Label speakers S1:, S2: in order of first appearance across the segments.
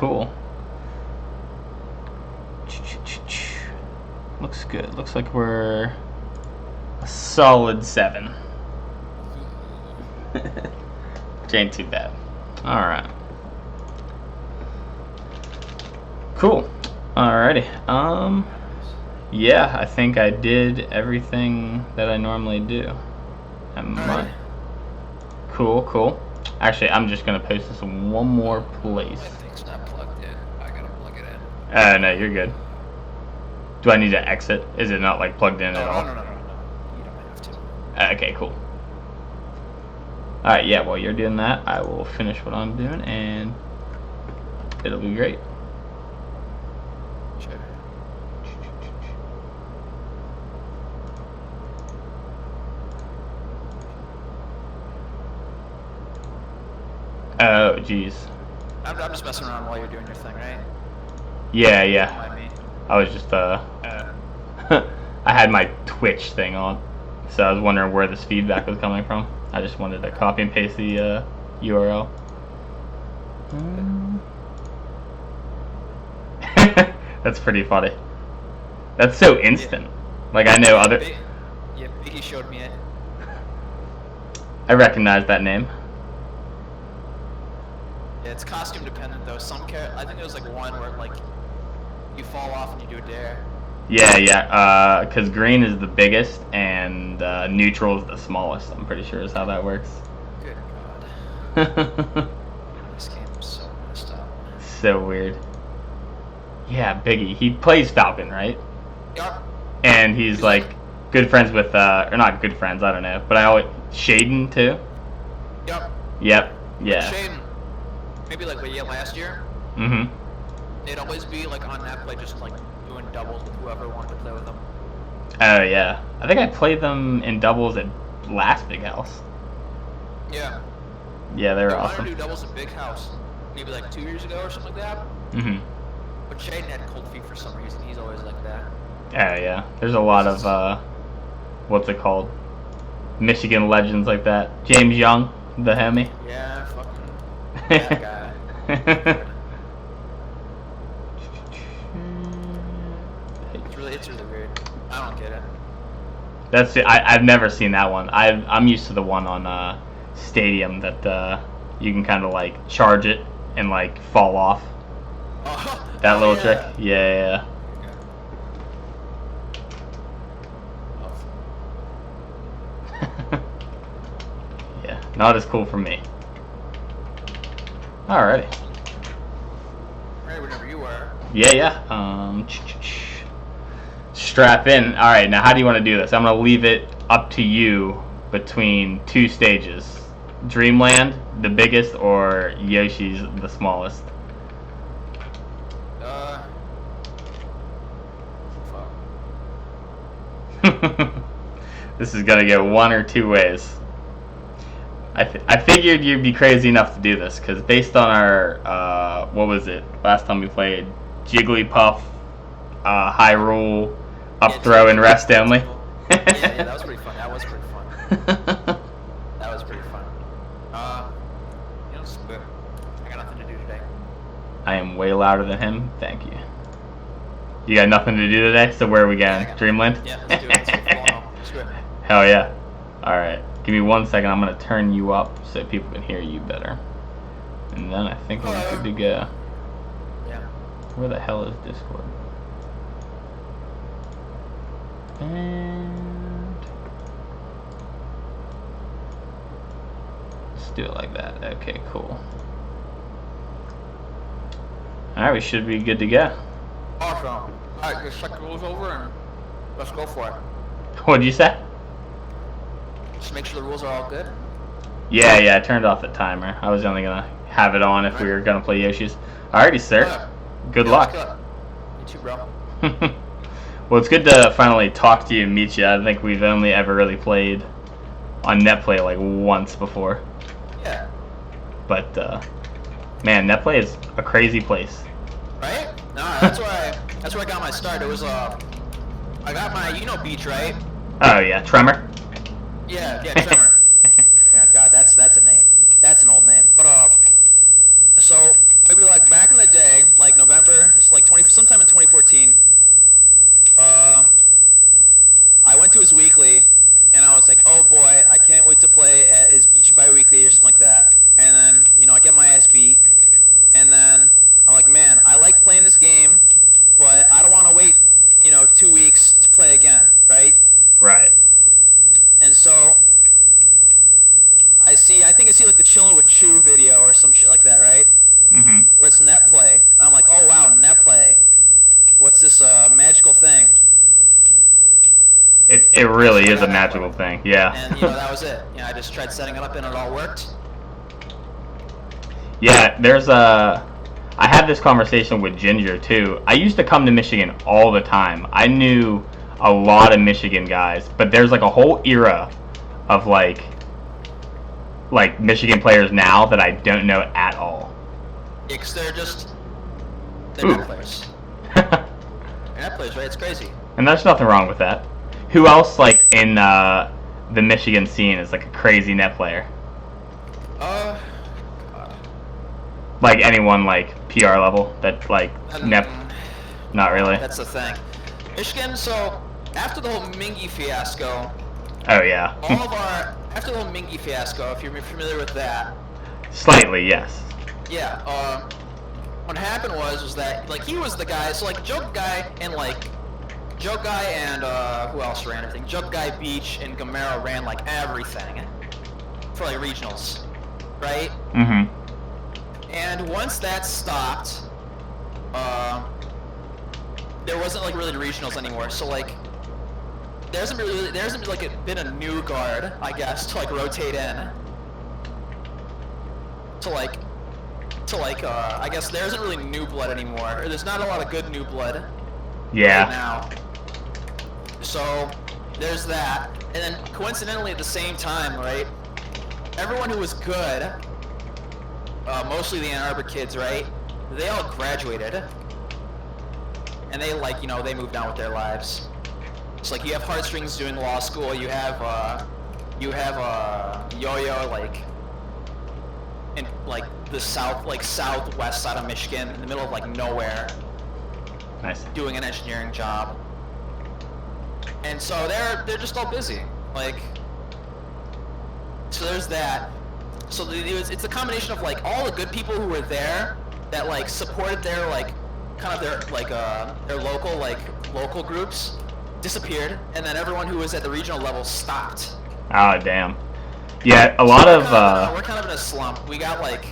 S1: cool. Looks good. Looks like we're a solid 7. Which ain't too bad. Alright. Cool. Alrighty. Yeah, I think I did everything that I normally do. Cool, cool. Actually, I'm just gonna post this in one more place.
S2: I think it's not plugged in. I gotta plug it in.
S1: No, you're good. Do I need to exit? Is it not like plugged in at all?
S2: No. You don't have to.
S1: Okay, cool. Alright, yeah, while you're doing that, I will finish what I'm doing and it'll be great.
S2: Sure.
S1: Oh, jeez.
S2: I'm just messing around while you're doing your thing, right?
S1: Yeah,
S2: Don't
S1: yeah.
S2: mind me.
S1: I was just, I had my Twitch thing on, so I was wondering where this feedback was coming from. I just wanted to copy and paste the URL. That's pretty funny. That's so instant. Like, I know other...
S2: Yeah, Biggie showed me it.
S1: I recognize that name.
S2: Yeah, it's costume dependent though. I think there was like one where like you fall off and you do a dare.
S1: Yeah, because green is the biggest and neutral is the smallest. I'm pretty sure is how that works.
S2: Good God. This game is so messed up.
S1: So weird. Yeah, Biggie. He plays Falcon, right?
S2: Yup.
S1: And he's like good friends with, or not good friends, I don't know. But I always, Shaden too?
S2: Yup.
S1: Yep, yeah.
S2: Shaden, maybe like last year,
S1: Mm-hmm.
S2: they'd always be like on that play just like doing doubles with whoever wanted to play with them.
S1: Oh, yeah. I think I played them in doubles at last Big House.
S2: Yeah.
S1: Yeah, they were
S2: I
S1: awesome.
S2: wanted to do doubles at Big House maybe like 2 years ago or something like that.
S1: Mm-hmm.
S2: But Shaden had cold feet for some reason. He's always like that.
S1: Oh, yeah. There's a lot of, what's it called? Michigan legends like that. James Young, the Hemi.
S2: Yeah, fucking that guy. It's really weird. I don't get it.
S1: That's it. I've never seen that one. I'm used to the one on Stadium that you can kind of like charge it and like fall off.
S2: Oh,
S1: That little
S2: yeah.
S1: trick. Yeah. Yeah, not as cool for me. Alrighty.
S2: Right, whenever you were.
S1: Yeah. Strap in. Alright, now how do you want to do this? I'm going to leave it up to you between 2 stages. Dreamland, the biggest, or Yoshi's, the smallest?
S2: Fuck.
S1: This is going to go one or two ways. I figured you'd be crazy enough to do this, because based on our, what was it, last time we played, Jigglypuff, Hyrule, up throw, and rest only.
S2: Yeah, that was pretty fun. That was pretty fun. You know, spit. I got nothing to do today.
S1: I am way louder than him, thank you. You got nothing to do today, so where are we going? Dreamland?
S2: Yeah, let's do it. Let's do it.
S1: Hell yeah. Alright, give me 1 second, I'm going to turn you up so people can hear you better. And then I think we're good to go.
S2: Yeah.
S1: Where the hell is Discord? And let's do it like that. Okay, cool. Alright, we should be good to go.
S2: Awesome. Alright, just check the rules over and let's go for it.
S1: What'd you say?
S2: Just make sure the rules are all good.
S1: Yeah, I turned off the timer. I was only gonna have it on if we were gonna play Yoshi's. Alrighty, sir. Good luck.
S2: You too, bro.
S1: Well, it's good to finally talk to you and meet you. I think we've only ever really played on NetPlay like once before.
S2: Yeah.
S1: But, man, NetPlay is a crazy place.
S2: Right? No, that's where I got my start. It was I got my Beach, right?
S1: Oh yeah, Tremor.
S2: Yeah, Tremor. Yeah, God, that's a name. That's an old name. But so maybe like back in the day,
S1: It really is a
S2: that
S1: magical
S2: way.
S1: thing, yeah.
S2: And you know, that was it. You know, I just tried setting it up and it all worked.
S1: Yeah, there's a... I had this conversation with Ginger, too. I used to come to Michigan all the time. I knew a lot of Michigan guys, but there's like a whole era of like Michigan players now that I don't know at all.
S2: Yeah, because they're net players. They're net players, right? It's crazy.
S1: And there's nothing wrong with that. Who else, like, in the Michigan scene is like a crazy net player? Like anyone like PR level that like net? Not really.
S2: That's the thing. Michigan. So after the whole Mingy fiasco.
S1: Oh yeah.
S2: After the whole Mingy fiasco, if you're familiar with that.
S1: Slightly, yes.
S2: Yeah. What happened was that like he was the guy. So like Joke Guy and who else ran everything? Joke Guy, Beach, and Gamero ran like everything for like regionals, right?
S1: Mm-hmm.
S2: And once that stopped, there wasn't like really regionals anymore. So like, there hasn't been a new guard, I guess, to like rotate in. I guess there isn't really new blood anymore. Or there's not a lot of good new blood.
S1: Yeah.
S2: Right now. So there's that, and then coincidentally at the same time, right? Everyone who was good. Mostly the Ann Arbor kids, right? They all graduated, and they like, you know, they moved on with their lives. It's like you have Heartstrings doing law school. You have Yo-Yo like in like the southwest side of Michigan, in the middle of like nowhere.
S1: Nice. Doing
S2: an engineering job, and so they're just all busy. Like, so there's that. So it's a combination of like all the good people who were there that like supported their like kind of their local groups disappeared, and then everyone who was at the regional level stopped.
S1: Oh damn. Yeah, a lot of
S2: we're kind of in a slump. We got like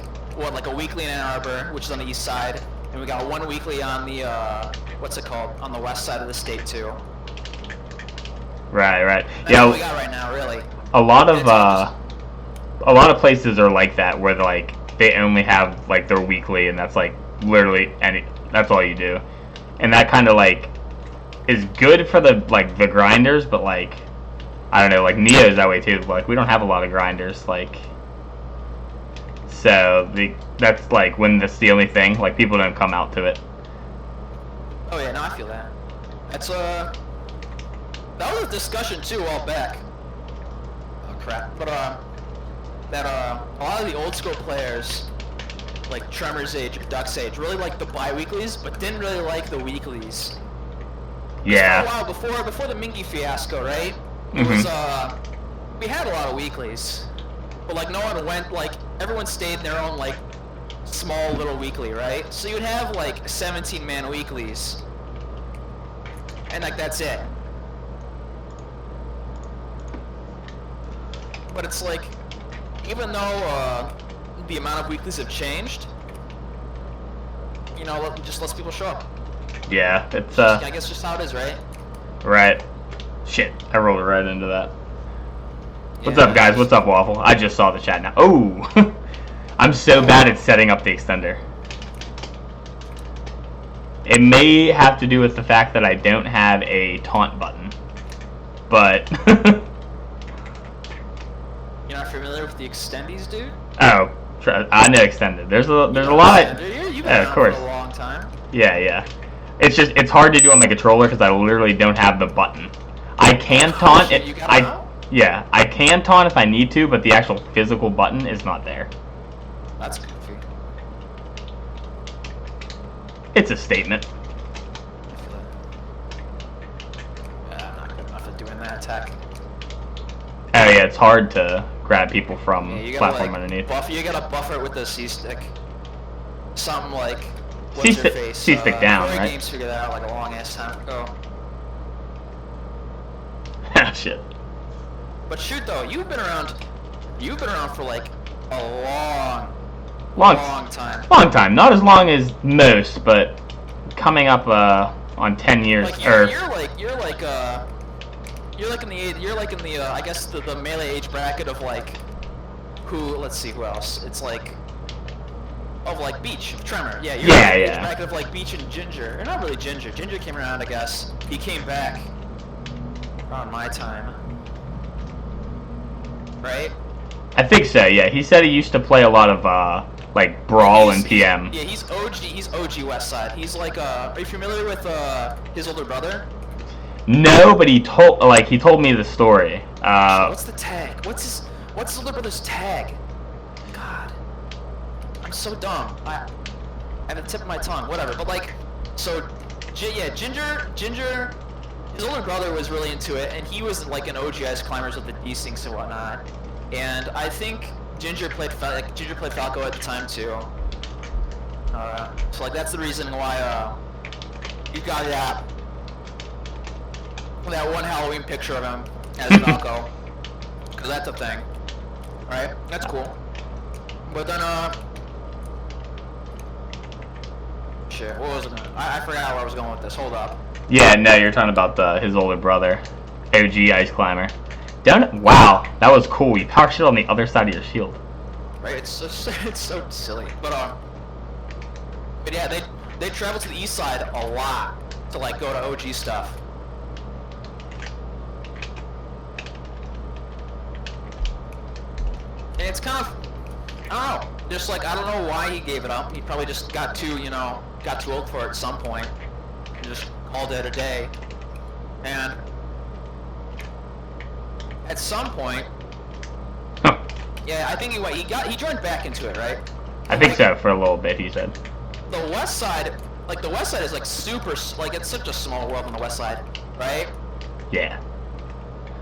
S2: a weekly in Ann Arbor, which is on the east side, and we got one weekly on the what's it called, on the west side of the state too.
S1: Right.
S2: That's
S1: yeah.
S2: What we got right now, really.
S1: A lot of places are like that, where they only have like their weekly, and that's like literally that's all you do, and that kind of like is good for the grinders, but like I don't know, like Neo's that way too. Like we don't have a lot of grinders, like so that's like when that's the only thing. Like people don't come out to it.
S2: Oh yeah, no, I feel that. That's that was a discussion too a while back. Oh crap, but that a lot of the old school players, like Tremor's age or Duck's age, really liked the bi-weeklies, but didn't really like the weeklies.
S1: Yeah.
S2: For a while, before the Mingy fiasco, right? It was we had a lot of weeklies, but like no one went, like everyone stayed in their own like small little weekly, right? So you'd have like 17-man weeklies, and like that's it. But it's like, even though the amount of weeklies have changed, you know, it just lets people show up.
S1: Yeah, it's
S2: I guess just how it is, right?
S1: Right. Shit, I rolled right into that. What's up, guys? What's up, Waffle? I just saw the chat now. Oh! I'm so bad at setting up the extender. It may have to do with the fact that I don't have a taunt button. But...
S2: You're not familiar with the extendies, dude?
S1: Oh, I know extended. There's a lot.
S2: You've been
S1: of course.
S2: For a long time.
S1: Yeah. It's hard to do on my controller because I literally don't have the button. I can taunt it. I can taunt if I need to, but the actual physical button is not there.
S2: That's goofy.
S1: It's a statement.
S2: I'm not good enough at doing that attack.
S1: Oh yeah, it's hard to grab people from platform
S2: like,
S1: underneath.
S2: You gotta buffer it with the C-stick. Something like C-stick
S1: down, right?
S2: Games figured that out like a long ass time ago.
S1: Ah, shit.
S2: But shoot though, you've been around for like a long time.
S1: Long time. Not as long as most, but coming up on 10 years.
S2: Like you're like in the I guess the melee age bracket of like let's see who else. It's like of like Beach, Tremor. Yeah, you're in the age bracket of like Beach and Ginger. Or not really Ginger. Ginger came around, I guess. He came back around my time. Right?
S1: I think so, yeah. He said he used to play a lot of like Brawl and PM.
S2: Yeah, he's OG West Side. He's like are you familiar with his older brother?
S1: No, but he told me the story.
S2: What's the tag? What's his older brother's tag? God. I'm so dumb. I have the tip of my tongue, whatever. But like, so, yeah, Ginger, his older brother was really into it, and he was like an OG ice climbers with the D-Sinks and whatnot. And I think Ginger played Falco at the time too. So like that's the reason why you got that one Halloween picture of him as Falco, because that's a thing. Right? That's cool. But then shit, what was it? I forgot where I was going with this. Hold up.
S1: Yeah, no, you're talking about his older brother, OG ice climber. Wow, that was cool. You power shit on the other side of your shield.
S2: Right, it's so silly. But yeah, they travel to the east side a lot to like go to OG stuff. And it's kind of, I don't know, just like, I don't know why he gave it up. He probably just got too old for it at some point. And just called it a day. And at some point, yeah, I think he joined back into it, right?
S1: I think so, for a little bit, he said.
S2: The west side is like super, like it's such a small world on the west side, right?
S1: Yeah.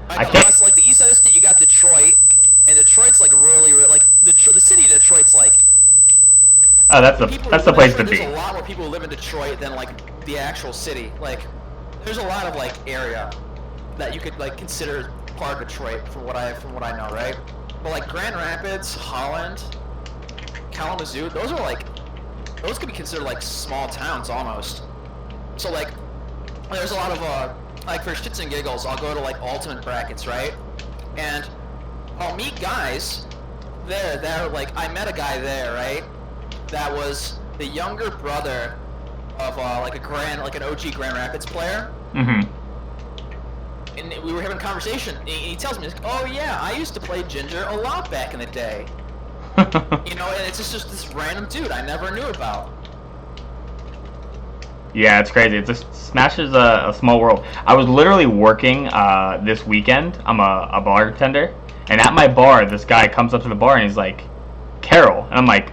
S2: Like the east side of the state, you got Detroit. And Detroit's like really like the city of Detroit's like.
S1: Oh, that's the place to be.
S2: There's a lot more people who live in Detroit than like the actual city. Like, there's a lot of like area that you could like consider part of Detroit from what I know, right? But like Grand Rapids, Holland, Kalamazoo, those could be considered like small towns almost. So like, there's a lot of like for shits and giggles, I'll go to like ultimate brackets, right? And I'll meet guys there that are like, I met a guy there, right? That was the younger brother of like an OG Grand Rapids player. Mm-hmm. And we were having a conversation, and he tells me, oh yeah, I used to play Ginger a lot back in the day. You know, and it's just this random dude I never knew about.
S1: Yeah, it's crazy. Smash is a small world. I was literally working this weekend. I'm a bartender. And at my bar, this guy comes up to the bar and he's like, Carroll. And I'm like,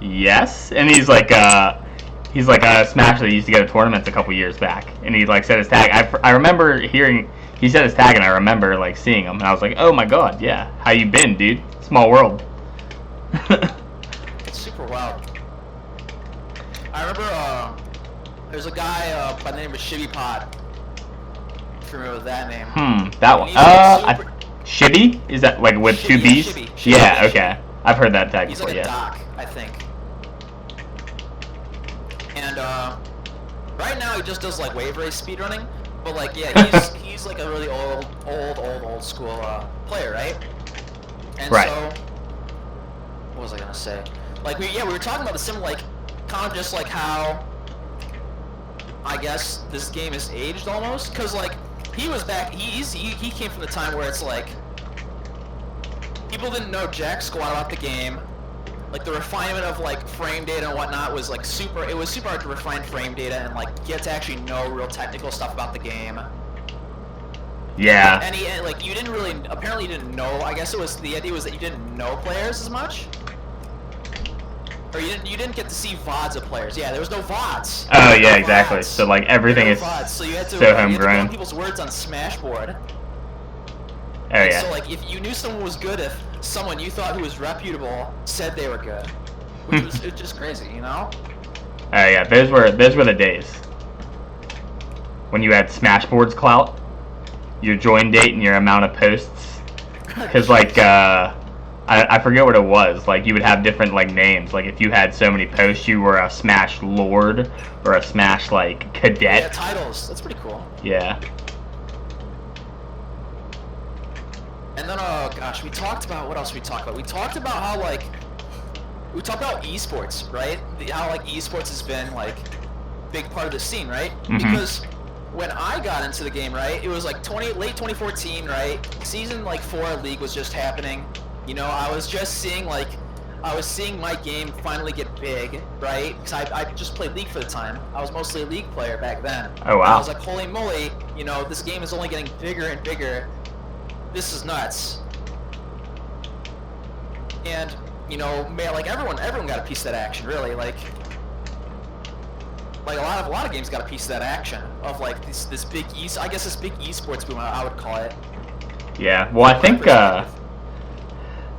S1: yes? And he's like a Smash that used to go to tournaments a couple years back. And he like said his tag. I remember hearing, he said his tag and I remember like seeing him. And I was like, oh my god, yeah. How you been, dude? Small world.
S2: It's super wild. I remember there's a guy by the name of Shibby Pod. If you remember that name.
S1: That one. Shibby? Is that like with two B's?
S2: Shibby.
S1: Yeah, okay. I've heard that tag before,
S2: He's like
S1: yeah.
S2: a doc, I think. And right now he just does like wave race speedrunning, but like yeah, he's like a really old school player, right? And
S1: right.
S2: So what was I gonna say? Like we were talking about the similar, like kind of just like how I guess this game is aged almost, because like he was back. He came from the time where it's like people didn't know jack squat about the game. Like the refinement of like frame data and whatnot was like super. It was super hard to refine frame data and like get to actually know real technical stuff about the game.
S1: Yeah.
S2: And like you didn't really. Apparently you didn't know. I guess the idea was that you didn't know players as much. Or you didn't get to see VODs of players. Yeah, there was no VODs.
S1: Oh yeah, exactly. So like everything is
S2: VODs. So you had to
S1: homegrown.
S2: put people's words on Smashboard.
S1: Oh yeah.
S2: So like if you knew someone was good, if someone you thought who was reputable said they were good, which was it's just crazy, you know?
S1: Oh yeah, those were the days when you had Smashboard's clout, your join date and your amount of posts. Because like I forget what it was. Like you would have different like names. Like if you had so many posts, you were a Smash Lord or a Smash like Cadet.
S2: Yeah, titles. That's pretty cool.
S1: Yeah.
S2: then, oh gosh, we talked about, what else we talked about? We talked about how, like, we talked about esports, right? How, like, esports has been, like, big part of the scene, right?
S1: Mm-hmm.
S2: Because when I got into the game, right, it was like late 2014, right? Season, like, 4 League was just happening. You know, I was just seeing, like, I was seeing my game finally get big, right? Because I just played League for the time. I was mostly a League player back then.
S1: Oh, wow.
S2: And I was like, holy moly, you know, this game is only getting bigger and bigger. This is nuts. And, you know, man, like everyone got a piece of that action, really. Like a lot of games got a piece of that action of like this big this big esports boom, I would call it.
S1: Yeah. Well, I think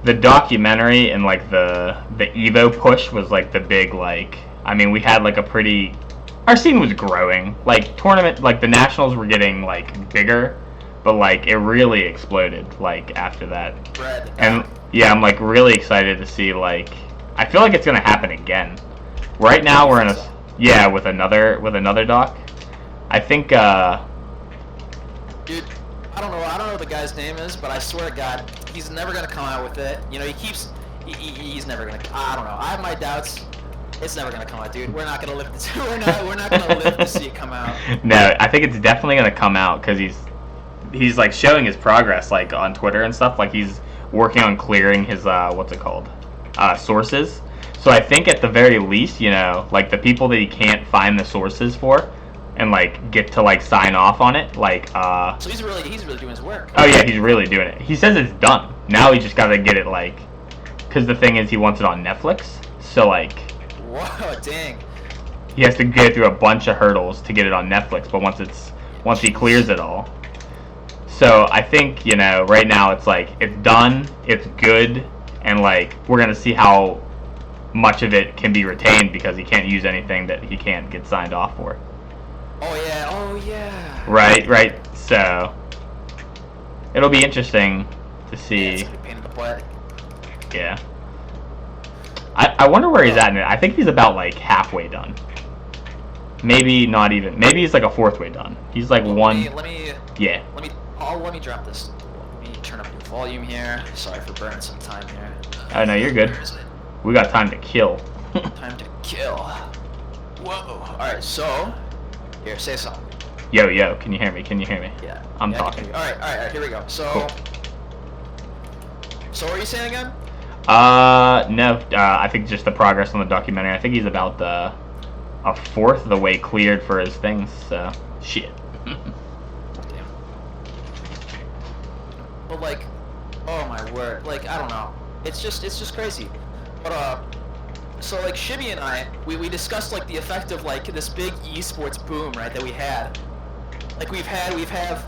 S1: the documentary and like the Evo push was like the big, like, I mean, we had like our scene was growing. Like like the nationals were getting like bigger, but like it really exploded like after that. And yeah, I'm like really excited to see, like, I feel like it's gonna happen again. Right now we're in with another doc. I think
S2: dude, I don't know what the guy's name is, but I swear to God, he's never gonna come out with it. You know, he's never gonna. I don't know. I have my doubts. It's never gonna come out, dude. We're not gonna live to we're not gonna live to see it come out.
S1: No, I think it's definitely gonna come out because he's like showing his progress like on Twitter and stuff. Like he's working on clearing his sources. So I think at the very least, you know, like the people that he can't find the sources for and like get to like sign off on it, like
S2: so he's really doing his work.
S1: Oh yeah, he's really doing it. He says it's done. Now he just gotta get it, like, because the thing is he wants it on Netflix. So like,
S2: whoa, dang.
S1: He has to go through a bunch of hurdles to get it on Netflix, but once he clears it all. So I think, you know, right now it's like it's done, it's good, and like we're gonna see how much of it can be retained because he can't use anything that he can't get signed off for.
S2: Oh yeah.
S1: Right. So it'll be interesting to see.
S2: Yeah, it's gonna be a pain in the butt.
S1: Yeah. I wonder where he's at in it. I think he's about like halfway done. Maybe not even. Maybe he's like a fourth way done. He's like one.
S2: Let me drop this. Let me turn up the volume here. Sorry for burning some time here.
S1: Oh no, you're good.
S2: Where is it?
S1: We got time to kill.
S2: Time to kill. Whoa. Alright, so here, say something.
S1: Yo, can you hear me?
S2: Yeah.
S1: I'm talking.
S2: Alright, here we go. So
S1: cool.
S2: So what are you saying again?
S1: No. I think just the progress on the documentary. I think he's about a fourth of the way cleared for his things. So shit.
S2: Damn. But like, oh my word, like I don't know. It's just crazy. But so like Shibby and I, we discussed like the effect of like this big esports boom, right, that we had. Like we have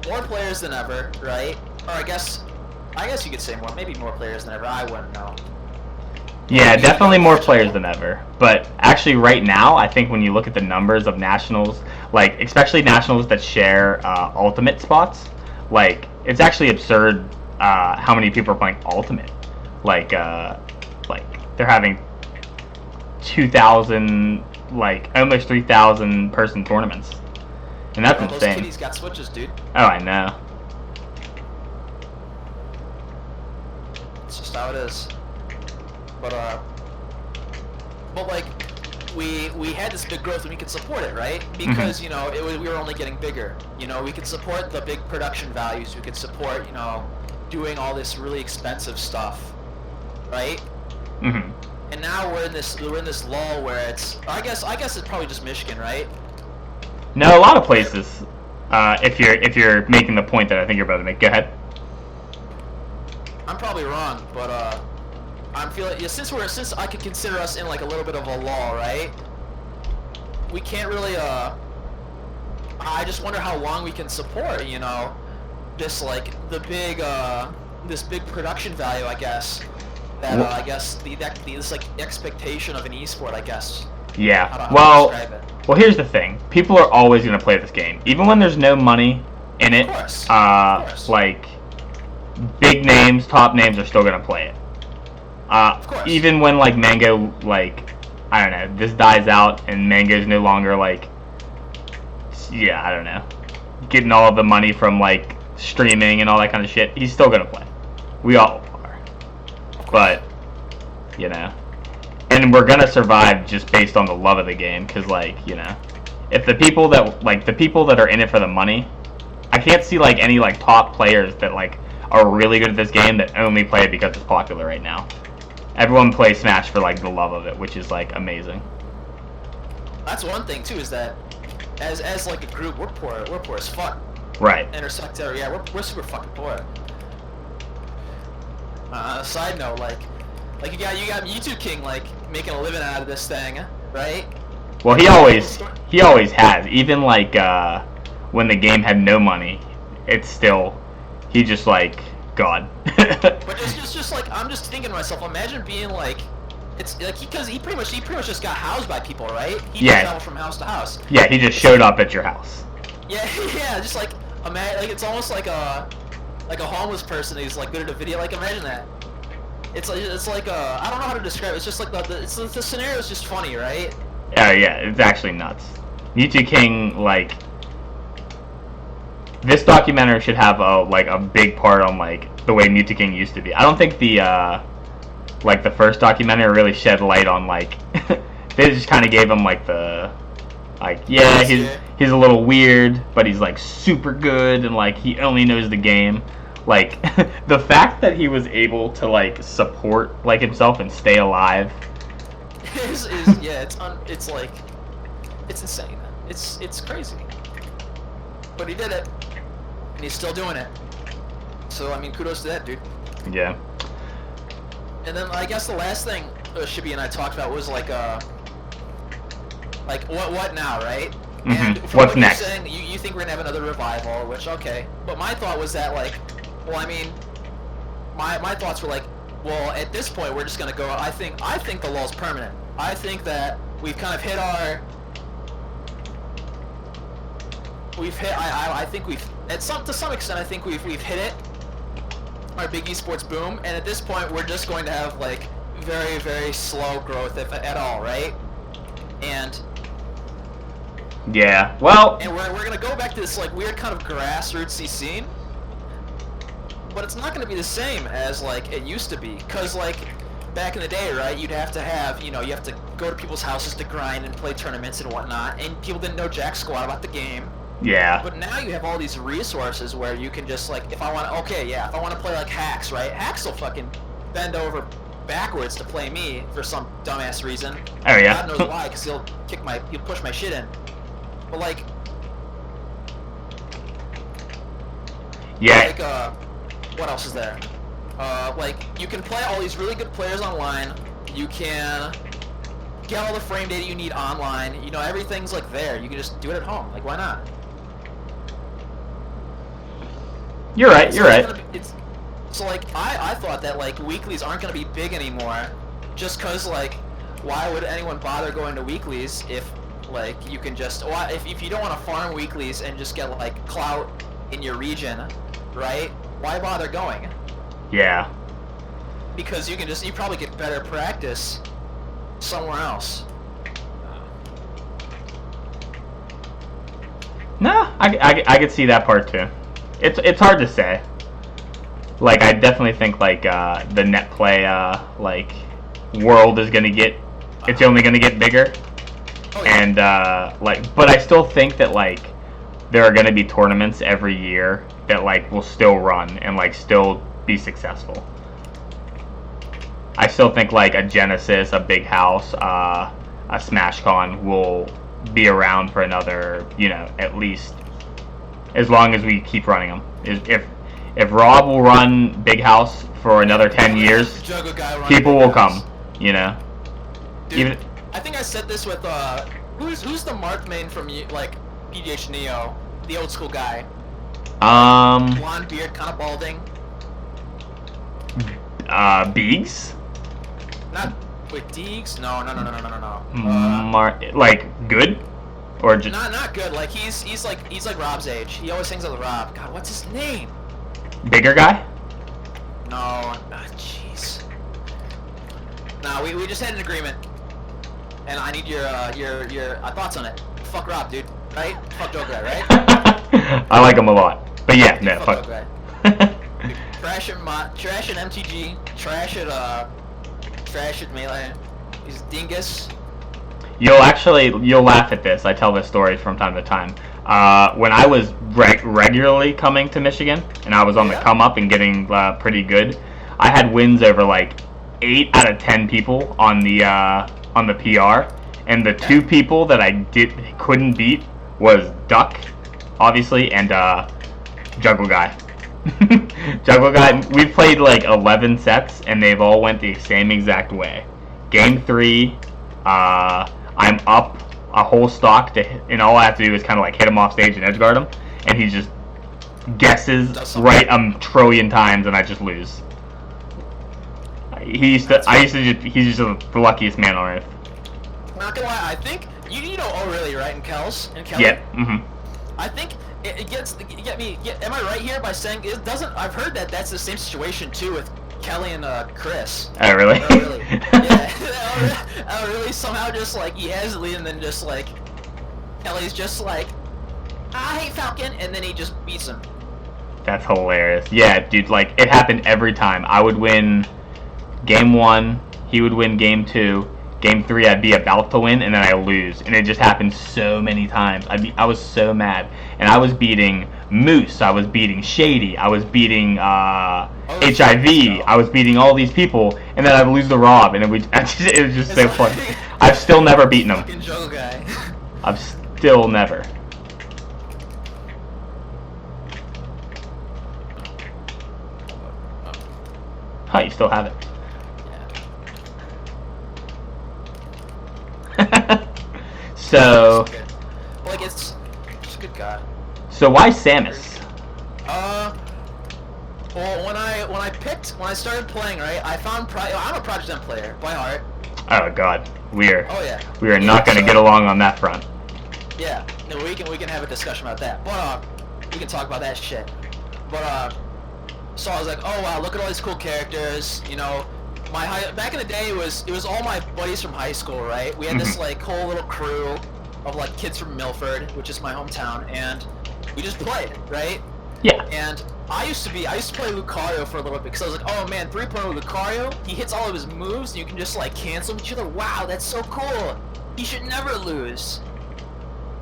S2: more players than ever, right? Or I guess you could say maybe more players than ever. I wouldn't know.
S1: Yeah, definitely more players than ever. But actually right now, I think when you look at the numbers of nationals, like especially nationals that share ultimate spots, like it's actually absurd how many people are playing ultimate. Like they're having 2,000, like almost 3,000 person tournaments, and that's insane.
S2: Those kitties got switches, dude.
S1: Oh, I know.
S2: It's just how it is. But like we had this big growth and we could support it, right? Because you know we were only getting bigger. You know, we could support the big production values. We could support, you know, doing all this really expensive stuff, right?
S1: Mm-hmm.
S2: And now we're in this lull where it's I guess it's probably just Michigan, right?
S1: No, a lot of places. If you're making the point that I think you're about to make, go ahead.
S2: I'm probably wrong, but I'm feeling since I could consider us in like a little bit of a lull, right? We can't really I just wonder how long we can support, you know, this like this big production value, I guess. That I guess this like expectation of an esport, I guess.
S1: Yeah.
S2: How to describe it.
S1: Well, here's the thing. People are always going to play this game, even when there's no money in it.
S2: Of course.
S1: Like big names, top names are still going to play it.
S2: Of course.
S1: Even when like Mango, like I don't know, this dies out and Mango's no longer like, yeah, I don't know, getting all of the money from like streaming and all that kind of shit, he's still going to play. We all are. But, you know. And we're gonna survive just based on the love of the game, because, like, you know, if the people that are in it for the money, I can't see, like, any, like, top players that, like, are really good at this game that only play it because it's popular right now. Everyone plays Smash for, like, the love of it, which is, like, amazing.
S2: That's one thing too, is that as like a group, we're poor as fuck.
S1: Right.
S2: Intersector, yeah, we're super fucking poor. Side note, like you got YouTube King like making a living out of this thing, right?
S1: Well, he always has. Even like when the game had no money, it's still he just like God.
S2: But just like I'm just thinking to myself, imagine being like. It's like he pretty much just got housed by people, right? He just traveled from house to house.
S1: Yeah, he just showed up at your house.
S2: Yeah, yeah, just like imagine, like it's almost like a homeless person who's like good at a video. Like imagine that. It's like I don't know how to describe it. It's just like the scenario is just funny, right?
S1: Yeah, it's actually nuts. YouTube King, like this documentary should have a big part on like the way Mewtwo King used to be. I don't think the like the first documentary really shed light on like they just kind of gave him like the like he's a little weird, but he's like super good and like he only knows the game. Like the fact that he was able to like support like himself and stay alive
S2: is yeah, it's like it's insane. It's crazy. But he did it, and he's still doing it. So I mean, kudos to that dude.
S1: Yeah.
S2: And then I guess the last thing Shibi and I talked about was like what now, right?
S1: Mm-hmm.
S2: And
S1: What's
S2: what
S1: next?
S2: You're saying, you think we're gonna have another revival, which okay. But my thought was that like, well, I mean, my thoughts were like, well, at this point we're just gonna go. I think the lull's permanent. I think that we've kind of hit our. I think we've to some extent I think we've hit it. Our big esports boom, and at this point we're just going to have like very, very slow growth, if at all, right? And
S1: yeah, well,
S2: and we're gonna go back to this like weird kind of grassrootsy scene, but it's not gonna be the same as like it used to be, cause like back in the day, right? You'd have to have you have to go to people's houses to grind and play tournaments and whatnot, and people didn't know jack squat about the game.
S1: Yeah.
S2: But now you have all these resources where you can just like, if I want to play like Hacks, right? Hacks will fucking bend over backwards to play me for some dumbass reason.
S1: Oh yeah.
S2: God knows why, because he'll push my shit in. But like,
S1: yeah.
S2: Like what else is there? Like you can play all these really good players online. You can get all the frame data you need online. Everything's like there. You can just do it at home. Like why not?
S1: You're right.
S2: So like I thought that like weeklies aren't gonna be big anymore, just cause like why would anyone bother going to weeklies if like you can just if you don't want to farm weeklies and just get like clout in your region, right? Why bother going?
S1: Yeah.
S2: Because you probably get better practice somewhere else.
S1: No, I could see that part too. It's hard to say. Like I definitely think like the net play like world is gonna get it's only gonna get bigger.
S2: Oh, yeah.
S1: And but I still think that like there are gonna be tournaments every year that like will still run and like still be successful. I still think like a Genesis, a Big House, a SmashCon will be around for another, at least as long as we keep running them. If Rob will run Big House for another 10 years, people will come,
S2: Dude, I think I said this with who's the Mark main from like PGH Neo, the old school guy. Blonde beard, kind of balding.
S1: Beegs?
S2: Not with Deegs? No.
S1: Like good, or just
S2: not good. Like he's like Rob's age. He always hangs out with Rob. God, what's his name?
S1: Bigger guy?
S2: No, jeez. No, we just had an agreement, and I need your thoughts on it. Fuck Rob, dude. Right? Fuck Joe guy, right?
S1: I like him a lot, but yeah, no,
S2: fuck. Trash at MTG, trash at Melee. He's dingus.
S1: You'll laugh at this. I tell this story from time to time. When I was regularly coming to Michigan, and I was on the come up and getting pretty good, I had wins over like 8 out of 10 people on the PR, and the 2 people that I couldn't beat was Duck, obviously, and Juggle Guy. Juggle Guy. We played like 11 sets, and they've all went the same exact way. Game 3, I'm up a whole stock and all I have to do is kind of like hit him off stage and edge guard him, and he just guesses right a trillion times, and I just lose. He's just the luckiest man on earth.
S2: Not gonna lie, I think you know O'Reilly, right? In Kells.
S1: Yeah.
S2: I think am I right here by saying it doesn't? I've heard that that's the same situation too with Kelly and Chris.
S1: Oh really?
S2: Yeah. Really somehow just like he has the lead and then just like Kelly's just like I hate Falcon and then he just beats him.
S1: That's hilarious. Yeah, dude. Like it happened every time. I would win game 1, he would win game 2, game 3 I'd be about to win, and then I lose, and it just happened so many times. I was so mad, and I was beating Moose, I was beating Shady, I was beating HIV, I was beating all these people, and then I'd lose to Rob, and it was just so funny. I've still never beaten him.
S2: Fucking Joe guy.
S1: I've still never. Huh, you still have it. So,
S2: like it's a good guy.
S1: So why Samus?
S2: Well, when I started playing, right, I found I'm a Project M player by heart.
S1: Oh God, we are
S2: So,
S1: not going to get along on that front.
S2: Yeah, no, we can have a discussion about that, but we can talk about that shit. But so I was like, oh wow, look at all these cool characters, you know. Back in the day, it was all my buddies from high school, right? We had this like whole little crew of like kids from Milford, which is my hometown, and we just played, right?
S1: Yeah.
S2: And I used to play Lucario for a little bit because I was like, oh man, 3.0 Lucario, he hits all of his moves, and you can just like cancel each other. Wow, that's so cool. He should never lose.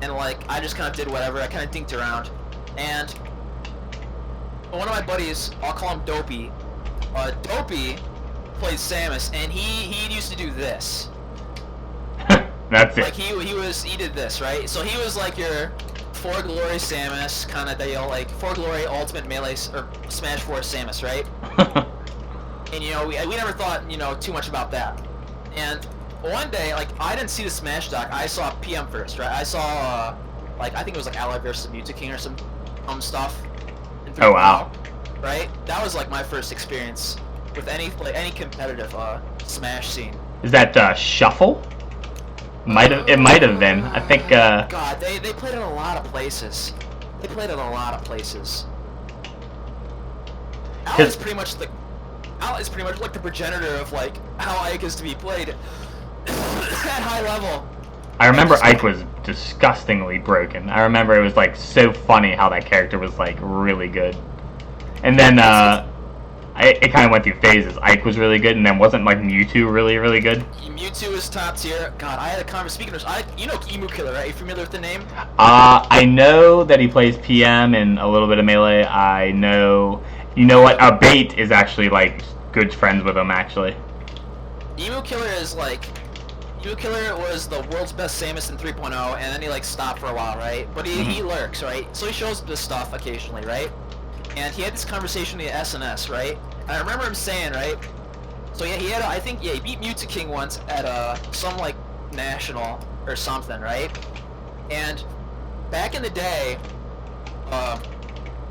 S2: And like, I just kind of did whatever. I kind of dinked around, and one of my buddies, I'll call him Dopey. Dopey played Samus, and he used to do this.
S1: That's it.
S2: Like he did this, right? So he was like your For Glory Samus kind of deal, like For Glory Ultimate Melee or Smash 4 Samus, right? And you know, we never thought, you know, too much about that. And one day, like I didn't see the Smash doc, I saw PM first, right? I saw like I think it was like Ally versus Mewtwo King or some stuff.
S1: Oh wow.
S2: Right? That was like my first experience with any competitive Smash scene.
S1: Is that Shuffle? It might have been. I think.
S2: God, they played in a lot of places. Al is pretty much like the progenitor of like how Ike is to be played at high level.
S1: I remember Ike was disgustingly broken. I remember it was like so funny how that character was like really good, and then it kind of went through phases. Ike was really good, and then wasn't like Mewtwo really good?
S2: Mewtwo is top tier. God, I had a conversation. Speaking of, you know Emu Killer, right? Are you familiar with the name?
S1: I know that he plays PM and a little bit of Melee. I know. You know what? Bait is actually like good friends with him actually.
S2: Emu Killer was the world's best Samus in 3.0, and then he like stopped for a while, right? But he lurks, right? So he shows this stuff occasionally, right? And he had this conversation with the SNS, right? And I remember him saying, right? So yeah, he beat Mewtwo King once at some like national or something, right? And back in the day,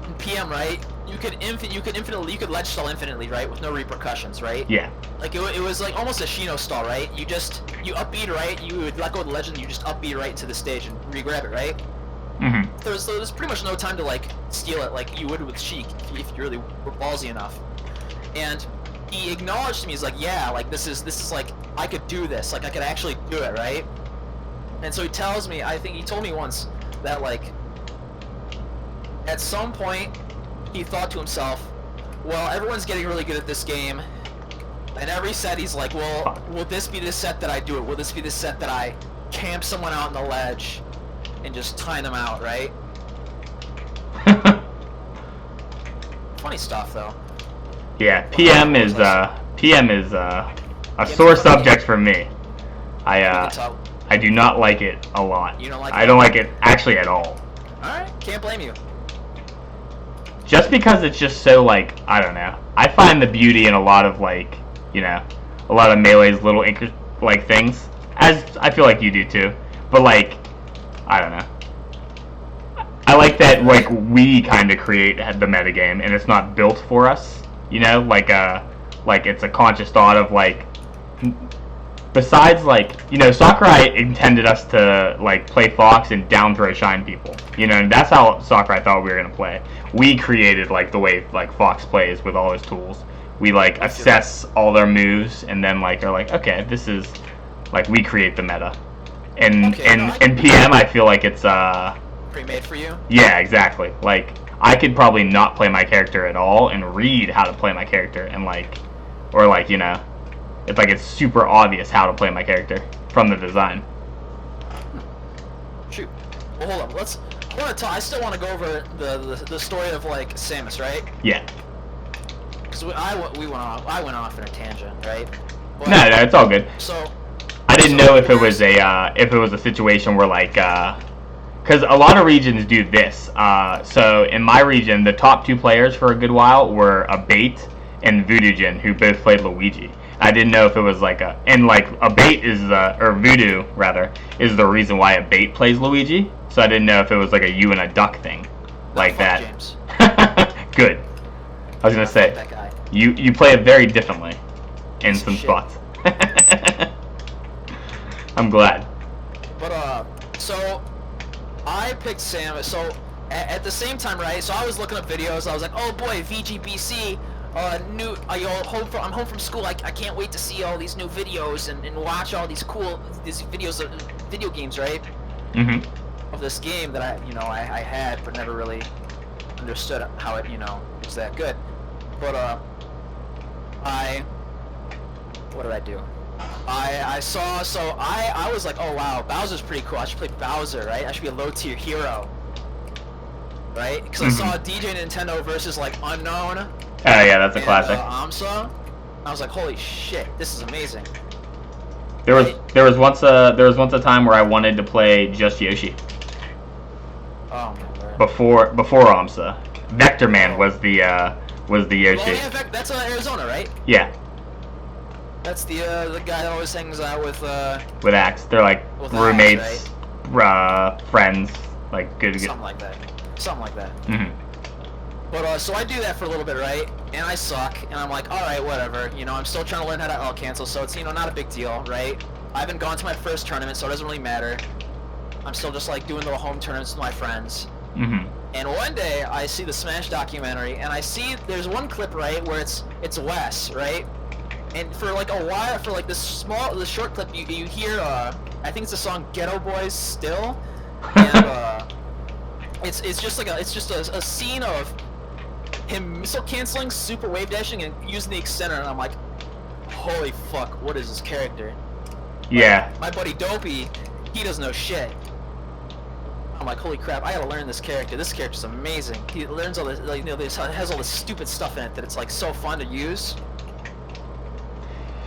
S2: in PM, right? You could ledge stall infinitely, right? With no repercussions, right?
S1: Yeah.
S2: Like it was like almost a Shino stall, right? You upbeat right, you would let go of the legend, you just upbeat right into the stage and re-grab it, right?
S1: Mm-hmm.
S2: There's pretty much no time to like steal it like you would with Sheik if you really were ballsy enough. And he acknowledged to me, he's like, yeah, like this is like I could do this, like I could actually do it, right? And so he tells me, I think he told me once that like at some point he thought to himself, well, everyone's getting really good at this game. And every set he's like, well, will this be the set that I do it? Will this be the set that I camp someone out on the ledge and just time them out, right? Funny stuff, though.
S1: Yeah, PM is a sore subject for me. I do not like it a lot.
S2: You don't like
S1: I don't like it actually at all.
S2: Alright, can't blame you.
S1: Just because it's just so, like, I don't know. I find the beauty in a lot of, like, you know, a lot of Melee's little, like, things. As I feel like you do, too. But, like, I don't know. I like that, like, we kind of create the metagame, and it's not built for us. You know, like it's a conscious thought of, like, besides, like, you know, Sakurai intended us to, like, play Fox and down throw shine people. You know, and that's how Sakurai thought we were going to play. We created, like, the way, like, Fox plays with all his tools. We, like, assess all their moves and then, like, are like, okay, this is, like, we create the meta. And in PM, I feel like it's,
S2: pre-made for you?
S1: Yeah, exactly. Like, I could probably not play my character at all and read how to play my character and, like, or, like, you know, it's like it's super obvious how to play my character from the design.
S2: Shoot. Well, hold on. I still want to go over the story of, like, Samus, right?
S1: Yeah.
S2: Because I went off in a tangent, right? But,
S1: no, it's all good.
S2: So
S1: I didn't know if it was a situation where, like, because a lot of regions do this. So in my region, the top 2 players for a good while were Abate and Voodoo who both played Luigi. I didn't know if it was like Abate is or Voodoo rather is the reason why Abate plays Luigi. So I didn't know if it was like a you and a duck thing, like that.
S2: James.
S1: Good. I was gonna say
S2: that guy.
S1: you play it very differently in some spots. I'm glad.
S2: But so I picked Samus. So at the same time, right? So I was looking up videos. I was like, oh boy, VGBC. I'm home from school. I can't wait to see all these new videos and watch all these videos of video games, right?
S1: Mm-hmm.
S2: Of this game that I had but never really understood how it was that good. But what did I do? I saw, so I was like, oh wow, Bowser's pretty cool. I should play Bowser, right? I should be a low tier hero, right? Because I saw DJ Nintendo versus like Unknown.
S1: Oh yeah, that's a classic.
S2: AMSA. I was like, holy shit, this is amazing.
S1: There was once a time where I wanted to play just Yoshi.
S2: Oh my word.
S1: Before AMSA, Vector Man was the Yoshi.
S2: Oh yeah, that's Arizona, right?
S1: Yeah.
S2: That's the guy that always hangs out with
S1: Axe. They're like roommates,
S2: Axe, right?
S1: Friends, like good.
S2: Something like that.
S1: Mm-hmm.
S2: But so I do that for a little bit, right? And I suck, and I'm like, all right, whatever. I'm still trying to learn how to cancel, so it's not a big deal, right? I haven't gone to my first tournament, so it doesn't really matter. I'm still just like doing little home tournaments with my friends.
S1: Mm-hmm.
S2: And one day I see the Smash documentary, and I see there's one clip, right, where it's Wes, right? And for like a while, for like this short clip, you hear I think it's the song Ghetto Boys Still, and it's just a scene of him missile canceling, super wave dashing, and using the extender, and I'm like, holy fuck, what is this character?
S1: Yeah.
S2: Like, my buddy Dopey, he doesn't know shit. I'm like, holy crap, I gotta learn this character. This character's amazing. He learns all this, like, this has all this stupid stuff in it that it's like so fun to use.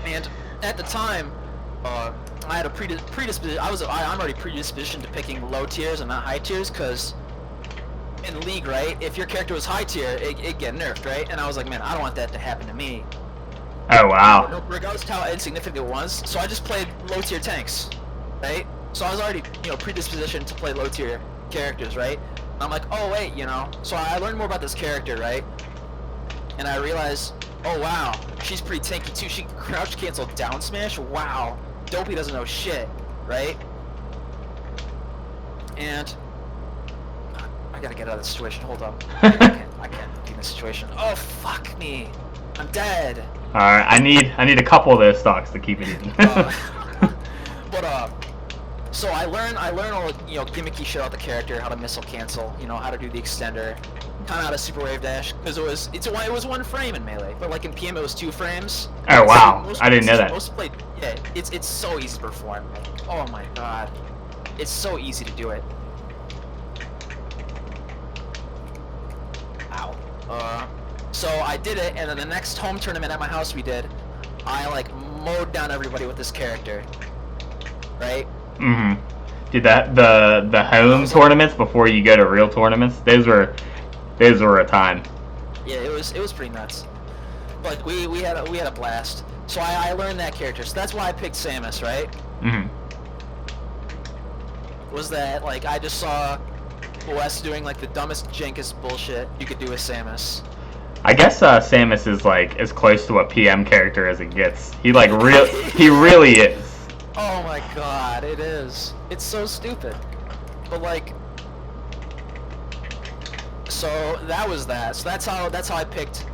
S2: And at the time, I had a predisposition. I'm already predispositioned to picking low tiers and not high tiers, because in League, right, if your character was high tier, it'd get nerfed, right? And I was like, man, I don't want that to happen to me.
S1: Oh wow.
S2: Regardless of how insignificant it was, so I just played low tier tanks, right? So I was already, predispositioned to play low tier characters, right? And I'm like, oh wait, so I learned more about this character, right? And I realized, oh wow, she's pretty tanky too. She can crouch cancel down smash. Wow, Dopey doesn't know shit, right? And I gotta get out of this situation. Hold up. I can't be in this situation. Oh fuck me, I'm dead.
S1: All right, I need a couple of those stocks to keep it even.
S2: But so I learn all the gimmicky shit about the character, how to missile cancel, how to do the extender, kind of out of Super Wave Dash because it was 1 frame in Melee, but like in PM it was 2 frames.
S1: Oh wow, I didn't know that.
S2: Yeah, it's so easy to perform. Like, oh my god, it's so easy to do it. Ow. So I did it, and then the next home tournament at my house I like mowed down everybody with this character. Right?
S1: Mm-hmm. Did the home tournaments before you go to real tournaments? Those were a time.
S2: Yeah, it was pretty nuts. But we had a blast. So I learned that character. So that's why I picked Samus, right?
S1: Mm-hmm.
S2: Was that like I just saw Wes doing like the dumbest jankest bullshit you could do with Samus.
S1: I guess Samus is like as close to a PM character as it gets. He like he really is.
S2: Oh my god, it is. It's so stupid. But like, so that was that. So that's how I picked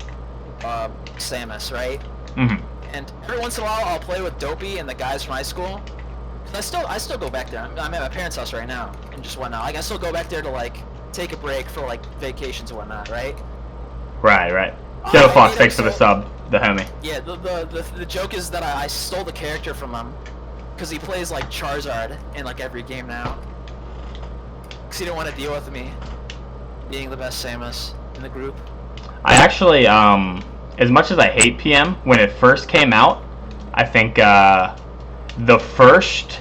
S2: Samus, right?
S1: Mm-hmm.
S2: And every once in a while I'll play with Dopey and the guys from high school. I still go back there. I'm at my parents' house right now and just whatnot. Like I still go back there to like take a break for like vacations and whatnot, right?
S1: Right. Joe Fox, thanks for the sub, the homie.
S2: Yeah, the joke is that I stole the character from him because he plays like Charizard in like every game now. Because he didn't want to deal with me being the best Samus in the group.
S1: I actually, as much as I hate PM, when it first came out, I think the first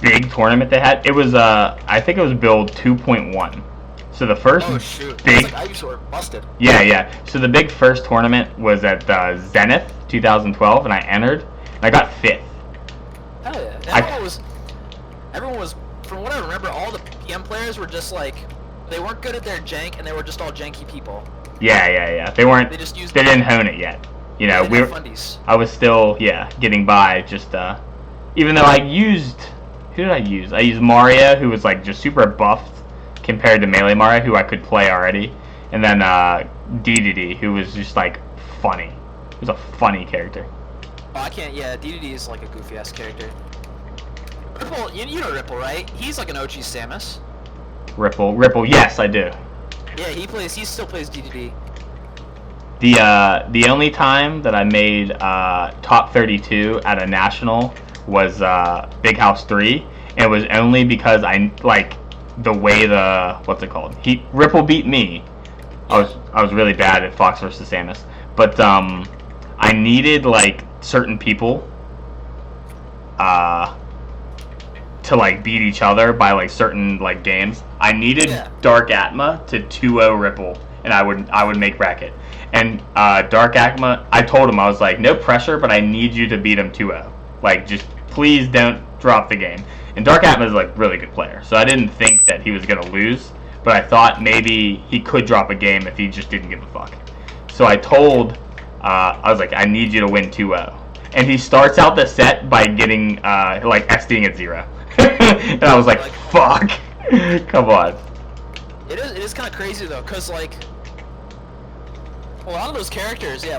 S1: big tournament they had, it was I think it was build 2.1. So the first big,
S2: I used to work busted.
S1: Yeah. So the big first tournament was at Zenith 2012, and I entered, and I got 5th.
S2: Hell yeah! Everyone was, from what I remember, all the PM players were just like, they weren't good at their jank, and they were just all janky people.
S1: Yeah. They weren't.
S2: They just used.
S1: They didn't hone it yet. You know, I was still getting by. Just even though I used, who did I use? I used Mario, who was like just super buffed compared to Melee Mario, who I could play already, and then DDD, who was just like funny. He was a funny character.
S2: Oh, I can't. Yeah, DDD is like a goofy ass character. Ripple, you know Ripple, right? He's like an OG Samus.
S1: Ripple, yes, I do.
S2: Yeah, he still plays DDD.
S1: The only time that I made top 32 at a national was Big House 3, and it was only because I like the way what's it called? Ripple beat me. I was really bad at Fox versus Samus, but I needed like certain people to like beat each other by like certain like games. I needed Dark Atma to 2-0 Ripple, and I would make bracket. And Dark Atma, I told him, I was like, no pressure, but I need you to beat him 2-0. Like, just please don't drop the game. And Dark Atma is like really good player, so I didn't think that he was gonna lose, but I thought maybe he could drop a game if he just didn't give a fuck. So I told, I was like, I need you to win 2-0. And he starts out the set by getting like SDing at 0. And I was like, fuck. Come on.
S2: It is kind of crazy though, cause like a lot of those characters, they're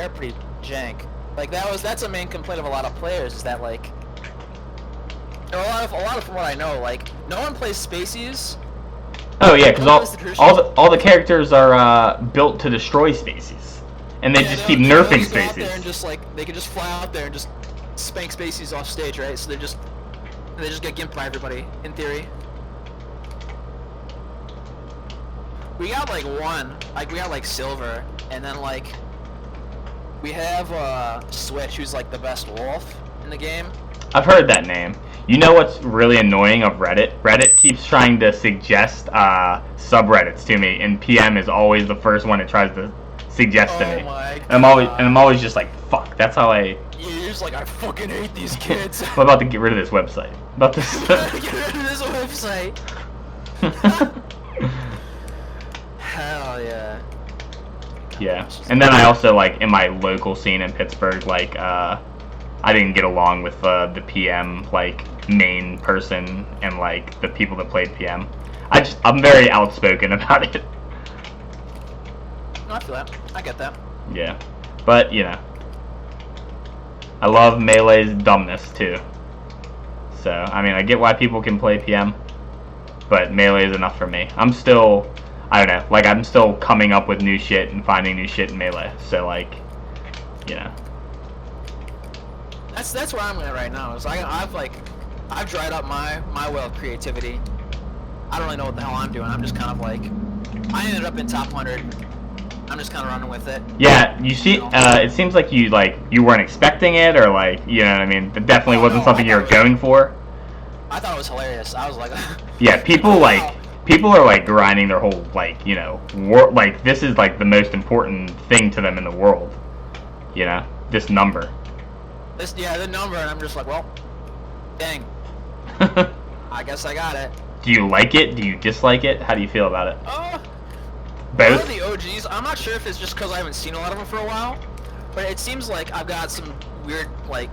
S2: pretty jank. Like that's a main complaint of a lot of players, is that like a lot of from what I know, like no one plays Spacies.
S1: Oh yeah, because all the characters are built to destroy Spacies, and they just keep nerfing Spacies. Out there and just like they can just fly out there and just spank Spacies off stage, right? So they just get gimped by everybody in theory. We got like we got like Silver, and then like we have Switch, who's like the best wolf in the game. I've heard that name. You know what's really annoying of Reddit? Reddit keeps trying to suggest subreddits to me, and PM is always the first one it tries to suggest to me. And I'm always just like, fuck. That's how I.
S2: You're just like, I fucking hate these kids.
S1: I'm about to get rid of this website.
S2: Get rid of this website. Hell yeah.
S1: Yeah, and then I also like in my local scene in Pittsburgh, like I didn't get along with the PM like main person and like the people that played PM. I'm very outspoken about it.
S2: No, I feel that. I get that.
S1: Yeah, but you know, I love Melee's dumbness too. So I mean, I get why people can play PM. but Melee is enough for me. I'm still, I don't know, like I'm still coming up with new shit and finding new shit in Melee. So like, you know.
S2: That's where I'm at right now. Is I've dried up my well of creativity. I don't really know what the hell I'm doing. I'm just kind of like, I ended up in top 100. I'm just kind of running with it.
S1: Yeah, you see, it seems like you weren't expecting it, or like, you know what I mean? It definitely wasn't something you were going for.
S2: I thought it was hilarious. I was like,
S1: yeah, people are like grinding their whole like, you know, like this is like the most important thing to them in the world. You know, this number.
S2: The number, and I'm just like, well, dang. I guess I got it.
S1: Do you like it? Do you dislike it? How do you feel about it?
S2: Both? One of the OGs, I'm not sure if it's just because I haven't seen a lot of them for a while, but it seems like I've got some weird, like,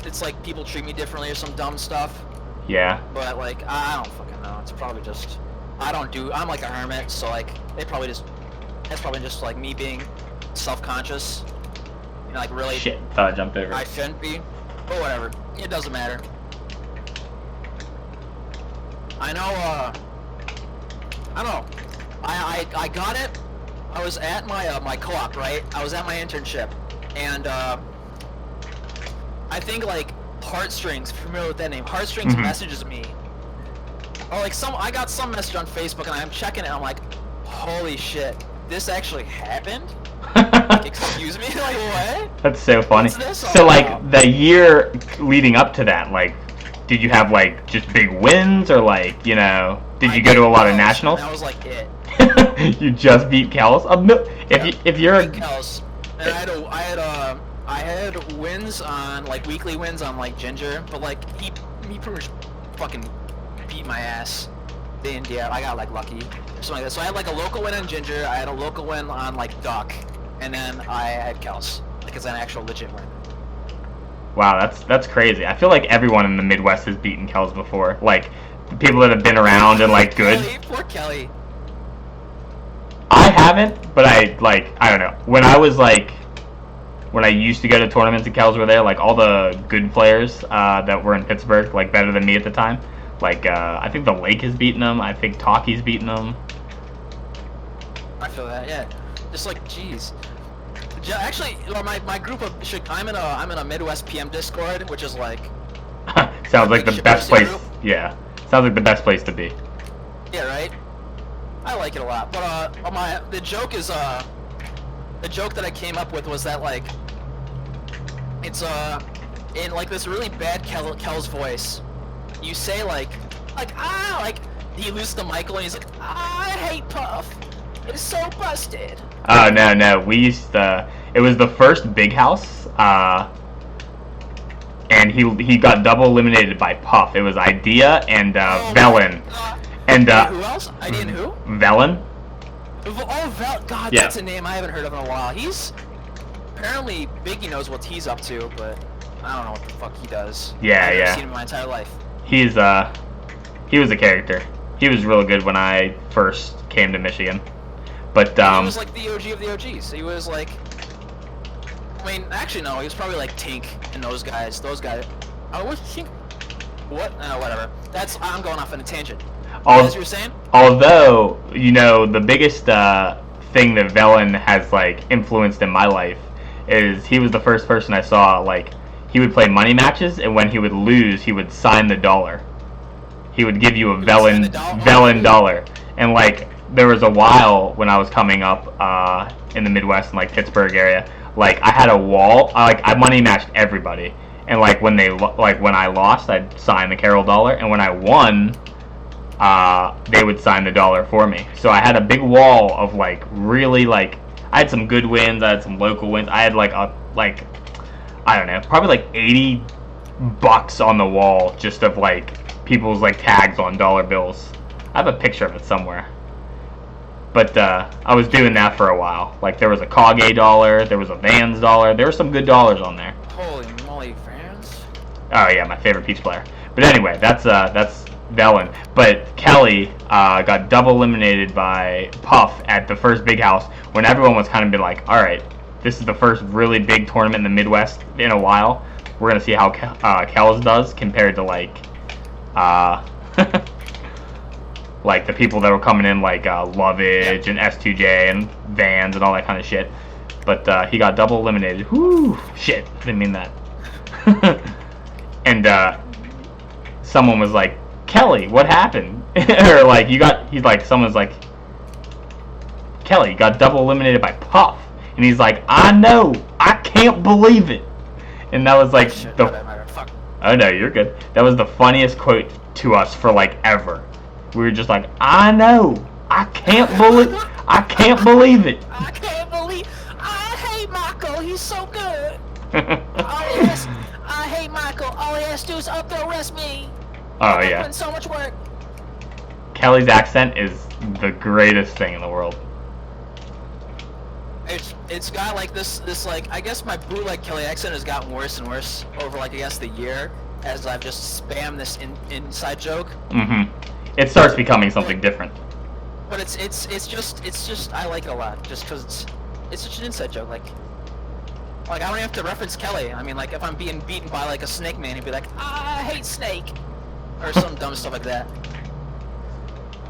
S2: it's like people treat me differently or some dumb stuff.
S1: Yeah.
S2: But, like, I don't fucking know. It's probably just, I'm like a hermit, so, like, that's probably just, like, me being self-conscious. You know, like, really.
S1: Shit, thought I jumped over.
S2: I shouldn't be, but whatever. It doesn't matter. I don't know. I got it. I was at my my co-op, right? I was at my internship, and I think like Heartstrings, familiar with that name? Heartstrings messages me. Or like I got some message on Facebook, and I'm checking it. And I'm like, holy shit, this actually happened? Like, excuse me, like what?
S1: That's so funny.
S2: What's this all
S1: so like
S2: about?
S1: the year leading up to that, like, did you have like just big wins, or like, you know, did you go to a lot of nationals?
S2: That was like it.
S1: You just beat Kells. If you're
S2: beat Kells, and I had wins on like weekly wins on like Ginger, but like he pretty much fucking beat my ass. Yeah, I got like lucky or something like that. So I had like a local win on Ginger, I had a local win on like Duck, and then I had Kells. Like it's an actual legit win.
S1: Wow, that's crazy. I feel like everyone in the Midwest has beaten Kells before. Like the people that have been around and like good.
S2: Poor Kelly.
S1: I haven't, but I don't know. When I used to go to tournaments and Kells were there, like all the good players that were in Pittsburgh, like better than me at the time. Like I think the Lake has beaten them. I think Talkie's beaten them.
S2: I feel that, yeah. Just like, jeez. Actually, my group of I'm in a Midwest PM Discord, which is like.
S1: Sounds like the best place. Yeah, sounds like the best place to be.
S2: Yeah, right. I like it a lot, but the joke that I came up with was that like it's in like this really bad Kel's voice. You say like he loses to Michael and he's like, I hate Puff. It's so busted.
S1: Oh no, we used to. It was the first big house, and he got double eliminated by Puff. It was Idea and Velen. And
S2: who else? Idea and who?
S1: Velen.
S2: Oh, God,
S1: Yeah.
S2: That's a name I haven't heard of in a while. He's apparently Biggie knows what he's up to, but I don't know what the fuck he does.
S1: Yeah,
S2: I've never
S1: yeah.
S2: seen him in my entire life.
S1: He was a character. He was real good when I first came to Michigan. But
S2: He was like the OG of the OGs. He was like, I mean, actually no, he was probably like Tink and those guys. Oh, what's Tink? What? Whatever. I'm going off on a tangent. As you were saying?
S1: Although, you know, the biggest thing that Velen has like influenced in my life is he was the first person I saw, like, he would play money matches, and when he would lose, he would sign the dollar. He would give you a Velen dollar. And like, there was a while when I was coming up in the Midwest, in like Pittsburgh area, like I had a wall. I money matched everybody, and like when I lost, I'd sign the Carroll dollar, and when I won, they would sign the dollar for me. So I had a big wall of like really like I had some good wins, I had some local wins. I had I don't know, probably like $80 on the wall just of like people's like tags on dollar bills. I have a picture of it somewhere. But I was doing that for a while. Like there was a Kage dollar, there was a Vans dollar, there were some good dollars on there.
S2: Holy moly, Vans!
S1: Oh yeah, my favorite Peach player. But anyway, that's Velen. But Kelly got double eliminated by Puff at the first big house when everyone was kind of been like, all right, this is the first really big tournament in the Midwest in a while. We're gonna see how Kells does compared to like like the people that were coming in, like Lovage and S2J and Vans and all that kind of shit. But he got double eliminated. Whoo! Shit, didn't mean that. And someone was like, Kelly, what happened? Or like someone's like, Kelly, you got double eliminated by Puff. And he's like, I know, I can't believe it. And that was like oh no, you're good. That was the funniest quote to us for like ever. We were just like, I know, I can't believe it. I
S2: can't believe. I hate Michael. He's so good. I hate Michael. All he has to do is up there arrest me.
S1: Oh yeah.
S2: Putting so much work.
S1: Kelly's accent is the greatest thing in the world.
S2: It's got like this like, I guess my bootleg Kelly accent has gotten worse and worse over like I guess the year as I've just spammed this inside joke.
S1: It starts becoming something different.
S2: But it's just I like it a lot just because it's such an inside joke. Like I don't have to reference Kelly. I mean, like if I'm being beaten by like a snake man, he'd be like, I hate snake, or some dumb stuff like that.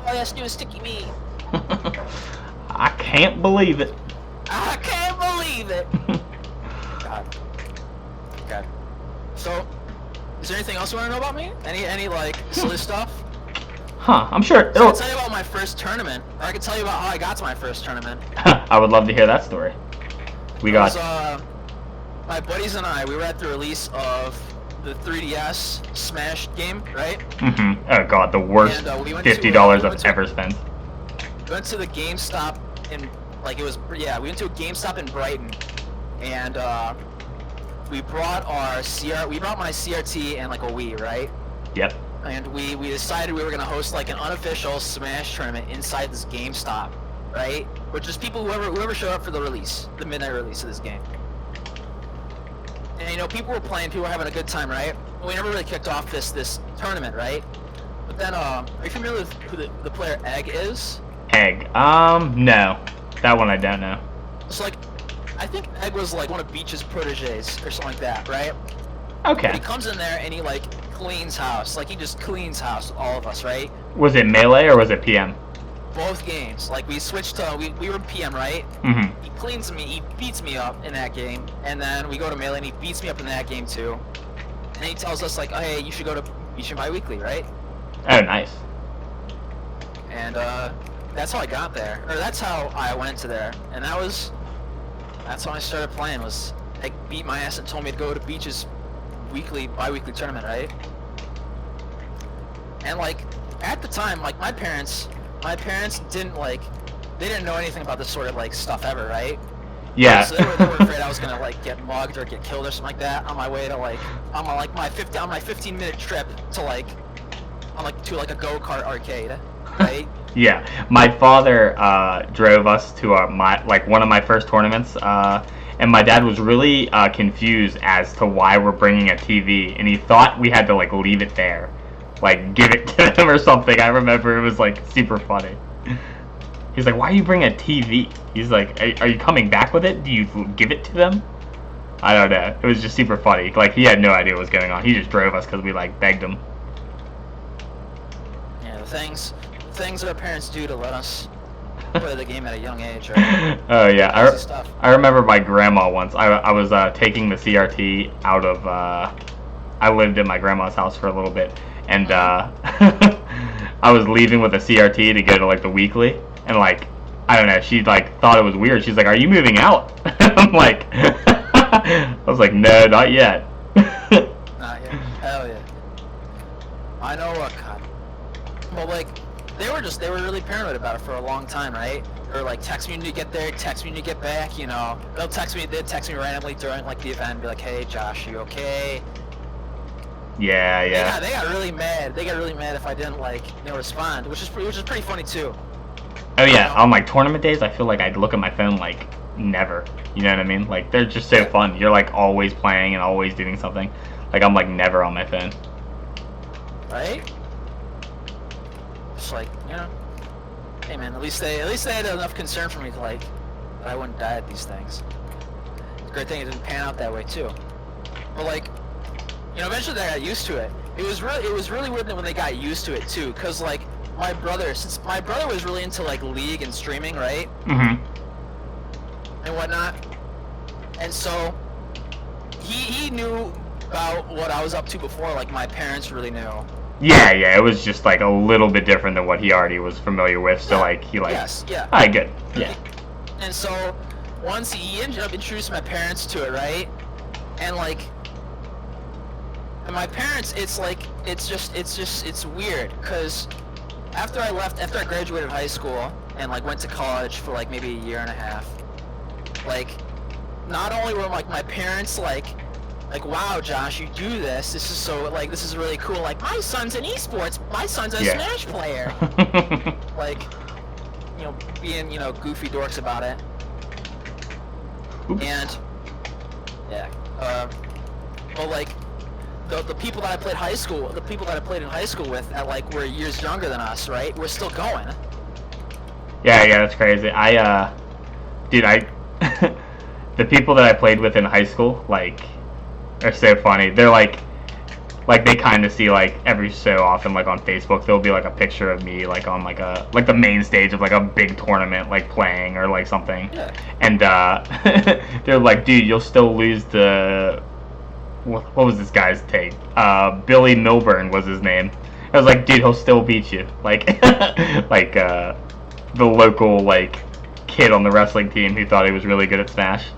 S2: All he has to do is sticky meat.
S1: I can't believe it.
S2: I can't believe it. God. So, is there anything else you want to know about me? Any like silly stuff?
S1: Huh? I'm sure.
S2: So I can tell you about my first tournament, or I can tell you about how I got to my first tournament.
S1: I would love to hear that story.
S2: My buddies and I, we were at the release of the 3DS Smash game, right?
S1: Oh god, the worst $50 I've ever spent.
S2: We went to the GameStop in, like, we went to a GameStop in Brighton, and we brought my CRT and like a Wii, right?
S1: Yep.
S2: And we decided we were gonna host like an unofficial Smash tournament inside this GameStop, right? With just people, whoever showed up for the release, the midnight release of this game. And you know, people were playing, people were having a good time, right? We never really kicked off this tournament, right? But then, are you familiar with who the player Egg is?
S1: Egg? No. That one I don't know.
S2: It's like, I think Egg was like one of Beach's proteges or something like that, right?
S1: Okay.
S2: But he comes in there and he like cleans house. Like he just cleans house with all of us, right?
S1: Was it Melee or was it PM?
S2: Both games. Like we switched to, we were PM, right? He cleans me, he beats me up in that game, and then we go to Melee and he beats me up in that game too. And he tells us like, oh, hey, you should go to Beach and Bi-Weekly, right?
S1: Oh, nice.
S2: And that's how I got there, or that's how I went to there, and that's how I started playing. Was Egg beat my ass and told me to go to Beach's bi-weekly tournament, right? And like at the time, like my parents didn't they didn't know anything about this sort of like stuff ever, right?
S1: Yeah.
S2: So they were afraid I was gonna like get mugged or get killed or something like that on my way to like on my 15-minute trip to like to a go-kart arcade, right?
S1: Yeah, my father drove us to one of my first tournaments, and my dad was really confused as to why we're bringing a TV, and he thought we had to like leave it there, like give it to him or something. I remember it was like super funny. He's like, "Why are you bringing a TV?" He's like, "Are you coming back with it? Do you give it to them?" I don't know. It was just super funny. Like he had no idea what was going on. He just drove us because we like begged him.
S2: Yeah, the things that our parents do to let us play the game at a young age, right?
S1: Oh yeah, I remember my grandma once. I was taking the CRT out of. I lived at my grandma's house for a little bit, and I was leaving with a CRT to go to like the weekly, and like I don't know, she like thought it was weird. She's like, "Are you moving out?" I'm like, I was like, "No, not yet."
S2: Not yet. Hell yeah. I know what, God. Well, like. They were really paranoid about it for a long time, right? Or like, text me when you get there, text me when you get back, you know. They'd text me randomly during like the event and be like, hey Josh, you okay?
S1: Yeah.
S2: They got really mad. They got really mad if I didn't like, respond, which is pretty funny too.
S1: Oh yeah, on like tournament days, I feel like I'd look at my phone like never. You know what I mean? Like they're just so fun. You're like always playing and always doing something. Like I'm like never on my phone.
S2: Right? Just like, hey man, at least they had enough concern for me to like that I wouldn't die at these things. It's a great thing it didn't pan out that way too. But like, eventually they got used to it. It was really weird when they got used to it too, cause like my brother, since my brother was really into like League and streaming, right?
S1: Mm-hmm.
S2: And whatnot. And so he knew about what I was up to before like my parents really knew.
S1: Yeah, it was just like a little bit different than what he already was familiar with. So like he like.
S2: Yes. Yeah.
S1: All right, good. Yeah.
S2: And so once he ended up introducing my parents to it, right? And like. And my parents, it's weird, because after I graduated high school and like went to college for like maybe a year and a half, like not only were like my parents like wow, Josh, you do this is so like this is really cool, like my son's in esports, my son's a Smash player. Like, you know, being, you know, goofy dorks about it. Oops. And yeah, well, like the people that I played in high school with at like were years younger than us, right? We're still going.
S1: Yeah, that's crazy. Dude, the people that I played with in high school, like, are so funny. They're like they kind of see like every so often, like on Facebook, there'll be like a picture of me like on like the main stage of like a big tournament, like playing or like something. Yeah. And they're like, dude, you'll still lose the. What was this guy's take? Billy Milburn was his name. I was like, dude, he'll still beat you. Like, like the local like kid on the wrestling team who thought he was really good at Smash.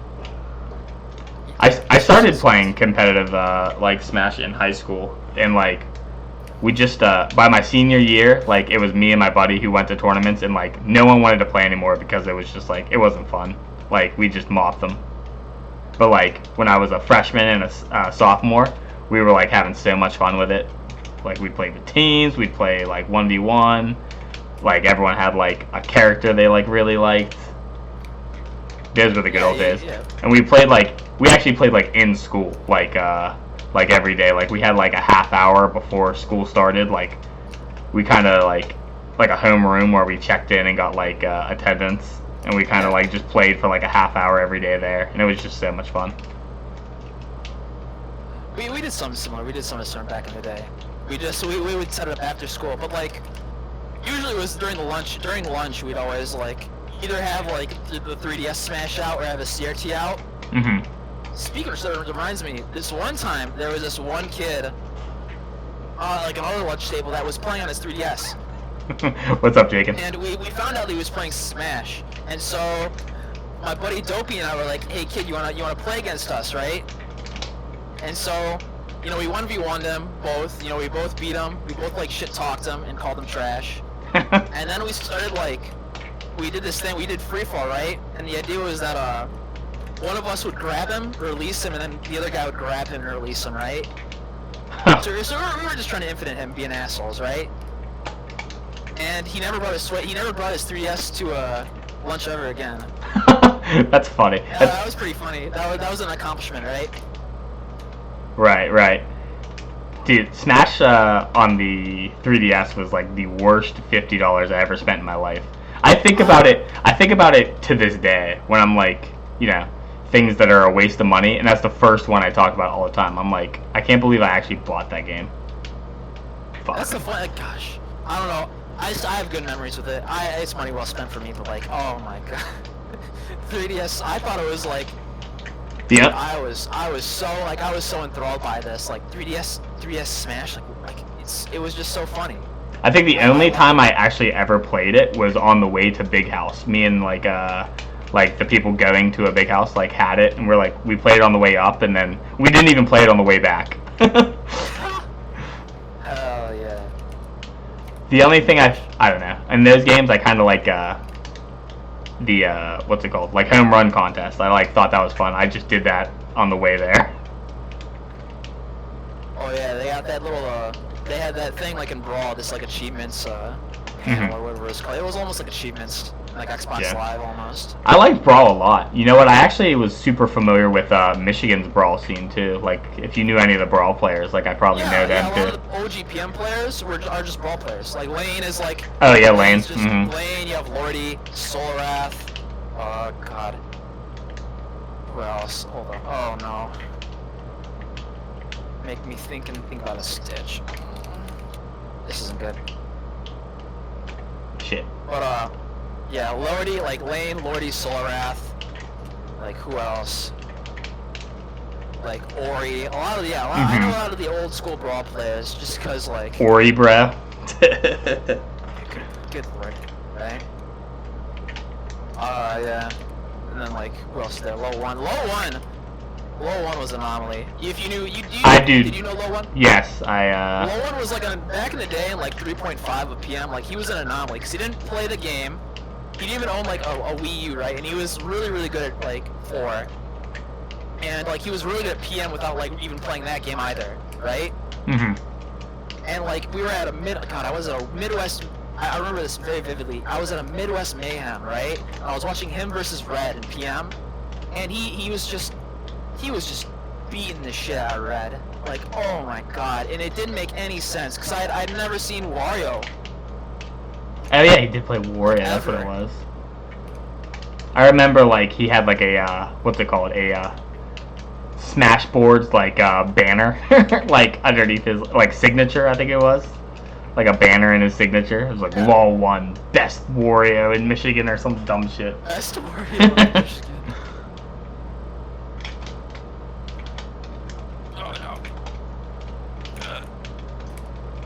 S1: I started playing competitive like Smash in high school, and like we just by my senior year, like it was me and my buddy who went to tournaments, and like no one wanted to play anymore because it was just like it wasn't fun. Like we just mopped them. But like when I was a freshman and a sophomore, we were like having so much fun with it. Like we'd play with teams, we'd play like 1v1. Like everyone had like a character they like really liked. Those were the good old days. Yeah. And we actually played like in school, like every day. Like we had like a half hour before school started. Like we kind of like a homeroom where we checked in and got like attendance. And we kind of like just played for like a half hour every day there, and it was just so much fun.
S2: We did something similar. We did something similar back in the day. We would set it up after school, but like usually it was during the lunch. During lunch, we'd always like either have like the 3DS Smash out or have a CRT out.
S1: Mhm.
S2: Speaking of stuff, it reminds me. This one time there was this one kid, like another lunch table that was playing on his 3DS.
S1: What's up, Jacob?
S2: And we found out he was playing Smash, and so my buddy Dopey and I were like, "Hey kid, you wanna play against us, right?" And so, you know, we 1v1'd them both. You know, we both beat them. We both like shit talked them and called them trash. And then we started like, we did this thing. We did free fall, right? And the idea was that one of us would grab him, release him, and then the other guy would grab him and release him, right? So we were just trying to infinite him being assholes, right? And he never brought his 3DS to lunch ever again.
S1: That's funny.
S2: Yeah, that was pretty funny. That was an accomplishment, right?
S1: Right. Dude, Smash on the 3DS was like the worst $50 I ever spent in my life. I think about it to this day when I'm like, you know, things that are a waste of money, and that's the first one I talk about all the time. I'm like, I can't believe I actually bought that game. Fuck.
S2: That's the fun. Like, gosh, I don't know. I have good memories with it. It's money well spent for me, but like, oh my god, 3DS. I thought it was like,
S1: yeah.
S2: I was so enthralled by this, like 3DS Smash, like it was just so funny.
S1: I think the only time I actually ever played it was on the way to Big House. Me and like the people going to a Big House like had it, and we played it on the way up, and then we didn't even play it on the way back.
S2: Hell yeah.
S1: The only thing I don't know, in those games I kind of like the what's it called, like home run contest. I like thought that was fun. I just did that on the way there.
S2: Oh yeah, they got that little they had that thing like in Brawl, this like achievements panel or whatever it's called. It was almost like achievements, like Xbox Live almost.
S1: I liked Brawl a lot. You know what? I actually was super familiar with Michigan's Brawl scene too. Like if you knew any of the Brawl players, like I probably know them too.
S2: A lot of the OG PM players are just Brawl players. Like Lane is like.
S1: Oh yeah, Lane.
S2: Lane. You have Lordy, Solarath. Oh god. Who else? Hold on. Oh no. Make me think about a Stitch. This isn't good.
S1: shit.
S2: But yeah, Lordy, like Lane, Lordy, Solarath, like who else? Like Ori, I know a lot of the old school Brawl players, just cause like
S1: Ori, bruh.
S2: good lord, right? Yeah, and then like who else is there? Low one was an anomaly. If you knew, did you know Low one?
S1: Yes,
S2: Low one was like back in the day, in like 3.5 of PM, like he was an anomaly because he didn't play the game. He didn't even own like a Wii U, right? And he was really, really good at like 4. And like he was really good at PM without like even playing that game either, right?
S1: Mhm.
S2: And like we were at I was at a Midwest. I remember this very vividly. I was at a Midwest Mayhem, right? And I was watching him versus Red in PM, and he was just beating the shit out of Red. Like, oh my god! And it didn't make any sense because I'd never seen Wario.
S1: Oh yeah, he did play Wario. That's what it was. I remember like he had like a what's it called, a Smashboards like banner like underneath his like signature, I think it was. Like a banner in his signature. It was like LOL 1, best Wario in Michigan or some dumb shit.
S2: Best Wario in Michigan. Oh no.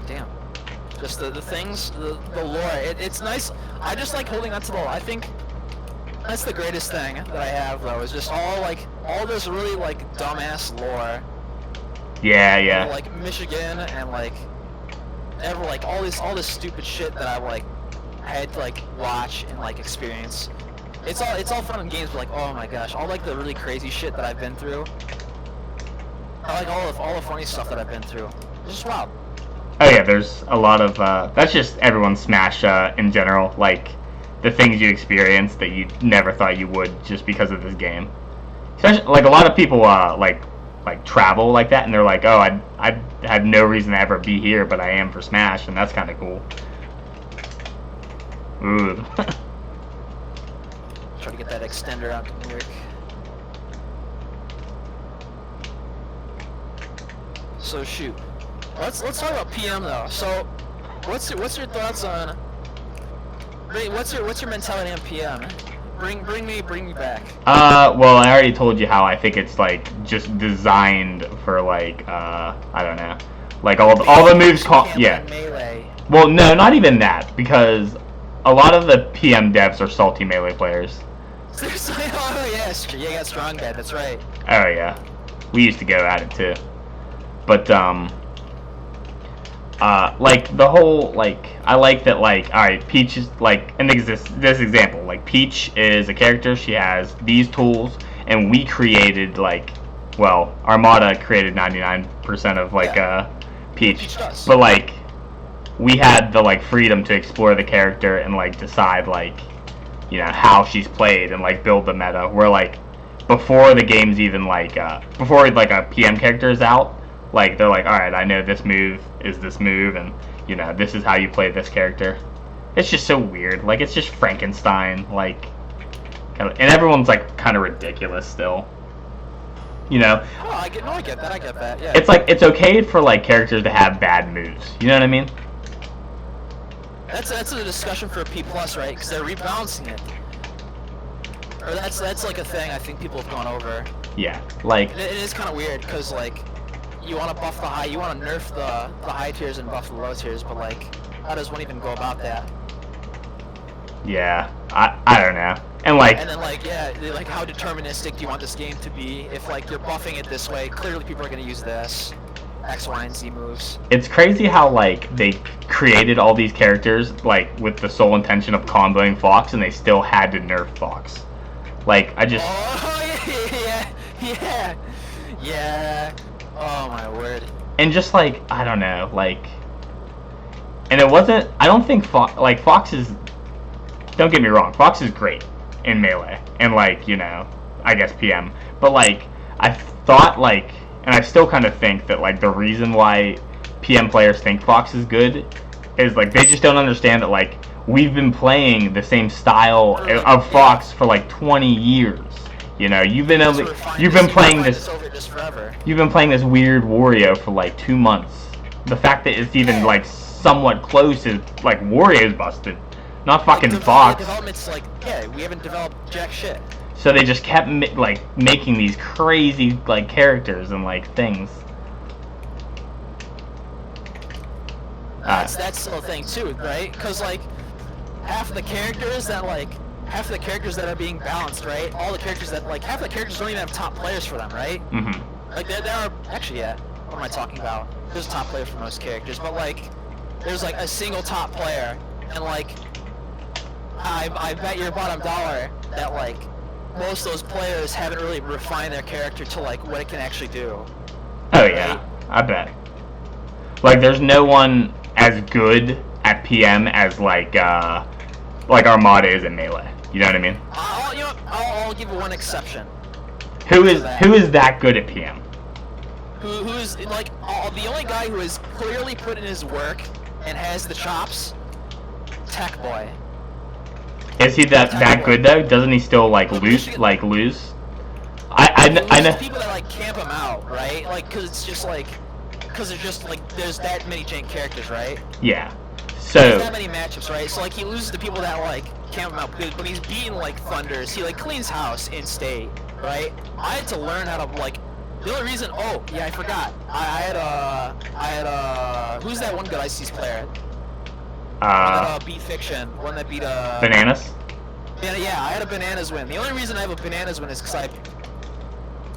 S2: Damn. Just the things, the lore. It's nice. I just like holding on to the lore. I think that's the greatest thing that I have though, is just all this really like dumbass lore.
S1: Yeah, yeah.
S2: Like Michigan and like all this stupid shit that I had to like watch and like experience. It's all fun and games, but like, oh my gosh, all like the really crazy shit that I've been through. I like all the funny stuff that I've been through. It's just wild.
S1: Oh yeah, there's a lot of that's just everyone's Smash in general, like the things you experience that you never thought you would just because of this game. Especially like a lot of people like travel like that, and they're like, oh, I had no reason to ever be here, but I am for Smash, and that's kind of cool. Ooh.
S2: Try to get that extender out to New York. So shoot, let's talk about PM though. So, what's your thoughts on? What's your mentality on PM? Bring me back.
S1: Well, I already told you how I think it's like just designed for like I don't know, like all the moves yeah.
S2: Melee.
S1: Well, no, not even that, because a lot of the PM devs are salty melee players.
S2: Seriously? Oh yes, you got strong bad. That's right.
S1: Oh yeah, we used to go at it too, but like the whole like I like that like alright, Peach is like in this example, like Peach is a character, she has these tools, and we created like, well, Armada created 99% of like Peach, but like we had the like freedom to explore the character and like decide like, you know, how she's played and like build the meta, where like before the game's even like before like a PM character is out, like they're like, alright, I know this move is this move, and you know, this is how you play this character. It's just so weird. Like, it's just Frankenstein, like, and everyone's like kind of ridiculous still. You know?
S2: Oh, I get that. Yeah.
S1: It's like it's okay for like characters to have bad moves. You know what I mean?
S2: That's a discussion for P+, right? Because they're rebalancing it. Or that's like a thing I think people have gone over.
S1: Yeah, like
S2: it is kind of weird because like you want to buff the high, you want to nerf the high tiers and buff the low tiers, but like how does one even go about that?
S1: Yeah, I don't know. And then
S2: like yeah, like how deterministic do you want this game to be? If like you're buffing it this way, clearly people are gonna use this X, Y, and Z moves.
S1: It's crazy how like they created all these characters like with the sole intention of comboing Fox, and they still had to nerf Fox. Like I just.
S2: Oh yeah. Oh my word.
S1: And just like I don't know, like, and it wasn't. I don't think Fox is. Don't get me wrong, Fox is great in melee and like, you know, I guess PM. But like I thought like, and I still kind of think that like the reason why PM players think Fox is good is like they just don't understand that like we've been playing the same style of Fox for like 20 years. You know, you've been playing this weird Wario for like 2 months. The fact that it's even like somewhat close is like Wario's busted. Not fucking
S2: like,
S1: Fox.
S2: Development's like, yeah, we haven't developed jack shit.
S1: So they just kept like making these crazy like characters and like things.
S2: That's the whole thing too, right? Because like half of the characters that are being balanced, right? All the characters that like half the characters don't even have top players for them, right?
S1: Mm-hmm.
S2: Like there are actually, yeah. What am I talking about? There's a top player for most characters, but like there's like a single top player, and like I bet your bottom dollar that like most of those players haven't really refined their character to like what it can actually do.
S1: Oh yeah, right? I bet. Like there's no one as good at PM as like Armada is in Melee. You know what I mean?
S2: I'll give you one exception.
S1: Who is that good at PM?
S2: Who's like the only guy who has clearly put in his work and has the chops? Tech Boy.
S1: Is he that good though? Doesn't he still like lose? I know
S2: people that like camp him out, right? Like, cause there's just like there's that many jank characters, right?
S1: Yeah. So
S2: there's that many matchups, right? So like he loses to people that like camp him out, but he's beating like Thunders. He like cleans house in state, right? I had to learn how to like. The only reason, oh yeah, I forgot. I had who's that one good ICs player? One that beat Fiction. One that beat
S1: Bananas.
S2: Yeah, I had a Bananas win. The only reason I have a Bananas win is because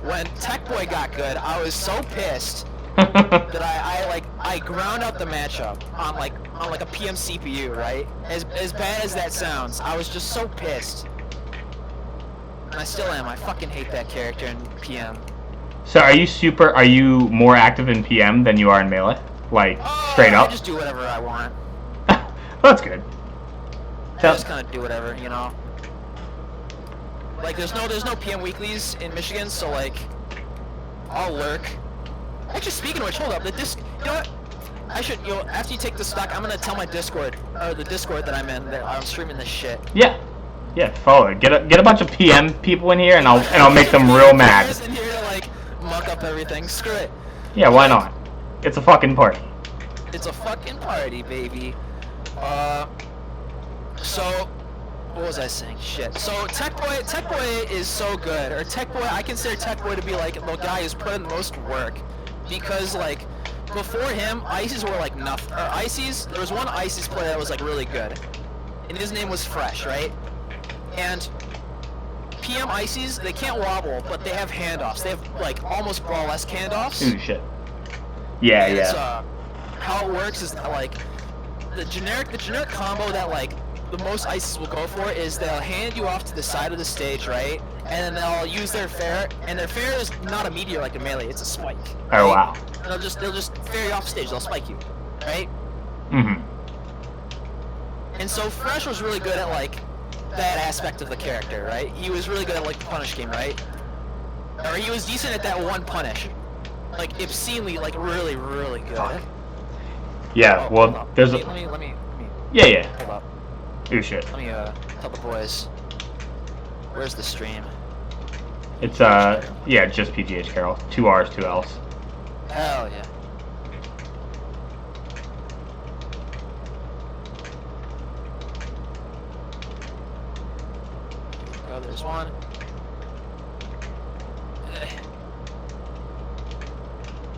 S2: when Tech Boy got good, I was so pissed that I ground out the matchup on like a PM CPU, right? As bad as that sounds, I was just so pissed. And I still am. I fucking hate that character in PM.
S1: So are you more active in PM than you are in Melee? Like straight up?
S2: I just do whatever I want.
S1: That's good.
S2: I just kind of do whatever, you know. Like there's no PM weeklies in Michigan, so like I'll lurk. Actually, speaking of which, hold up, you know what? I should, after you take the stock, I'm gonna tell my Discord, or the Discord that I'm in, that I'm streaming this shit.
S1: Yeah, follow it. Get a bunch of PM people in here, and I'll make them real mad.
S2: In here to like muck up everything. Screw it.
S1: Yeah, why not? It's a fucking party.
S2: It's a fucking party, baby. So, what was I saying? Shit. So Tech Boy is so good. Or Tech Boy, I consider Tech Boy to be like the guy who's put in the most work, because like before him, ICs were like nothing. Or ICs, there was one ICs player that was like really good, and his name was Fresh, right? And PM ICs, they can't wobble, but they have handoffs. They have like almost brawl-esque handoffs.
S1: Ooh, shit. Yeah,
S2: and
S1: yeah.
S2: How it works is that like the generic combo that like the most ICs will go for is they'll hand you off to the side of the stage, right? And then they'll use their fair, and their fair is not a meteor like a melee, it's a spike. Right?
S1: Oh wow.
S2: And they'll just fair you off stage, they'll spike you, right?
S1: Mm-hmm.
S2: And so Fresh was really good at like that aspect of the character, right? He was really good at like the punish game, right? Or he was decent at that one punish. Like obscenely, like really, really good.
S1: Fuck. Yeah,
S2: Oh,
S1: well, there's a...
S2: Let me...
S1: Yeah.
S2: Hold up.
S1: Ooh, shit.
S2: Let me, tell the boys. Where's the stream?
S1: It's, yeah, just PGH Carroll. 2 R's, 2 L's.
S2: Hell yeah. Oh, there's one.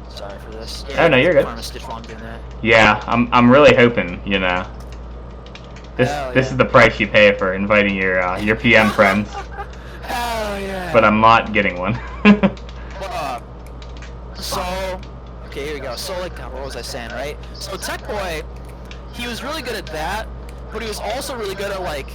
S2: Sorry for this. Yeah,
S1: Oh, no, you're good.
S2: I'm stitch while I'm doing that.
S1: Yeah, I'm really hoping, you know. This is the price you pay for inviting your PM friends.
S2: Hell yeah.
S1: But I'm not getting one.
S2: So, okay, here we go. So, like, what was I saying, right? So, Tech Boy, he was really good at that, but he was also really good at, like,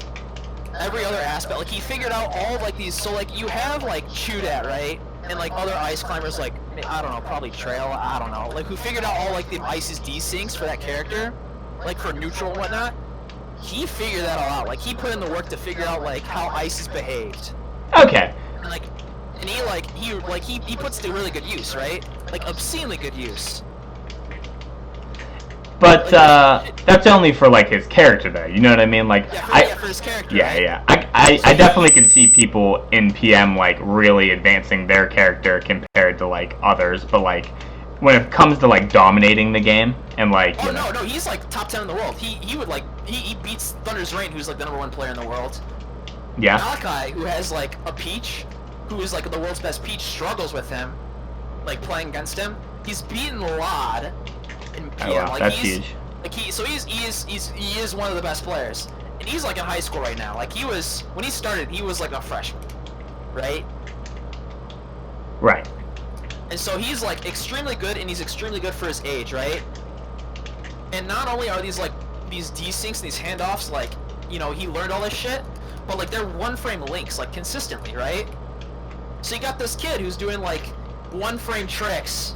S2: every other aspect. Like, he figured out all of, like, these, so, like, you have, like, Chudat, right? And, like, other ice climbers, like, I don't know, probably Trail, I don't know. Like, who figured out all, like, the ice's desyncs for that character, like, for neutral and whatnot. He figured that all out. Like, he put in the work to figure out, like, how ICES behaved.
S1: Okay.
S2: And, like, and he puts to really good use, right? Like, obscenely good use.
S1: But, that's only for, like, his character, though. You know what I mean? Like,
S2: yeah, for his character.
S1: Yeah,
S2: right?
S1: yeah. I definitely can see people in PM, like, really advancing their character compared to, like, others. But, like, when it comes to like dominating the game and like.
S2: Oh no, he's like top 10 in the world. He would like he beats Thunder's Reign, who's like the #1 player in the world.
S1: Yeah.
S2: Malachi, who has like a Peach, who is like the world's best Peach, struggles with him, like playing against him. He's beaten Lod in PM.
S1: Oh, wow.
S2: Like
S1: That's
S2: he's
S1: huge.
S2: like he is one of the best players, and he's like in high school right now. Like he was when he started, he was like a freshman, right?
S1: Right.
S2: And so he's like extremely good, and he's extremely good for his age, right? And not only are these like these desyncs and these handoffs, like, you know, he learned all this shit, but like they're one-frame links, like consistently, right? So you got this kid who's doing like one-frame tricks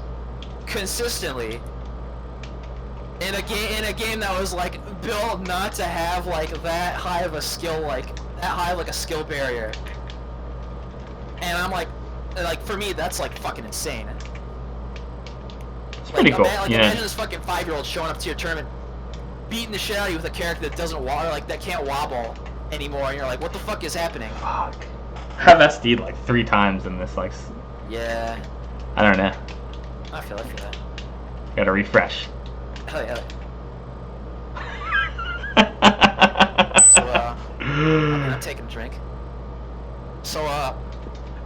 S2: consistently in a game that was like built not to have like that high of a skill, like that high of like a skill barrier. And I'm like for me, that's like fucking insane.
S1: It's pretty cool.
S2: Imagine this fucking 5-year-old showing up to your tournament, beating the shit out of you with a character that doesn't wobble, like that can't wobble anymore, and you're like, what the fuck is happening?
S1: Fuck. I've SD'd like 3 times in this, like.
S2: Yeah.
S1: I don't know.
S2: I feel that.
S1: Gotta refresh.
S2: Hell yeah. So, I'm taking a drink. So,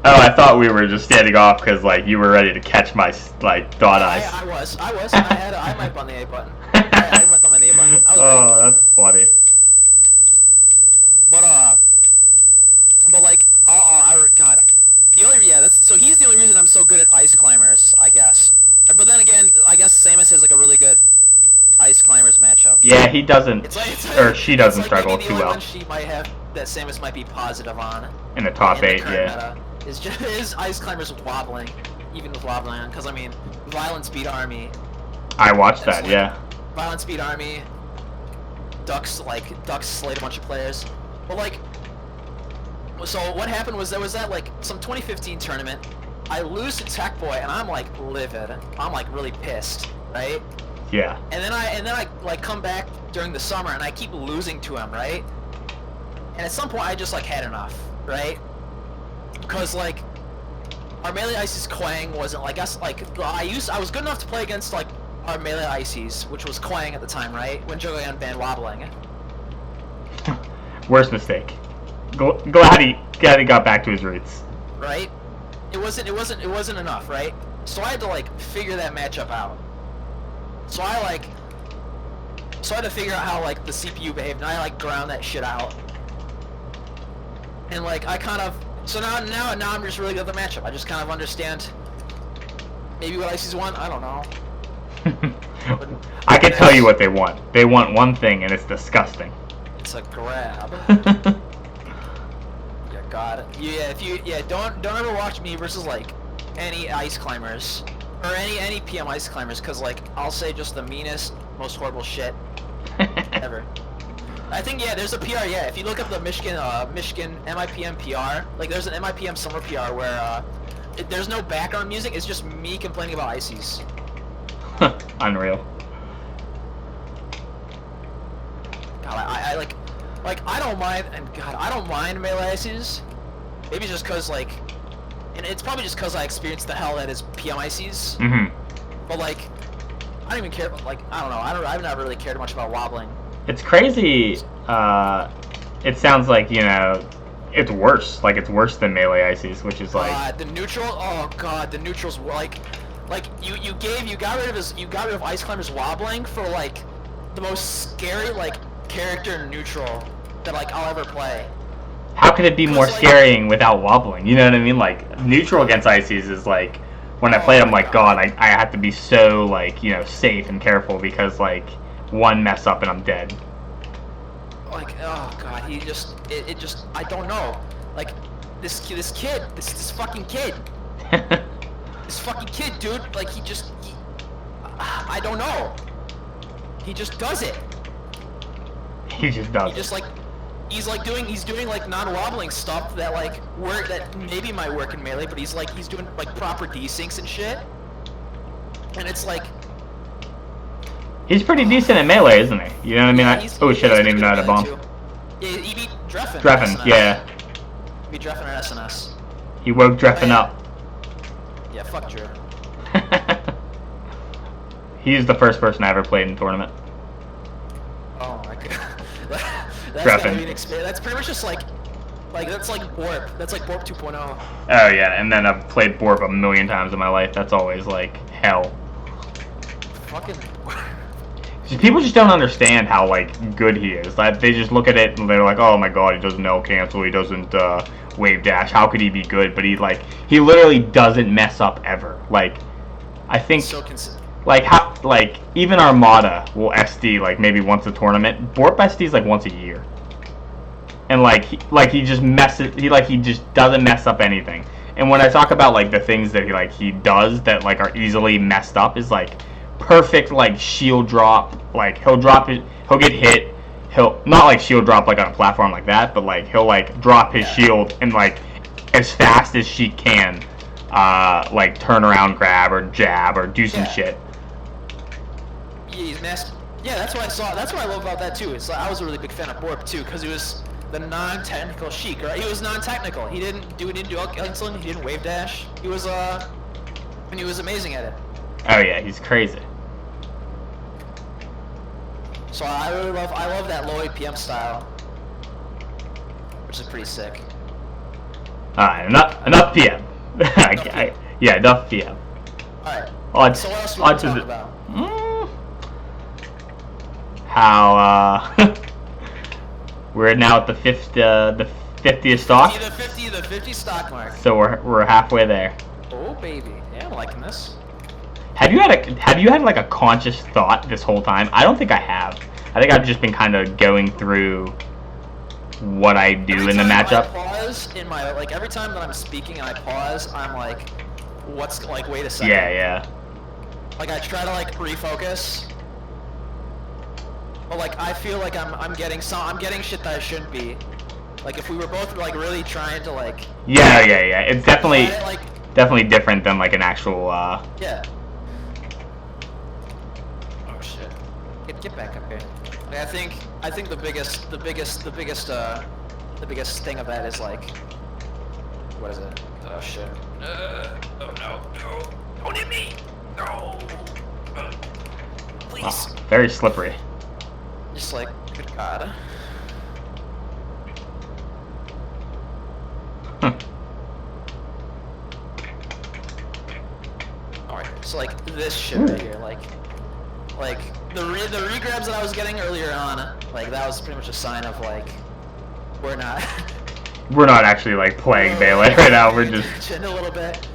S1: Oh, I thought we were just standing off because like you were ready to catch my like thought eyes.
S2: I was. I might on the A button. I went on the A button.
S1: Oh, that's funny.
S2: But like, God, so he's the only reason I'm so good at ice climbers, I guess. But then again, I guess Samus has like a really good ice climbers matchup.
S1: Yeah, he doesn't, or she doesn't struggle
S2: maybe
S1: too
S2: the only
S1: well.
S2: one she might have that Samus might be positive on.
S1: In the top 8,
S2: current
S1: yeah.
S2: meta is ice climbers wobbling, even with wobbling on. Because I mean, Violent Speed Army.
S1: I watched that,
S2: like,
S1: yeah.
S2: Violent Speed Army. Ducks slayed a bunch of players. But like, so what happened was there was that like some 2015 tournament. I lose to Tech Boy and I'm like livid. I'm like really pissed, right?
S1: Yeah.
S2: And then I like come back during the summer and I keep losing to him, right? And at some point I just like had enough, right? Because like our melee ices Quang wasn't like us, like I was good enough to play against like our melee ices, which was Quang at the time, right? When Jogoyan banned wobbling.
S1: Worst mistake. Glad he got back to his roots.
S2: Right? It wasn't enough, right? So I had to like figure that matchup out. So I had to figure out how like the CPU behaved, and I like ground that shit out. And like I kind of now I'm just really good at the matchup. I just kind of understand maybe what ICs want. I don't know.
S1: I can tell you what they want. They want one thing, and it's disgusting.
S2: It's a grab. Yeah, God. Don't ever watch me versus like any ice climbers or any PM ice climbers, because like I'll say just the meanest, most horrible shit ever. I think there's a PR. Yeah, if you look up the Michigan MIPM PR, like there's an MIPM summer PR where there's no background music. It's just me complaining about ices.
S1: Unreal.
S2: God, I I don't mind, and God, I don't mind melee ices. Maybe just cause like, and it's probably just cause I experienced the hell that is PM ices.
S1: Mm-hmm.
S2: But like, I don't even care. Like, I don't know. I've never really cared much about wobbling.
S1: It's crazy. It sounds like, you know, it's worse. Like, it's worse than melee ices, which is like
S2: the neutral. Oh God, the neutrals like you got rid of Ice Climber's wobbling for like the most scary like character neutral that like I'll ever play.
S1: How could it be more
S2: like,
S1: scaring without wobbling? You know what I mean? Like, neutral against ices is like, when I play, I'm like, God, I have to be so like, you know, safe and careful, because like one mess up and I'm dead.
S2: Like, oh God, it just I don't know. Like, this fucking kid. This fucking kid, dude, like I don't know. He just does it.
S1: He just does.
S2: He just like, he's doing like non-wobbling stuff that like that maybe might work in melee, but he's doing like proper desyncs and shit. And it's like,
S1: he's pretty decent at melee, isn't he? You know what I mean?
S2: Yeah,
S1: Oh shit, I didn't even know how to bomb.
S2: Yeah, he beat Dreffen.
S1: Dreffen, yeah.
S2: He beat Dreffen at SNS.
S1: He woke Dreffen up.
S2: Yeah, fuck Drew.
S1: He's the first person I ever played in a tournament.
S2: Oh my god. That's
S1: Griffin.
S2: gotta be an experience. That's pretty much just like that's like Borp. That's like Borp 2.0.
S1: Oh yeah, and then I've played Borp a million times in my life. That's always like hell.
S2: Fucking
S1: People just don't understand how like good he is. Like, they just look at it and they're like, "Oh my god, he doesn't L cancel. He doesn't wave dash. How could he be good?" But he literally doesn't mess up ever. Like, I think
S2: so consistent.
S1: like even Armada will SD like maybe once a tournament. Borp SDs like once a year. And he just messes. He just doesn't mess up anything. And when I talk about like the things that he does that like are easily messed up is like perfect like shield drop. Like he'll get hit. He'll not like shield drop like on a platform like that, but like he'll like drop his shield and like as fast as she can, like turn around grab or jab or do some shit.
S2: Yeah, he's nasty. Yeah, that's what I saw. That's what I love about that too. It's like, I was a really big fan of Borp too because he was the non-technical Sheik, right? He was non-technical. He didn't do canceling. He didn't wave dash. He was and he was amazing at it.
S1: Oh yeah, he's crazy.
S2: So I love that low APM style, which is pretty sick.
S1: Alright, enough PM. Yeah, enough PM.
S2: Alright. So what else do you want to talk about?
S1: How we're now at the 50th stock.
S2: The 50 stock mark.
S1: So we're halfway there.
S2: Oh baby, yeah, I'm liking this.
S1: Have you had like a conscious thought this whole time? I don't think I have. I think I've just been kind of going through what I do in the matchup.
S2: I pause in my every time that I'm speaking and I pause, I'm like, what's wait a second.
S1: Yeah.
S2: Like I try to refocus. But I feel like I'm getting shit that I shouldn't be. Like if we were both really trying to
S1: Yeah. It's definitely different than an actual
S2: Yeah. Oh shit. Get back up here. I think the biggest thing of that is what is it? Oh shit. Oh no. Don't hit me. No. Please.
S1: Oh, very slippery.
S2: Just good god. Alright, so this shit right here, the regrabs that I was getting earlier on, that was pretty much a sign of we're not
S1: actually playing Melee right now. We're just
S2: chatting a little bit.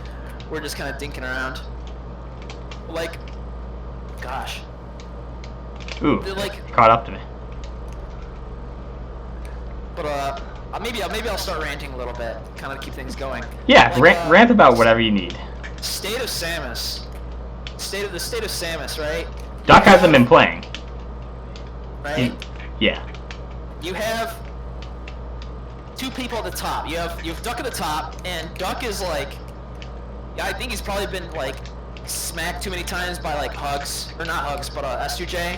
S2: We're just kind of dinking around. Gosh.
S1: Ooh, caught up to me.
S2: But maybe I'll start ranting a little bit, kind of keep things going.
S1: Yeah, rant about whatever you need.
S2: State of Samus. The state of Samus, right?
S1: Duck hasn't been playing.
S2: Right?
S1: Yeah.
S2: You have two people at the top. You have Duck at the top, and Duck is I think he's probably been smacked too many times by Hugs, or not Hugs, but S2J,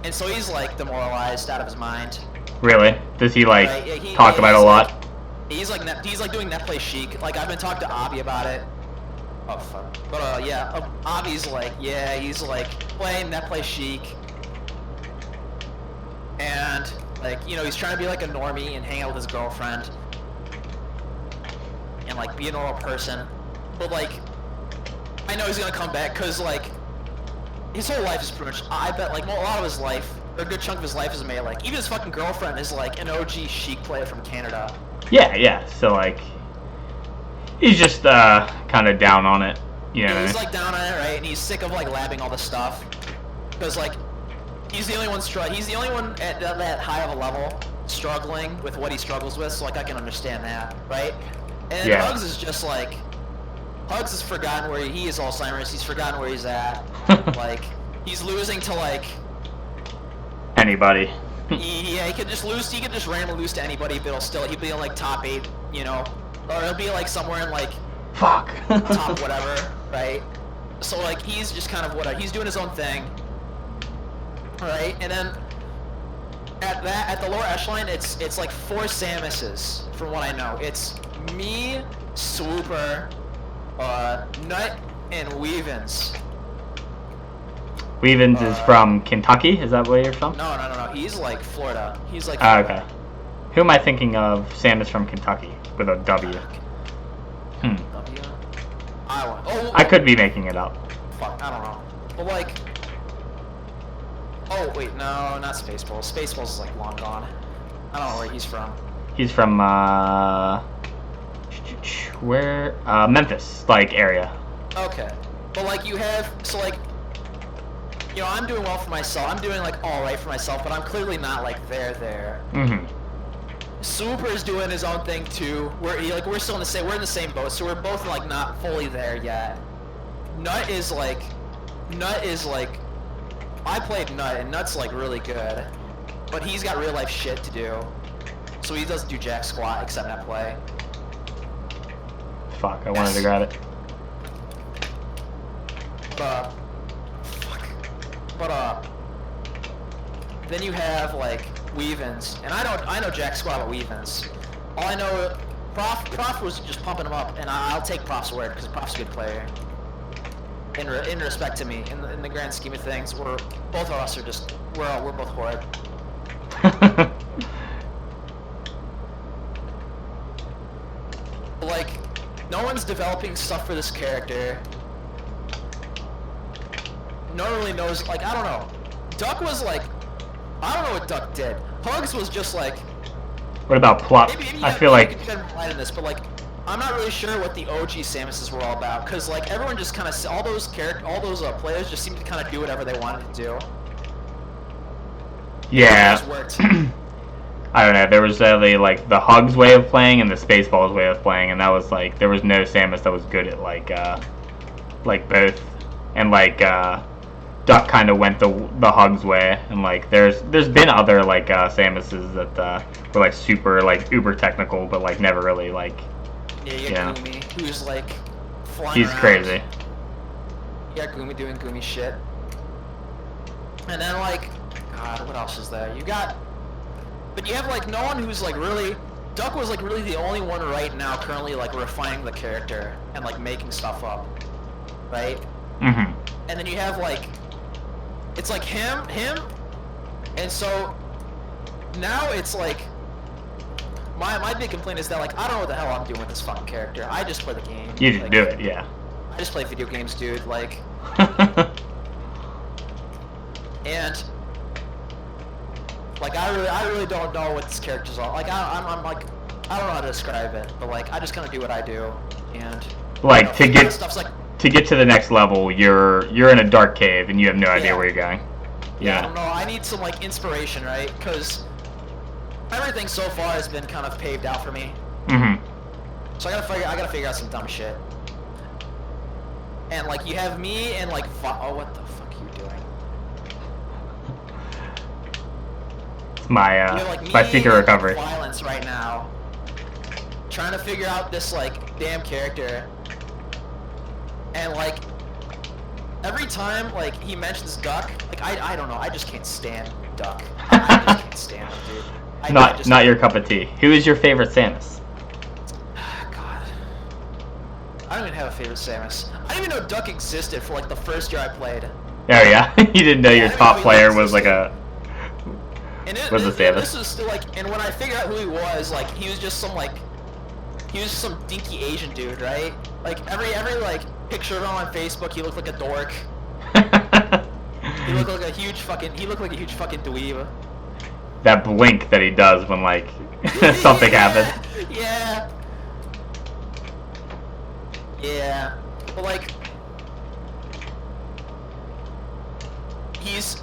S2: and so he's demoralized out of his mind.
S1: Really? Does he talk about it a lot?
S2: He's doing net play chic. I've been talking to Abby about it. Oh fuck. But yeah, Abby's he's playing net play chic, and he's trying to be a normie and hang out with his girlfriend and be a normal person. But I know he's gonna come back because his whole life is pretty much, I bet a lot of his life, or a good chunk of his life is Melee. Even his fucking girlfriend is an OG chic player from Canada.
S1: Yeah. So he's just kind of down on it, you know.
S2: Yeah, he's down on it, right? And he's sick of labbing all this stuff because he's the only one he's the only one at that high of a level struggling with what he struggles with. So I can understand that, right? And Hugs is just Hugs has forgotten where he is Alzheimer's. He's forgotten where he's at. He's losing to
S1: anybody.
S2: Yeah, he could just lose. He could just randomly lose to anybody, but he'll be in top 8, you know, or he'll be somewhere in
S1: fuck
S2: top whatever, right? So he's just kind of whatever. He's doing his own thing, right? And then at the lower echelon, it's 4 Samuses from what I know. It's me, Swooper, Nut, and Weavens.
S1: Weavens is from Kentucky. Is that where you're from?
S2: No. He's like Florida. He's like.
S1: Okay. Who am I thinking of? Samus from Kentucky with a W.
S2: W. Iowa. Oh.
S1: I could be making it up.
S2: Fuck. I don't know. But like. Oh wait, no, not Spaceballs. Spaceballs is like long gone. I don't know where he's from.
S1: He's from where? Memphis, like area.
S2: Okay. But like you have, so like, you know, I'm doing well for myself. I'm doing like all right for myself, but I'm clearly not like there.
S1: Mm-hmm.
S2: Super is doing his own thing too. We're still in the same. We're in the same boat, so we're both like not fully there yet. Nut is like. I played Nut, and Nut's like really good, but he's got real life shit to do, so he doesn't do jack squat except net play.
S1: Fuck, I wanted to grab it.
S2: But then you have like Weavens, and I know jack squat about Weavens. All I know, Prof was just pumping him up, and I'll take Prof's word because Prof's a good player. In respect to me, in the grand scheme of things, both of us are just we're both horrid. Like, no one's developing stuff for this character. No one really knows. Like, I don't know. Duck was like, I don't know what Duck did. Hugs was just like.
S1: What about Plup? I feel like.
S2: You can light in this, but like. I'm not really sure what the OG Samuses were all about, because like everyone just kind of all those players just seemed to kind of do whatever they wanted to do.
S1: Yeah.
S2: It just worked.
S1: I don't know. There was like the Hugs way of playing and the Spaceballs way of playing, and that was like there was no Samus that was good at like both, and like Duck kind of went the Hugs way, and like there's been other like Samuses that were like super like uber technical, but like never really like.
S2: Yeah, you got Gumi, who's like flying
S1: He's
S2: around.
S1: crazy.
S2: You got Gumi doing Gumi shit. And then like, God, what else is there? But you have like no one who's like really, Duck was like really the only one right now currently like refining the character and like making stuff up, right?
S1: Mm-hmm.
S2: And then you have like, it's like him, and so now it's like, My big complaint is that like I don't know what the hell I'm doing with this fucking character. I just play the game.
S1: You just
S2: like,
S1: do it, yeah.
S2: I just play video games, dude. Like, and like I really don't know what this character's all. Like I'm like I don't know how to describe it, but like I just kind of do what I do, and
S1: like
S2: you know,
S1: to get to the next level, you're in a dark cave and you have no idea where you're going.
S2: Yeah, I don't know. I need some like inspiration, right? Because everything so far has been kind of paved out for me.
S1: Mm-hmm.
S2: So I gotta figure out some dumb shit. And like you have me and like oh, what the fuck are you doing?
S1: It's my
S2: you know, like,
S1: my secret recovery.
S2: Violence right now. Trying to figure out this like damn character. And like every time like he mentions Duck, like I don't know, I just can't stand Duck. I just can't stand him, dude.
S1: Not your cup of tea. Who is your favorite Samus?
S2: God. I don't even have a favorite Samus. I didn't even know Duck existed for like the first year I played.
S1: Oh yeah? You didn't know your top player was like a Samus.
S2: This was still like, and when I figured out who he was, like he was just some dinky Asian dude, right? Like every like picture of him on Facebook, he looked like a dork. He looked like a huge fucking dweeb.
S1: That blink that he does when like something happens.
S2: Yeah. Yeah. But like he's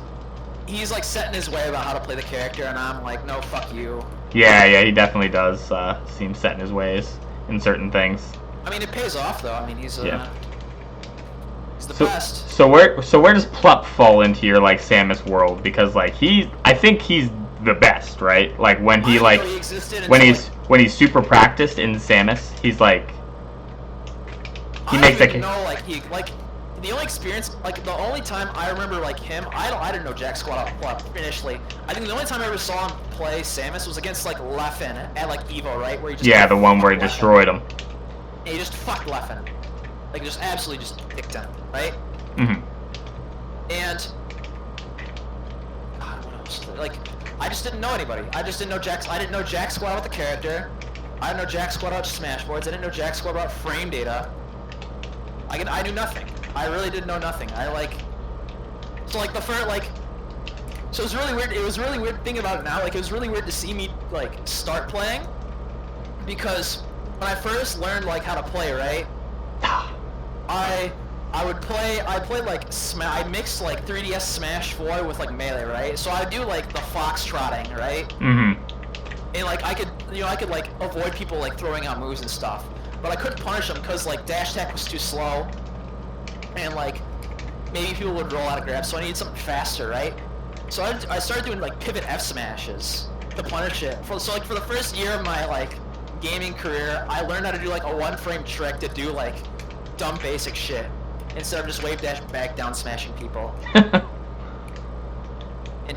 S2: like set in his way about how to play the character, and I'm like, no, fuck you.
S1: Yeah, he definitely does seem set in his ways in certain things.
S2: I mean, it pays off though. I mean, he's the best.
S1: So where does Plup fall into your like Samus world? Because like I think he's the best, right? Like when he like when he's super practiced in Samus, he's like he makes like
S2: the only experience, like the only time I remember like him, I didn't know Jack Squad initially. I think the only time I ever saw him play Samus was against like Leffen at like Evo, right? Where he just
S1: the one where he destroyed him.
S2: And he just fucked Leffen, like just absolutely just dicked him, right?
S1: Mm-hmm.
S2: And like, I just didn't know anybody. I just didn't know I didn't know jack squat about the character. I didn't know jack squat about Smashboards. I didn't know jack squat about frame data. I knew nothing. I really did know nothing. So like the first, like, so it was really weird. It was really weird thinking about it now. Like, it was really weird to see me, like, start playing, because when I first learned, like, how to play, right, I played like I mixed like 3DS Smash 4 with like Melee, right? So I do like the fox trotting, right?
S1: Mm-hmm.
S2: And like I could like avoid people like throwing out moves and stuff, but I couldn't punish them because like dash attack was too slow, and like maybe people would roll out of grabs, so I needed something faster, right? So I started doing like pivot F smashes to punish it. So like for the first year of my like gaming career, I learned how to do like a 1-frame trick to do like dumb basic shit instead of just wave dash back down smashing people. And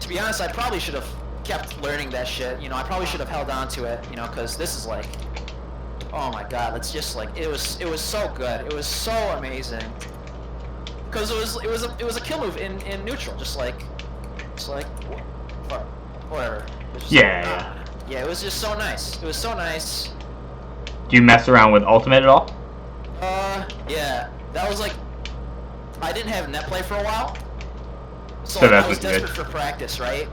S2: to be honest, I probably should have kept learning that shit. You know, I probably should have held on to it. You know, because this is like, oh my god, it's just like it was so good. It was so amazing. Because it was a kill move in neutral, just like whatever.
S1: Yeah.
S2: Yeah, it was just so nice. It was so nice.
S1: Do you mess around with Ultimate at all?
S2: Yeah. That was like, I didn't have net play for a while, so
S1: So
S2: like,
S1: that's
S2: I was
S1: what you did.
S2: desperate for practice, right?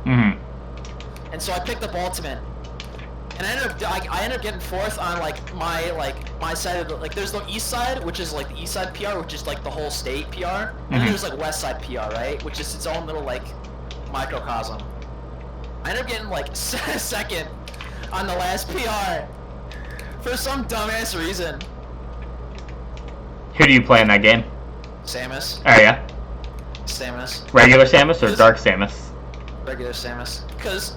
S1: Mm-hmm.
S2: And so I picked up Ultimate, and I ended up getting fourth on like my side of the, like, there's the east side, which is like the east side PR, which is like the whole state PR, and then there's like west side PR, right, which is its own little like microcosm. I ended up getting like second on the last PR for some dumbass reason.
S1: Who do you play in that game?
S2: Samus.
S1: Oh yeah.
S2: Samus.
S1: Regular Samus or Dark Samus?
S2: Regular Samus. Because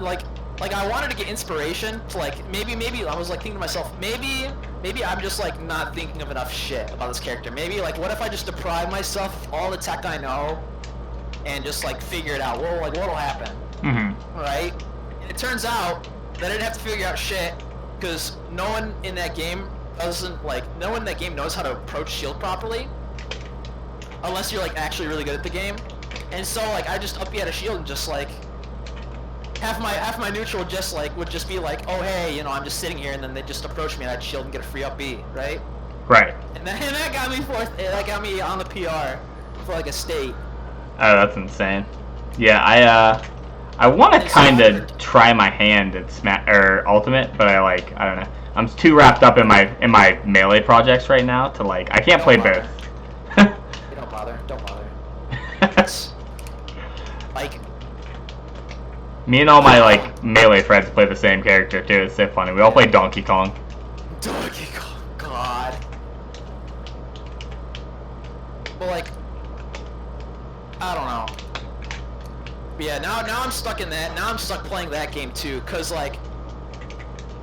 S2: like I wanted to get inspiration to like maybe I was like thinking to myself, maybe I'm just like not thinking of enough shit about this character. Maybe like what if I just deprive myself of all the tech I know and just like figure it out? What'll happen?
S1: Mm-hmm.
S2: Right? And it turns out that I didn't have to figure out shit, because no one in that game knows how to approach shield properly, unless you're like actually really good at the game. And so like I just up B at a shield and just like half my neutral just like would just be like, oh hey, you know, I'm just sitting here, and then they just approach me and I'd shield and get a free up B, right?
S1: Right.
S2: And that got me fourth. That got me on the PR for like a state.
S1: Oh, that's insane. Yeah, I want to kind of try my hand at Ultimate, but I don't know. I'm too wrapped up in my Melee projects right now to like, I can't play both.
S2: Don't bother. It's like,
S1: me and all my like Melee friends play the same character too. It's so funny. We all play Donkey Kong.
S2: Donkey Kong, God. But like, I don't know. But yeah, now I'm stuck in that. Now I'm stuck playing that game too, cause like,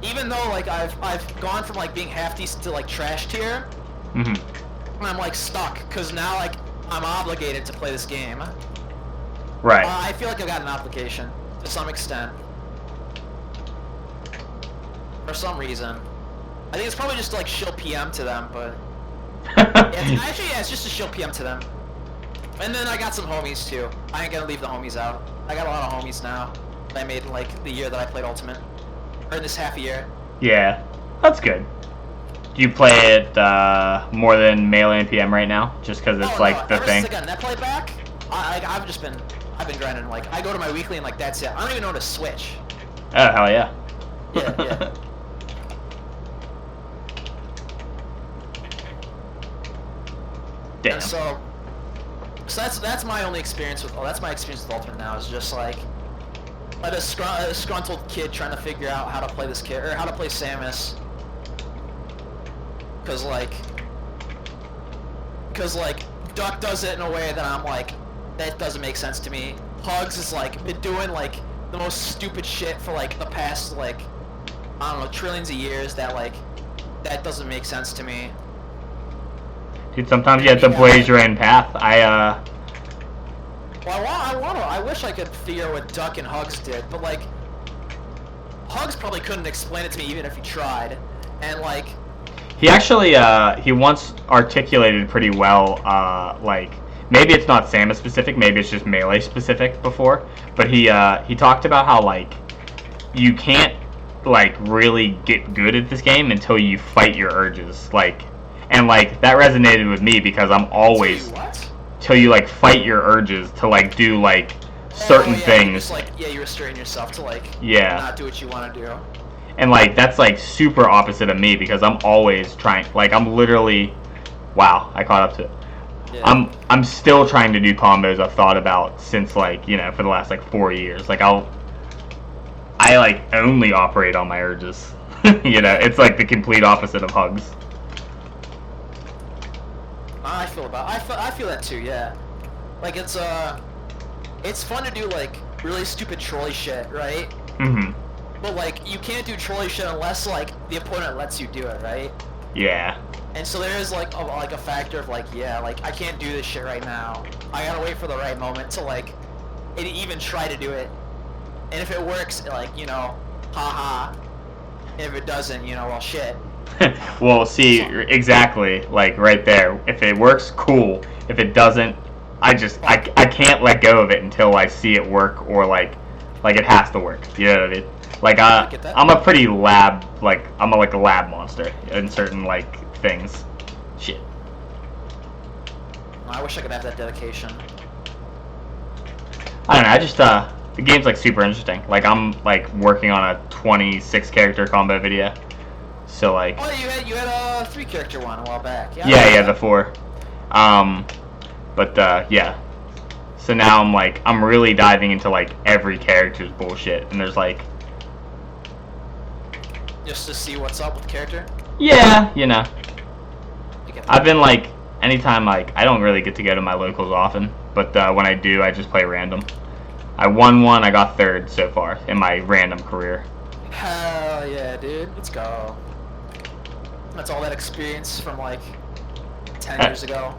S2: even though like I've gone from like being half decent to like trash tier, I'm like stuck, cause now like I'm obligated to play this game.
S1: Right.
S2: I feel like I've got an obligation to some extent. For some reason. I think it's probably just to like shill PM to them, but it's just a shill PM to them. And then I got some homies too. I ain't gonna leave the homies out. I got a lot of homies now that I made in like the year that I played Ultimate. Or in this half a year.
S1: Yeah, that's good. Do you play it more than Melee and PM right now? Just because it's the thing?
S2: Ever since I got net play back, I've been grinding. Like, I go to my weekly and like that's it. I don't even know how to switch.
S1: Oh hell yeah.
S2: Yeah.
S1: Damn.
S2: And so that's my only experience with. That's my experience with Ultimate now. Is just like a disgruntled kid trying to figure out how to play this kid, or how to play Samus. Cause like Duck does it in a way that I'm like, that doesn't make sense to me. Hugs is like been doing like the most stupid shit for like the past like, I don't know, trillions of years that doesn't make sense to me.
S1: Dude, sometimes you have to blaze your own path.
S2: I wish I could figure out what Duck and Hugs did, but like, Hugs probably couldn't explain it to me even if he tried, and like.
S1: He actually, he once articulated pretty well, like, maybe it's not Samus specific, maybe it's just Melee specific before, but he talked about how, like, you can't, like, really get good at this game until you fight your urges, like, and, like, that resonated with me because I'm always, till you, like, fight your urges to, like, do, like, certain things.
S2: Just, like, you restrain yourself to, like, not do what you want to do.
S1: And, like, that's, like, super opposite of me because I'm always trying, like, I'm literally, wow, I caught up to it. Yeah. I'm still trying to do combos I've thought about since, like, you know, for the last, like, 4 years. Like, I like, only operate on my urges. You know, it's, like, the complete opposite of hugs.
S2: I feel that too, yeah. Like, it's fun to do, like, really stupid trolley shit, right?
S1: Mm-hmm.
S2: But, like, you can't do trolley shit unless, like, the opponent lets you do it, right?
S1: Yeah.
S2: And so there is, like, a factor of, like, yeah, like, I can't do this shit right now. I gotta wait for the right moment to, like, even try to do it. And if it works, like, you know, haha. And if it doesn't, you know, well, shit.
S1: Well, see, exactly, like, right there. If it works, cool. If it doesn't, I can't let go of it until I see it work, or, like it has to work. You know what I mean? Like, I'm a pretty lab, like, I'm a lab monster in certain, like, things. Shit.
S2: I wish I could have that dedication.
S1: I don't know, I just, the game's, like, super interesting. Like, I'm, like, working on a 26 character combo video. So, like...
S2: Oh, you had a 3-character one a while back.
S1: Yeah, the 4. Yeah. So now I'm really diving into, like, every character's bullshit. And there's, like...
S2: Just to see what's up with the character?
S1: Yeah, you know. I've been, like, anytime, like, I don't really get to go to my locals often. But when I do, I just play random. I won one, I got 3rd so far in my random career.
S2: Hell yeah, dude. Let's go. That's all that experience from, like, 10 years ago.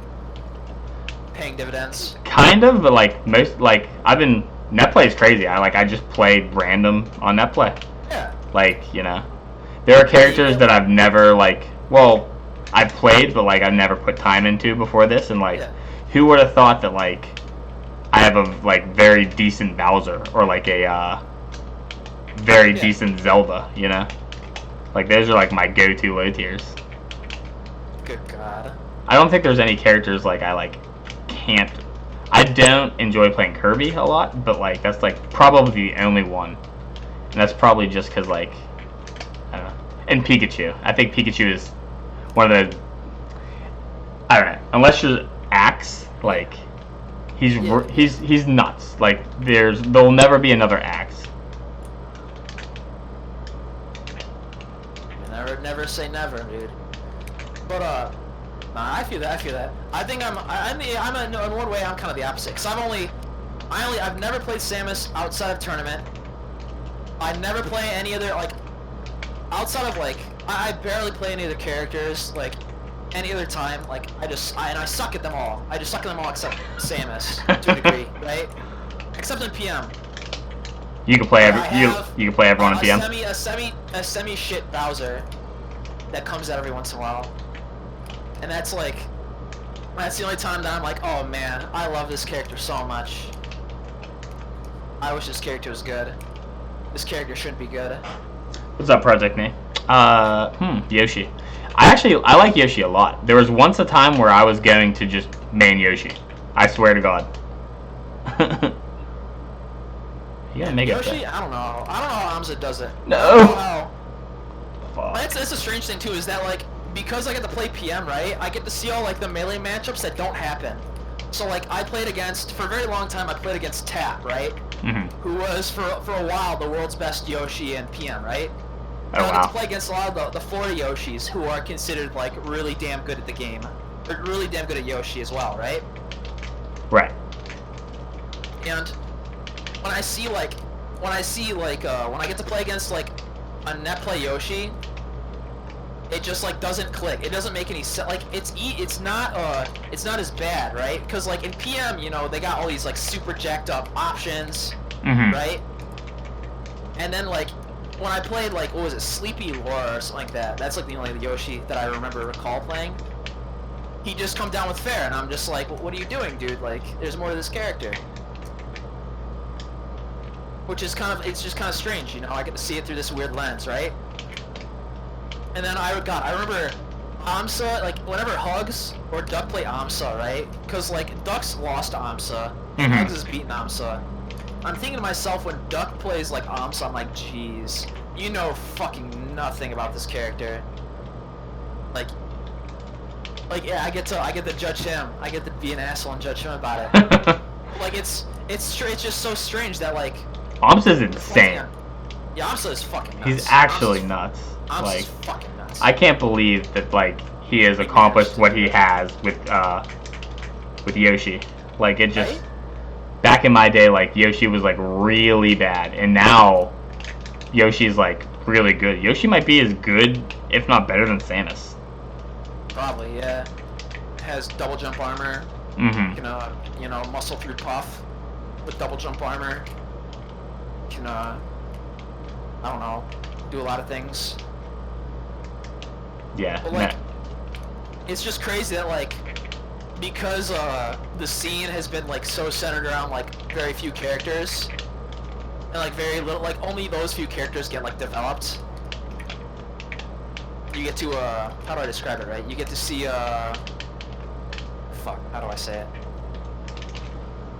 S2: Paying dividends.
S1: Kind of, but, like, Netplay is crazy. I just played random on Netplay.
S2: Yeah.
S1: Like, you know. There are characters that I've never, like, well, I've played, but, like, I've never put time into before this, and, like, who would have thought that, like, I have a, like, very decent Bowser, or, like, a, very decent Zelda, you know? Like, those are, like, my go-to low tiers.
S2: Good God.
S1: I don't think there's any characters, like, can't... I don't enjoy playing Kirby a lot, but, like, that's, like, probably the only one. And that's probably just because, like, I don't know. And Pikachu. I think Pikachu is one of the... I don't know. Unless you're Axe, like, he's nuts. Like, there'll never be another Axe.
S2: Never say never, dude. But nah, I feel that. I think in one way I'm kind of the opposite. Cause I've never played Samus outside of tournament. I never play any other, like, outside of, like, I barely play any other characters, like, any other time. Like, I suck at them all. I just suck at them all except Samus to a degree, right? Except in PM.
S1: You can play you can play everyone in PM.
S2: A semi shit Bowser that comes out every once in a while, and that's the only time that I'm like, oh man, I love this character so much. I wish this character was good. This character shouldn't be good.
S1: What's up, Project Nate? Yoshi. I like Yoshi a lot. There was once a time where I was going to just main Yoshi. I swear to God. You gotta make
S2: Yoshi, I don't know how Amza does it.
S1: No.
S2: That's a strange thing too, is that, like, because I get to play PM, right? I get to see all, like, the melee matchups that don't happen. So, like, for a very long time, I played against Tap, right?
S1: Mm-hmm.
S2: Who was for a while the world's best Yoshi in PM, right?
S1: Oh, wow.
S2: I get to play against a lot of the Florida Yoshis who are considered, like, really damn good at the game, or really damn good at Yoshi as well, right?
S1: Right.
S2: And when I get to play against, like, a net play Yoshi, it just, like, doesn't click. It doesn't make any sense. Like, it's not as bad, right? Because, like, in PM, you know, they got all these, like, super jacked up options, right? And then, like, when I played, like, what was it, Sleepy Lore or something like that, that's, like, the only Yoshi that I recall playing. he just come down with fair, and I'm just like, well, what are you doing, dude? Like, there's more to this character. Which is it's just kind of strange, you know? I get to see it through this weird lens, right? And then I remember Amsa, like, whenever Hugs or Duck play Amsa, right? Because, like, Duck's lost to Amsa, and Hugs has beaten Amsa. I'm thinking to myself, when Duck plays, like, Amsa, I'm like, jeez, you know fucking nothing about this character. Like, yeah, I get to judge him. I get to be an asshole and judge him about it. Like, it's just so strange that, like...
S1: Amsa's insane.
S2: Yeah, Amsa is fucking nuts.
S1: He's actually nuts.
S2: Amsa's
S1: like,
S2: fucking nuts.
S1: I can't believe that, like, he has accomplished what he has with Yoshi. Like, it just... Right? Back in my day, like, Yoshi was, like, really bad. And now, Yoshi's, like, really good. Yoshi might be as good, if not better, than Samus.
S2: Probably, yeah. Has double jump armor. You know, muscle through puff with double jump armor. Can, I don't know, do a lot of things.
S1: Yeah.
S2: But, like, it's just crazy that, like, because the scene has been, like, so centered around, like, very few characters, and, like, very little, like, only those few characters get, like, developed. You get to, how do I describe it, right? You get to see, fuck, how do I say it?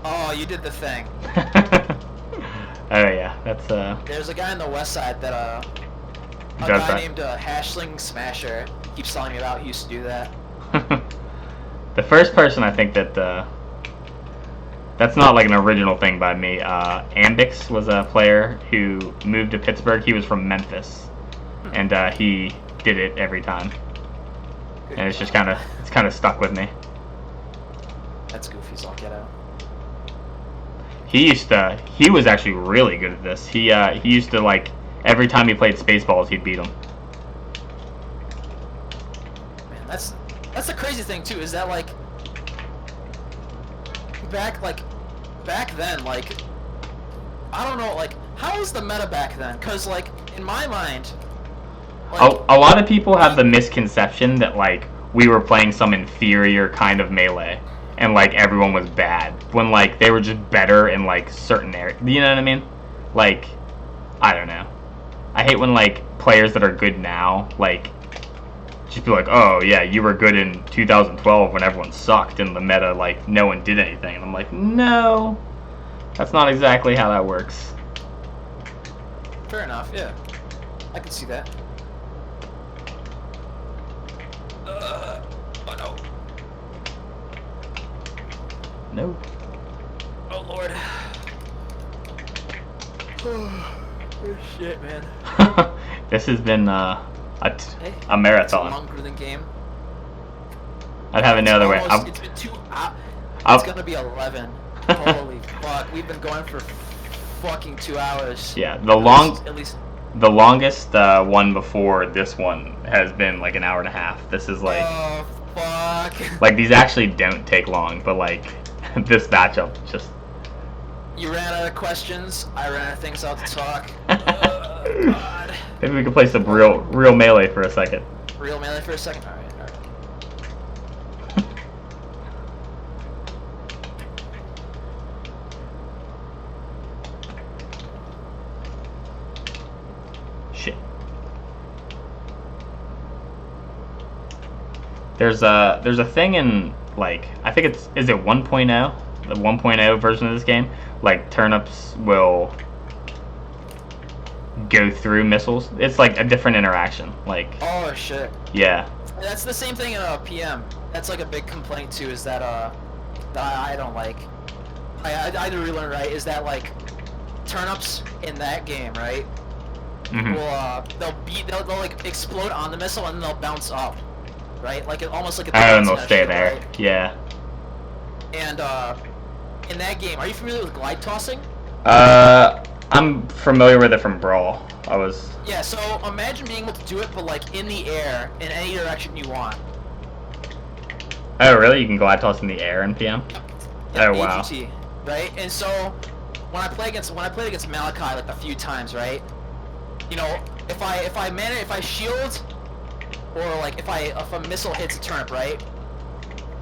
S2: Oh, you did the thing.
S1: Oh, yeah, that's,
S2: There's a guy on the west side that, a guy named, Hashling Smasher keeps telling me about. He used to do that.
S1: The first person I think that, that's not like an original thing by me. Ambix was a player who moved to Pittsburgh. He was from Memphis. And, he did it every time. And it's just kind of stuck with me.
S2: That's goofy as all get out.
S1: He was actually really good at this. He used to, like, every time he played Spaceballs, he'd beat him.
S2: Man, that's the crazy thing too, is that, like, back then, like, I don't know, like, how was the meta back then? Cause, like, in my mind, like,
S1: a lot of people have the misconception that, like, we were playing some inferior kind of melee, and, like, everyone was bad, when, like, they were just better in, like, certain areas. You know what I mean? Like, I don't know. I hate when, like, players that are good now, like, just be like, oh, yeah, you were good in 2012 when everyone sucked in the meta, like, no one did anything. And I'm like, no, that's not exactly how that works.
S2: Fair enough, yeah. I can see that. Oh, no.
S1: No.
S2: Oh, Lord. Oh, shit, man.
S1: This has been a marathon.
S2: Longer than game.
S1: I'd have it no other way.
S2: It's been 2 hours. It's gonna be 11. Holy fuck! We've been going for fucking 2 hours.
S1: Yeah, the longest one before this one has been like an hour and a half. This is like.
S2: Oh fuck!
S1: Like, these actually don't take long, but like this matchup just.
S2: You ran out of questions. I ran out of things out to talk. God.
S1: Maybe we could play some real melee for a second.
S2: Real melee for a second? Alright.
S1: Shit. There's a thing in, like, I think is it 1.0? The 1.0 version of this game? Like, turnips will go through missiles. It's like a different interaction. Like,
S2: oh shit.
S1: Yeah.
S2: That's the same thing in PM. That's like a big complaint too. Is that that I don't like. I do relearn, right? Is that, like, turnips in that game, right? Will they'll like explode on the missile and then they'll bounce up, right? Like almost like a.
S1: Oh, and they'll stay there. Right? Yeah.
S2: And in that game, are you familiar with glide tossing?
S1: I'm familiar with it from Brawl.
S2: Yeah, so imagine being able to do it, but, like, in the air, in any direction you want.
S1: Oh, really? You can glide toss in the air in PM?
S2: Yeah,
S1: oh, wow.
S2: AGT, right? And so, when I played against Malachi, like, a few times, right? You know, if I shield, or, like, if a missile hits a turnip, right?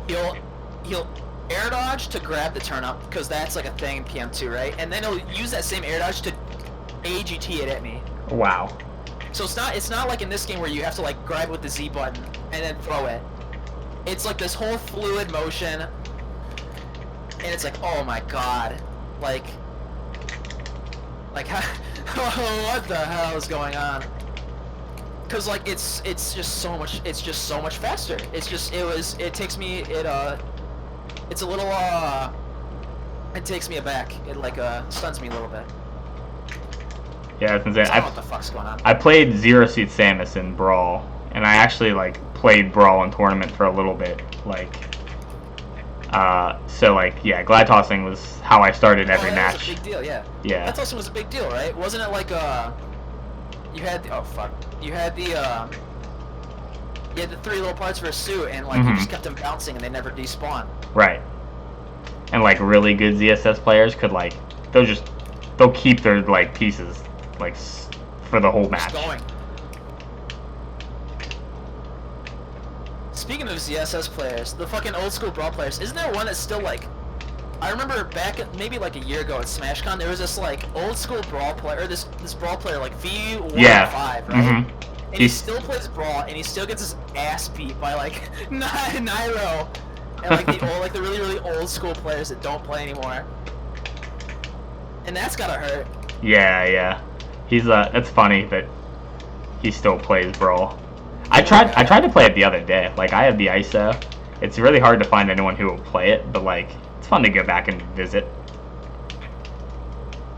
S2: he'll air dodge to grab the turnip, because that's like a thing in PM2, right? And then he'll use that same air dodge to AGT it at me.
S1: Wow.
S2: So it's not like in this game where you have to like grab with the Z button and then throw it. It's like this whole fluid motion, and it's like, oh my god, like what the hell is going on? Cause like it's just so much faster. It takes me it's a little it takes me aback. It like stuns me a little bit.
S1: Yeah, that's insane.
S2: I don't know what the fuck's going on.
S1: I played Zero Suit Samus in Brawl, and I actually like played Brawl in tournament for a little bit. Like, so like yeah, glide tossing was how I started every match.
S2: That was a big deal, yeah.
S1: Yeah.
S2: Glide tossing was a big deal, right? Wasn't it like you had the, you had the 3 little parts for a suit, and like you just kept them bouncing and they never despawn.
S1: Right. And like really good ZSS players could like they'll keep their like pieces like for the whole match.
S2: Just going. Speaking of ZSS players, the fucking old school Brawl players, isn't there one that's still like, I remember back at, maybe like a year ago at SmashCon, there was this like old school Brawl player, or this Brawl player like V105, right? And he still plays Brawl, and he still gets his ass beat by like Nairo, and like the really really old school players that don't play anymore. And that's gotta hurt.
S1: Yeah. He's it's funny that he still plays Brawl. I tried to play it the other day. Like I have the ISO. It's really hard to find anyone who will play it, but like it's fun to go back and visit.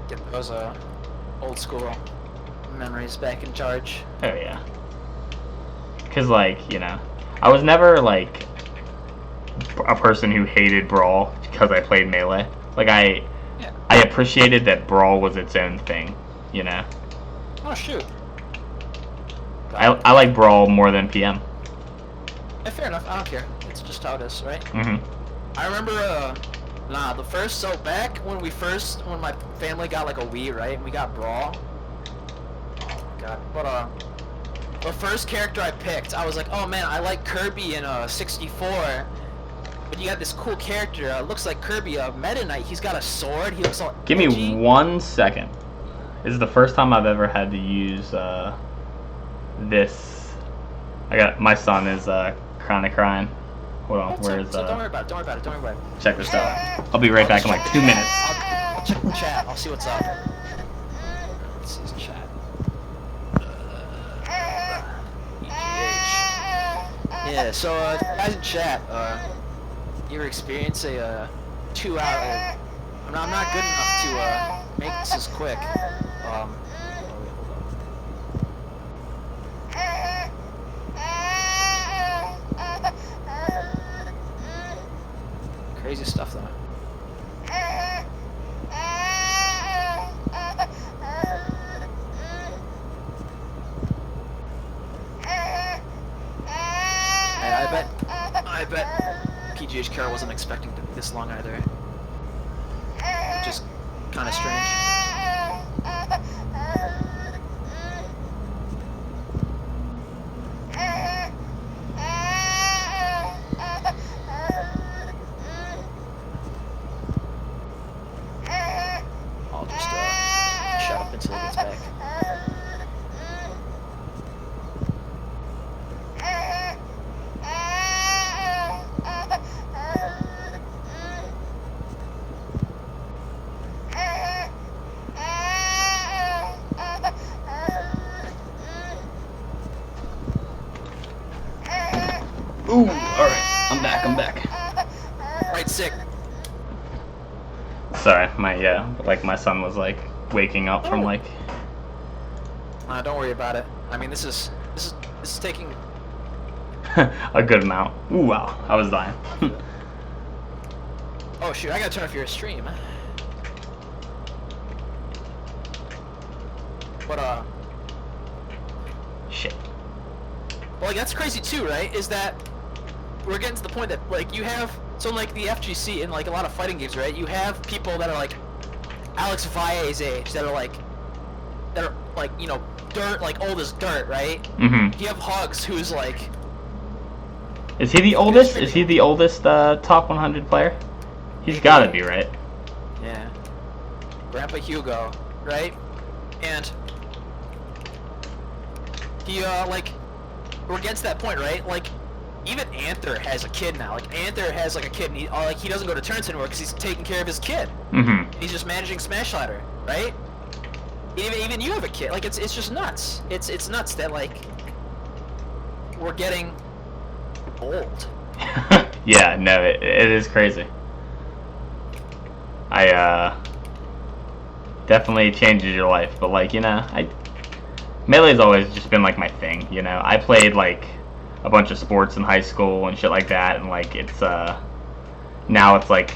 S2: Get those old school memories back in charge.
S1: Oh yeah. Cause like, you know, I was never like a person who hated Brawl because I played Melee. Like I appreciated that Brawl was its own thing, you know.
S2: Oh shoot.
S1: I like Brawl more than PM.
S2: Yeah, fair enough. I don't care. It's just how it is, right?
S1: Mhm.
S2: I remember back when my family got like a Wii, right? And we got Brawl. Oh my god. But the first character I picked, I was like, oh man, I like Kirby in 64. But you got this cool character, looks like Kirby, Meta Knight. He's got a sword. He looks all
S1: Give
S2: edgy.
S1: me 1 second. This is the first time I've ever had to use this. My son is kind of crying. Hold on, where's
S2: so don't worry about it.
S1: Check this out. I'll be right back in like 2 minutes.
S2: I'll check the chat. I'll see what's up. Let's see his chat. PGH. Yeah. So guys in chat, you ever experience a 2-hour? I'm not good enough to make this as quick. Crazy stuff though. I bet PGH Carroll wasn't expecting to be this long either. Which is kind of strange. I'll just shut up until he gets back.
S1: Ooh, alright. I'm back.
S2: Right, sick.
S1: Sorry, my son was like waking up from like
S2: Don't worry about it. I mean, this is taking
S1: a good amount. Ooh, wow. I was dying.
S2: Oh shoot, I gotta turn off your stream. But
S1: Shit.
S2: well, like that's crazy too, right? Is that we're getting to the point that like you have so like the FGC in like a lot of fighting games, right? You have people that are like Alex Vaille's age that are like you know dirt, like old as dirt, right?
S1: Mhm.
S2: You have Hugs who's like
S1: Is he the oldest? Is he the oldest top 100 player? He's got to be, right?
S2: Yeah. Grandpa Hugo, right? And he like we're getting to that point, right? Like even Anther has a kid now. Like Anther has like a kid, and he doesn't go to tournaments anymore because he's taking care of his kid.
S1: Mm-hmm.
S2: He's just managing Smash Ladder, right? Even you have a kid. Like it's just nuts. It's nuts that like we're getting old.
S1: Yeah, no, it is crazy. Definitely changes your life, but like, you know, Melee's always just been like my thing, you know. I played like a bunch of sports in high school and shit like that, and like it's now it's like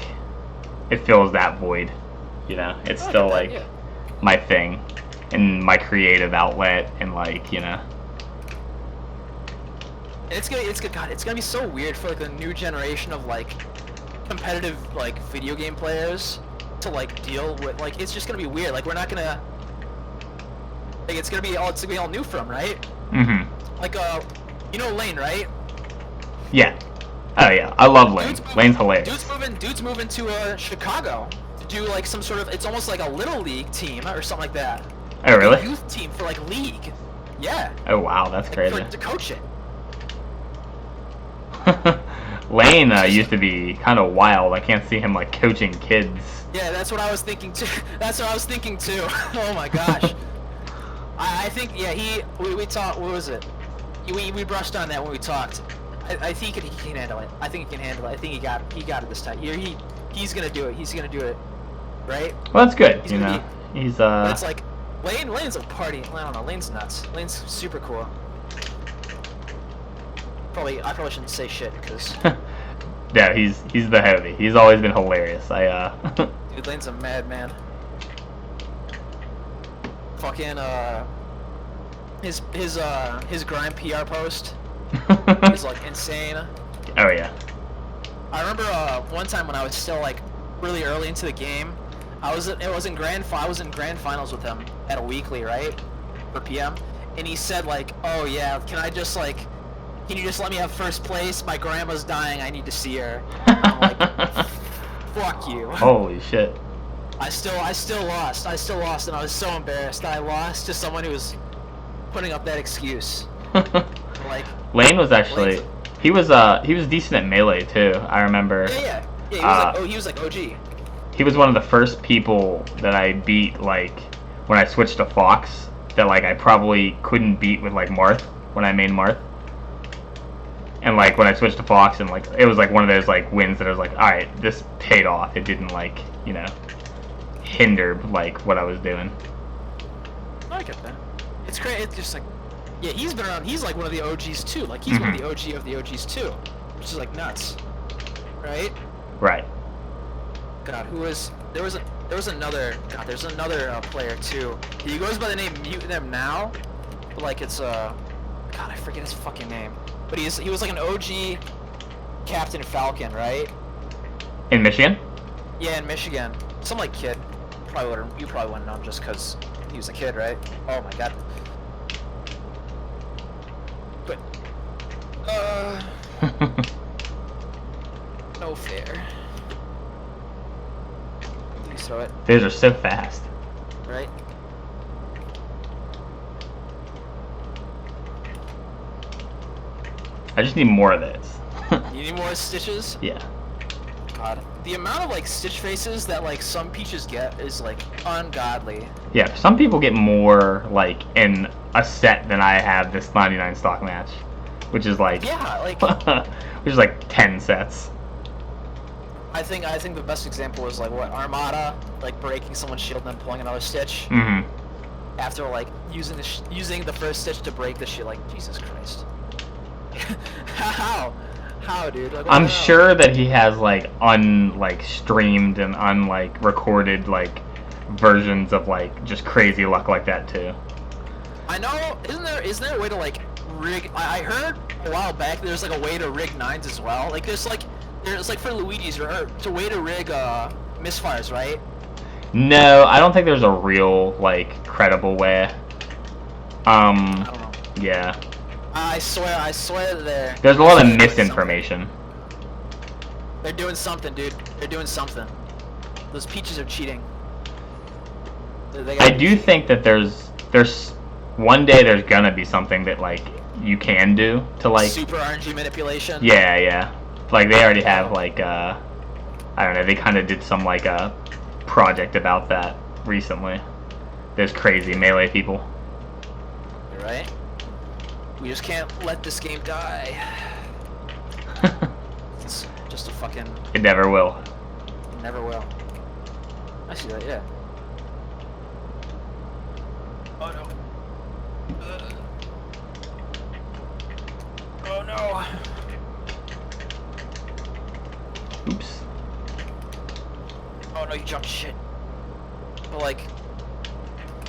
S1: it fills that void, you know. It's still like my thing and my creative outlet, and like, you know.
S2: It's gonna be so weird for like the new generation of like competitive like video game players to like deal with. Like it's just gonna be weird. Like we're not gonna like it's gonna be all new for them, right?
S1: Mm-hmm.
S2: Like you know Lane, right?
S1: Yeah. Oh yeah, I love Lane. Lane's hilarious.
S2: Dude's moving to Chicago to do like some sort of, it's almost like a little league team or something like that.
S1: Oh really?
S2: A youth team for like league. Yeah.
S1: Oh wow, that's crazy.
S2: To coach it.
S1: Lane used to be kind of wild. I can't see him like coaching kids.
S2: Yeah, that's what I was thinking too. That's what I was thinking too. Oh my gosh. I think we talked. What was it? We brushed on that when we talked. I think he can handle it. I think he can handle it. I think he got it this time. He's gonna do it. He's gonna do it, right?
S1: Well, that's good.
S2: He's
S1: you know, he's
S2: But it's like Lane's a party. I don't know. Lane's nuts. Lane's super cool. I probably shouldn't say shit because.
S1: Yeah, he's the heavy. He's always been hilarious.
S2: Dude, Lane's a madman. Fucking his grind PR post is like insane.
S1: Oh yeah.
S2: I remember one time when I was still like really early into the game, I was in grand finals with him at a weekly, right, for PM, and he said like, oh yeah, can you just let me have first place? My grandma's dying. I need to see her. I'm like, fuck you.
S1: Holy shit.
S2: I still lost, and I was so embarrassed that I lost to someone who was putting up that excuse. Like
S1: Lane was actually he was decent at Melee too. I remember.
S2: Yeah. He was like OG.
S1: He was one of the first people that I beat like when I switched to Fox. That like I probably couldn't beat with like Marth when I made Marth. And like when I switched to Fox, and like it was like one of those like wins that I was like, all right, this paid off. It didn't like, you know, hinder like what I was doing.
S2: I get that. It's great. It's just like, yeah, he's been around. He's like one of the OGs too. Like he's one of the OG of the OGs too, which is like nuts, right?
S1: Right.
S2: God, there was another player too. He goes by the name Mutant now, but like it's God, I forget his fucking name. But he was like an OG Captain Falcon, right?
S1: In Michigan?
S2: Yeah, in Michigan. Some like kid. You probably wouldn't know him just because he was a kid, right? Oh my god. But no fair. You throw it.
S1: These are so fast.
S2: Right?
S1: I just need more of this.
S2: You need more stitches?
S1: Yeah.
S2: God. The amount of like stitch faces that like some peaches get is like ungodly.
S1: Yeah, some people get more like in a set than I have this 99 stock match, which is like which is like 10 sets.
S2: I think the best example is like what Armada, like breaking someone's shield and then pulling another stitch.
S1: Mm-hmm.
S2: After like using the first stitch to break the shit, like Jesus Christ. How, dude? Like,
S1: I'm sure that he has like streamed and recorded like versions of like just crazy luck like that too.
S2: I know. Isn't there a way to like rig? I heard a while back there's like a way to rig nines as well. Like there's like for Luigi's or it's a way to rig misfires, right?
S1: No, I don't think there's a real like credible way.
S2: I don't know.
S1: Yeah.
S2: I swear they're...
S1: There's a lot of misinformation.
S2: They're doing something, dude. They're doing something. Those peaches are cheating.
S1: I do think that there's one day there's gonna be something that like you can do to like
S2: super RNG manipulation.
S1: Yeah. Like they already have like I don't know. They kind of did some like a project about that recently. There's crazy melee people.
S2: You're right. We just can't let this game die. It's just a fucking...
S1: It never will.
S2: It never will. I see that, yeah. Oh no. Oh no.
S1: Oops.
S2: Oh no, you jumped shit. But like...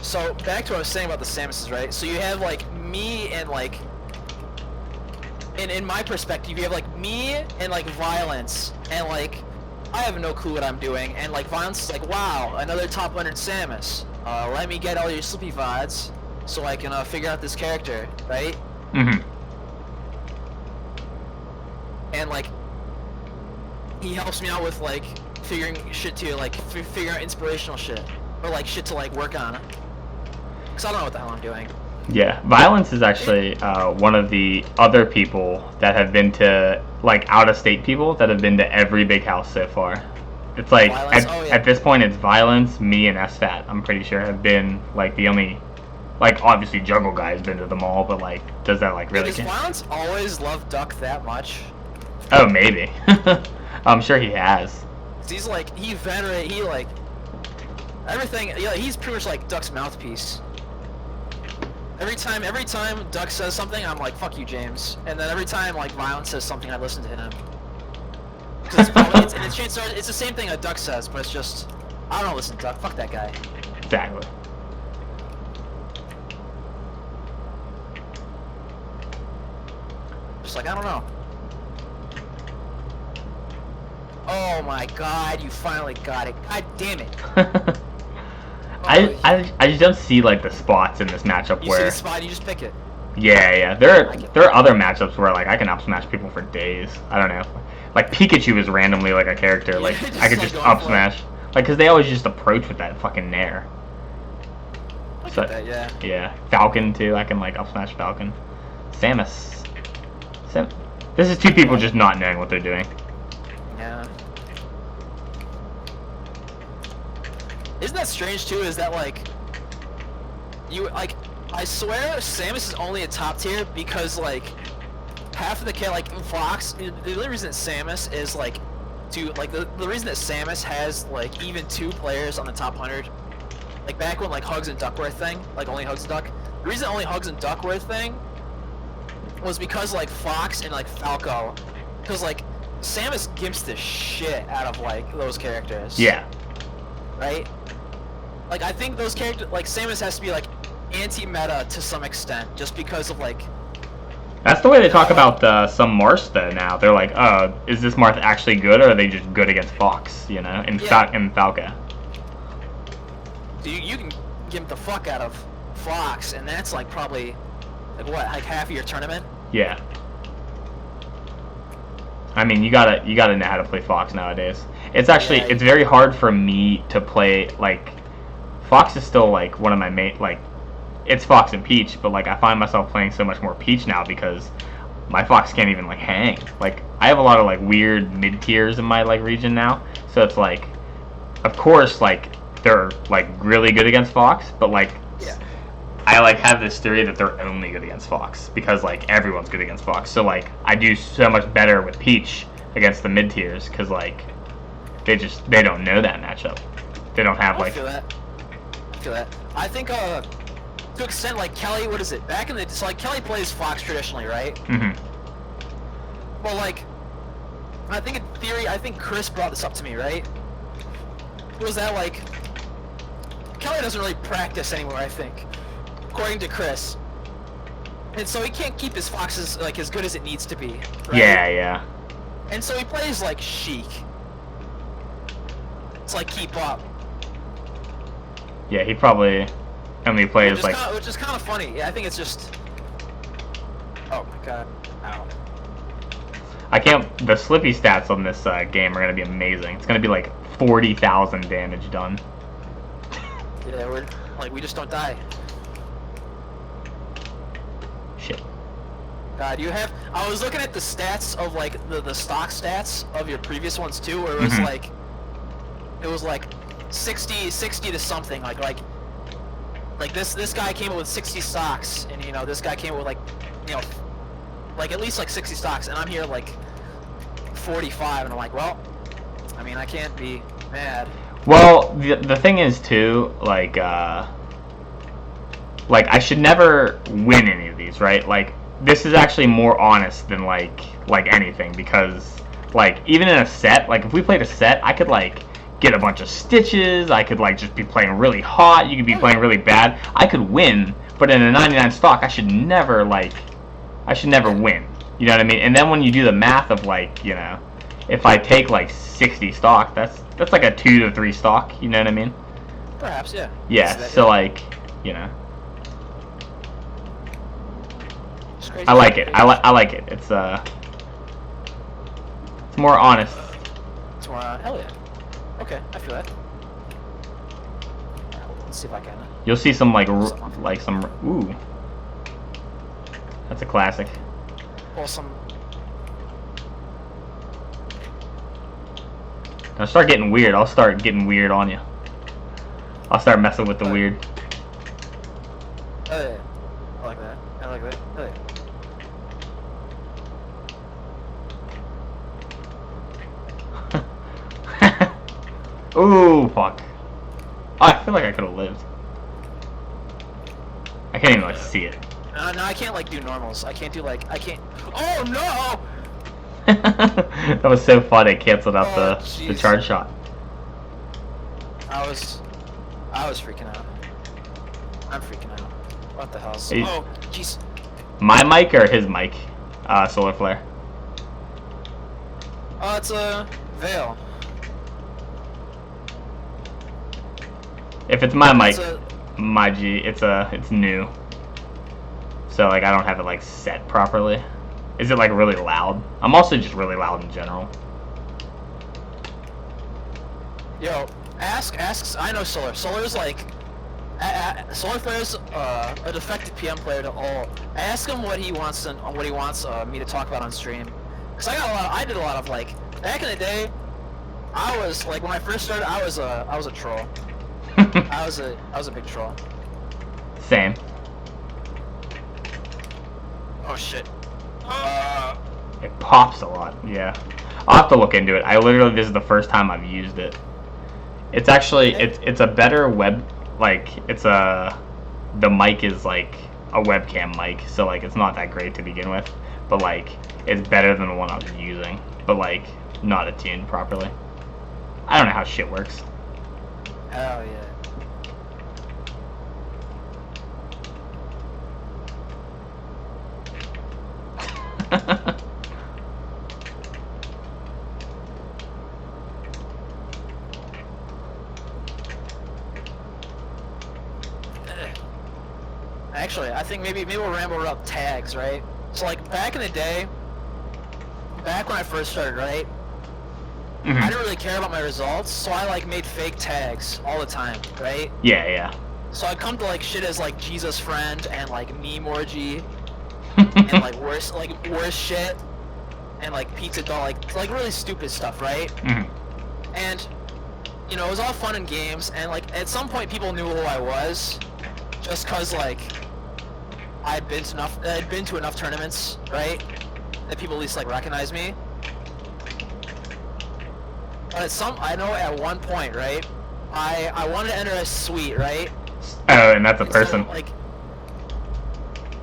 S2: So, back to what I was saying about the Samuses, right? So you have like me and like... In my perspective, you have like me and like Violence, and like I have no clue what I'm doing, and like Violence is like, wow, another top 100 Samus. Let me get all your Slippy VODs so I can figure out this character, right?
S1: Mm-hmm.
S2: And like he helps me out with like figuring shit to like figure out inspirational shit or like shit to like work on. Cause I don't know what the hell I'm doing.
S1: Yeah, Violence is actually one of the other people that have been to, like, out-of-state people that have been to every big house so far. It's like, at this point, it's Violence, me, and SFAT, I'm pretty sure, have been, like, the only, like, obviously Juggle Guy has been to them all, but, like, does that, like, really count?
S2: Does Violence always love Duck that much?
S1: Oh, maybe. I'm sure he has.
S2: He's, like, he, like, everything, yeah, he's pretty much, like, Duck's mouthpiece. Every time Duck says something, I'm like, fuck you, James. And then every time, like, Violence says something, I listen to him. It's the same thing that Duck says, but it's just, I don't listen to Duck, fuck that guy.
S1: Exactly.
S2: Just like, I don't know. Oh my god, you finally got it. God damn it.
S1: I just don't see like the spots in this matchup
S2: you
S1: where
S2: see the spot, you just pick it.
S1: Yeah. There are other matchups where like I can up smash people for days. I don't know. Like Pikachu is randomly like a character like I could just up smash. Like cuz they always just approach with that fucking nair.
S2: Look at that, yeah.
S1: Yeah, Falcon too. I can like up smash Falcon. Samus. This is two people just not knowing what they're doing.
S2: Yeah. Isn't that strange too? Is that like I swear Samus is only a top tier because like half of the like Fox. The only reason that Samus is like the reason that Samus has like even 2 players on the top 100, like back when like Hugs and Duck were a thing, like only Hugs and Duck. The reason only Hugs and Duck were a thing was because like Fox and like Falco, because like Samus gimps the shit out of like those characters.
S1: Yeah.
S2: Right? Like, I think those characters, like, Samus has to be, like, anti-meta to some extent, just because of, like...
S1: That's the way they talk about some Marth, though, now. They're like, is this Marth actually good, or are they just good against Fox, you know, in Falco?
S2: So you can gimp the fuck out of Fox, and that's, like, probably, like, what, like, half of your tournament?
S1: Yeah. I mean, you gotta know how to play Fox nowadays. It's actually, it's very hard for me to play, like... Fox is still like one of my main, like, it's Fox and Peach, but like I find myself playing so much more Peach now because my Fox can't even like hang. Like I have a lot of like weird mid tiers in my like region now, so it's like, of course, like they're like really good against Fox, but like I like have this theory that they're only good against Fox because like everyone's good against Fox. So like I do so much better with Peach against the mid tiers because like they don't know that matchup. They don't have like.
S2: I feel that. I think to extent like Kelly, what is it? Back in the so like Kelly plays Fox traditionally, right?
S1: Mm-hmm.
S2: Well, like I think in theory, I think Chris brought this up to me, right? Was that like Kelly doesn't really practice anymore, I think, according to Chris, and so he can't keep his Foxes like as good as it needs to be. Right?
S1: Yeah.
S2: And so he plays like Sheik. It's like keep up.
S1: Yeah, he probably only plays like...
S2: Which is kind of funny. Yeah, I think it's just... Oh, God. Ow.
S1: I can't. The Slippy stats on this game are gonna be amazing. It's gonna be like 40,000 damage done.
S2: Yeah, we're like we just don't die.
S1: Shit.
S2: God, you have. I was looking at the stats of like the stock stats of your previous ones too, where it was like, it was like 60 to something. Like this guy came up with 60 stocks, and you know this guy came up with like, you know, like at least like 60 stocks, and I'm here like 45, and I'm like, well, I mean I can't be mad.
S1: Well, the thing is too, like I should never win any of these, right? Like, this is actually more honest than like anything, because like even in a set, like if we played a set, I could like get a bunch of stitches, I could like just be playing really hot, you could be playing really bad, I could win, but in a 99 stock, I should never win. You know what I mean? And then when you do the math of like, you know, if I take like 60 stock, that's like a 2 to 3 stock. You know what I mean?
S2: Perhaps, yeah.
S1: Yeah. So like, you know, I like it. I like it. It's more honest.
S2: It's more hell yeah. Okay, I feel that. Let's see if I can.
S1: You'll see some some ooh. That's a classic.
S2: Awesome.
S1: Now start getting weird. I'll start getting weird on you. I'll start messing with the weird.
S2: Oh yeah. I like that. I like that. Oh yeah.
S1: Ooh, fuck. Oh, I feel like I could have lived. I can't even like see it.
S2: No, I can't like do normals. I can't do like I can't. Oh no!
S1: That was so fun. It canceled out the charge shot.
S2: I was freaking out. I'm freaking out. What the hell? Oh, jeez.
S1: My mic or his mic? Solar flare.
S2: Oh, it's a veil.
S1: If it's my mic, it's new. So like I don't have it like set properly. Is it like really loud? I'm also just really loud in general.
S2: Yo, ask. I know Solar. Solar's like, Solar Flare's a defective PM player to all. Ask him what he wants me to talk about on stream. Cause I did a lot of like back in the day. I was like when I first started, I was a troll. I was a big troll.
S1: Same.
S2: Oh shit.
S1: It pops a lot, yeah. I'll have to look into it. This is the first time I've used it. It's actually, it's a better web, like, the mic is like a webcam mic, so like it's not that great to begin with, but like, it's better than the one I was using, but like, not attuned properly. I don't know how shit works.
S2: Hell yeah. Actually, I think maybe we'll ramble about tags, right? So like back in the day, back when I first started, right? I didn't really care about my results, so I like made fake tags all the time, right?
S1: Yeah, yeah.
S2: So I'd come to like shit as like Jesus friend and like meme orgy and like worse shit and like pizza doll, like really stupid stuff, right? And you know, it was all fun and games, and like at some point people knew who I was, just cause like I'd been to enough tournaments, right? That people at least like recognize me. But I know at one point, right? I wanted to enter a suite, right?
S1: Oh, and that's a person.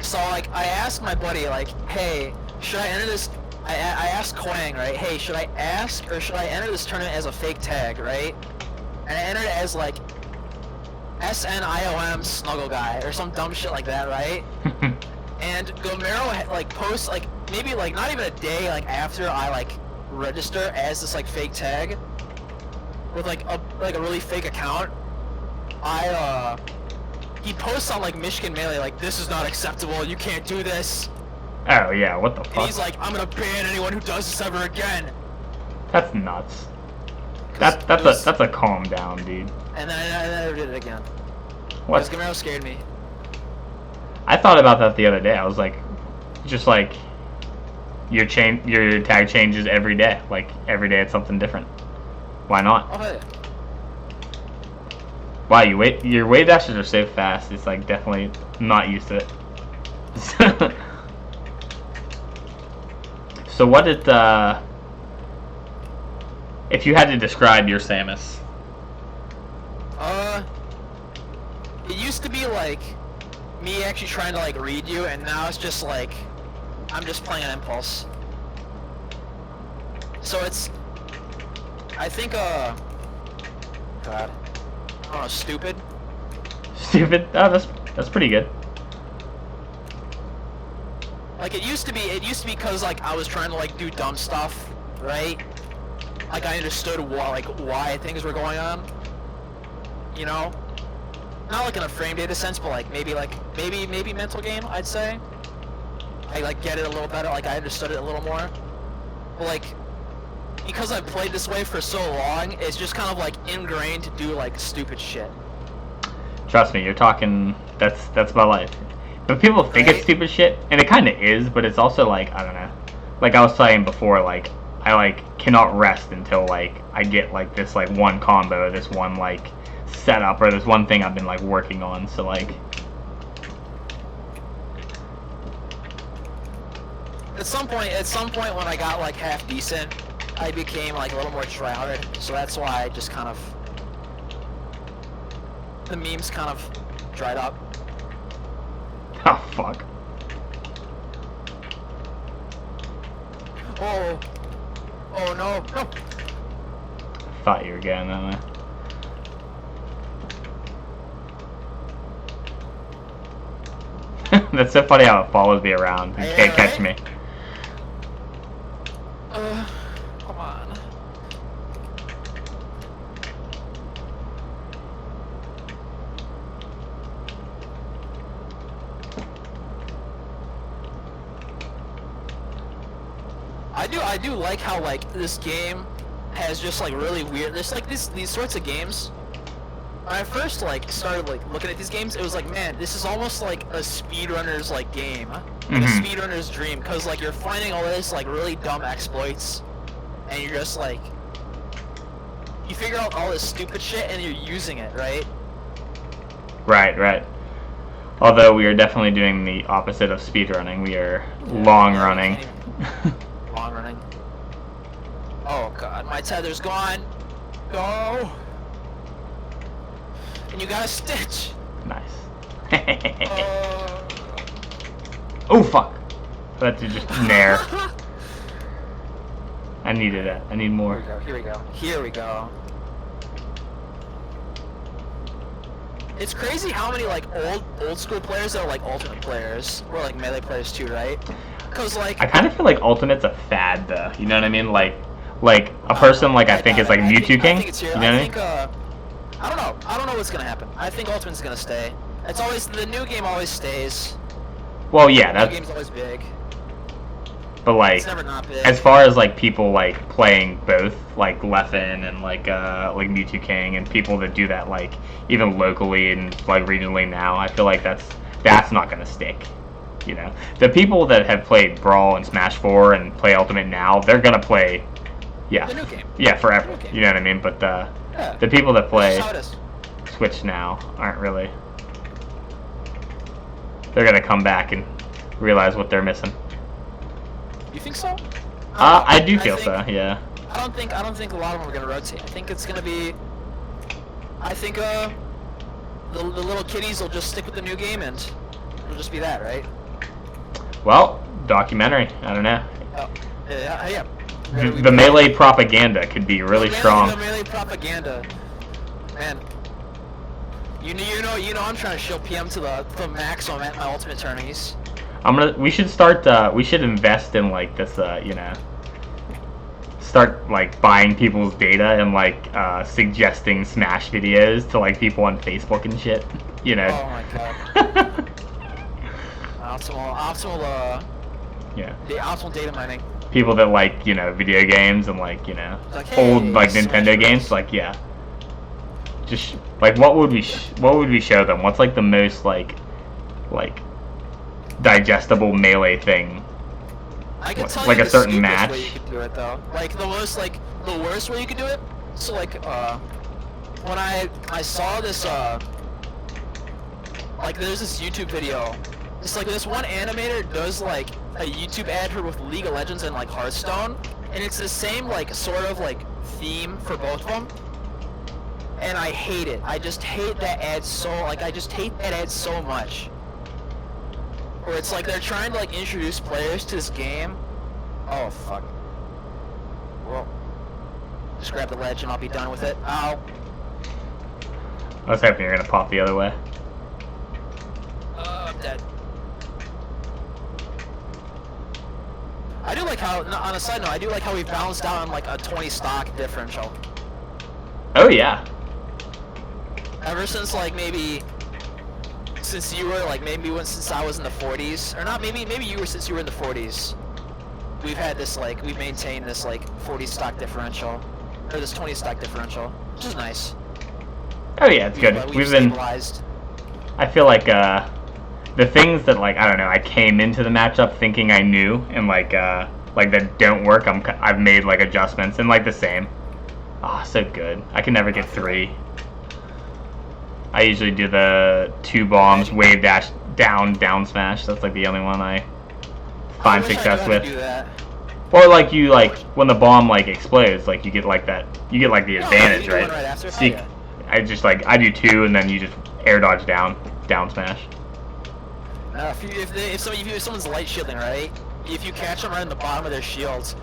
S2: So like I asked my buddy like, hey, should I enter this? I asked Quang, right? Hey, should I ask or should I enter this tournament as a fake tag, right? And I entered it as like SNIOM Snuggle Guy or some dumb shit like that, right? And Gomero like posts like maybe like not even a day like after I like register as this like fake tag with like a really fake account. He posts on like Michigan Melee like, this is not acceptable, you can't do this.
S1: Oh yeah, what the
S2: And
S1: fuck?
S2: he's like, I'm gonna ban anyone who does this ever again.
S1: That's nuts.
S2: 'Cause
S1: That's a calm down, dude.
S2: And then I never did it again.
S1: What?
S2: Because Gamero scared me.
S1: I thought about that the other day. I was like, just like your tag changes every day. Like every day it's something different. Why not?
S2: Oh, hey.
S1: Wow, your wave dashes are so fast. It's like definitely not used to it. So what did if you had to describe your Samus?
S2: It used to be like me actually trying to like read you, and now it's just like I'm just playing an impulse. So it's, I think God, I don't know, stupid.
S1: Stupid? Oh, that's pretty good.
S2: Like it used to be because like I was trying to like do dumb stuff, right? Like I understood why things were going on. You know? Not like in a frame data sense, but like maybe mental game, I'd say. I like get it a little better, like I understood it a little more. But like because I've played this way for so long, it's just kind of like ingrained to do like stupid shit.
S1: Trust me, you're talking. That's my life. But people think it's stupid shit, and it kind of is. But it's also like I don't know. Like I was saying before, like I like cannot rest until like I get like this like one combo, this one like setup, or this one thing I've been like working on. So like.
S2: At some point when I got like half decent, I became like a little more tryhard. So that's why I just kind of the memes kind of dried up.
S1: Oh fuck.
S2: Oh no.
S1: Thought you were getting that way. That's so funny how it follows me around and can't catch me.
S2: Come on. I do like how like this game has just like really weird. There's like these sorts of games. When I first like started like looking at these games, it was like, man, this is almost like a speedrunner's like game, like a speedrunner's dream, because like you're finding all this like really dumb exploits, and you're just like, you figure out all this stupid shit and you're using it, right?
S1: Right. Although we are definitely doing the opposite of speedrunning. We are long running.
S2: Long running. Oh god, my tether's gone. Go. And you got a stitch.
S1: Nice. Oh fuck! That to just nair. I needed it. I need more.
S2: Here we go. It's crazy how many like old school players that are like ultimate players, or like melee players too, right? Cause like
S1: I kind of feel like ultimate's a fad though. You know what I mean? Like a person like I think is like Mewtwo King. You know what I mean?
S2: I don't know. I don't know what's gonna happen. I think Ultimate's gonna stay. It's always the new game always stays.
S1: Well, yeah,
S2: The new game's always big.
S1: But like,
S2: It's never not big.
S1: as far as like people like playing both, like Leffen and like Mewtwo King, and people that do that like even locally and like regionally now, I feel like that's not gonna stick. You know, the people that have played Brawl and Smash 4 and play Ultimate now, they're gonna play,
S2: The new game.
S1: yeah, forever.
S2: Game.
S1: You know what I mean? But
S2: Yeah.
S1: the people that play
S2: That's how it is.
S1: Switch now aren't really. They're gonna come back and realize what they're missing.
S2: You think so?
S1: I do feel so. Yeah.
S2: I don't think a lot of them are gonna rotate. I think it's gonna be. I think the little kiddies will just stick with the new game and it'll just be that, right?
S1: Well, documentary. I don't know.
S2: Oh, yeah.
S1: The melee propaganda could be really strong.
S2: The melee propaganda, man. You know, I'm trying to show PM to the max on my ultimate tourneys.
S1: We should start. We should invest in like this. You know, start like buying people's data and like suggesting Smash videos to like people on Facebook and shit. You know.
S2: Oh my god. Optimal
S1: Yeah.
S2: The optimal data mining.
S1: People that like, you know, video games and like, you know,
S2: Like, hey,
S1: old like
S2: Smash
S1: Nintendo
S2: Bros.
S1: games, like yeah. Just like what would we show them? What's like the most like digestible melee thing?
S2: I can tell
S1: Like
S2: you
S1: a
S2: the
S1: certain
S2: stupidest
S1: match?
S2: way you could do it though. Like the worst way you could do it. So like when I saw this like there's this YouTube video. It's like this one animator does like a YouTube ad for both League of Legends and like Hearthstone, and it's the same like sort of like theme for both of them. And I hate it. I just hate that ad so I just hate that ad so much. Where it's like they're trying to like introduce players to this game. Oh fuck. Well, just grab the ledge and I'll be done with it. Ow.
S1: I was hoping you were gonna pop the other way.
S2: I'm dead. I do like how, on a side note, I do like how we balanced out on like a 20 stock differential.
S1: Oh yeah.
S2: Ever since like maybe, since you were like since I was in the 40s, or not maybe you were since you were in the 40s. We've had this like, we've maintained this like 40 stock differential, or this 20 stock differential, which is nice.
S1: Oh yeah, it's good.
S2: We've
S1: been.
S2: stabilized.
S1: I feel like the things that like I don't know, I came into the matchup thinking I knew and like that don't work. I've made like adjustments and like the same. Ah, so good. I can never get 3. I usually do the 2 bombs, wave dash, down smash. That's like the only one I find success with.
S2: Do that.
S1: Or like you like when the bomb like explodes, like you get like that. You get like the advantage,
S2: you do
S1: right?
S2: one right after?
S1: So
S2: Yeah.
S1: I just like I do 2 and then you just air dodge down smash.
S2: If someone's light shielding, right? If you catch them right in the bottom of their shields,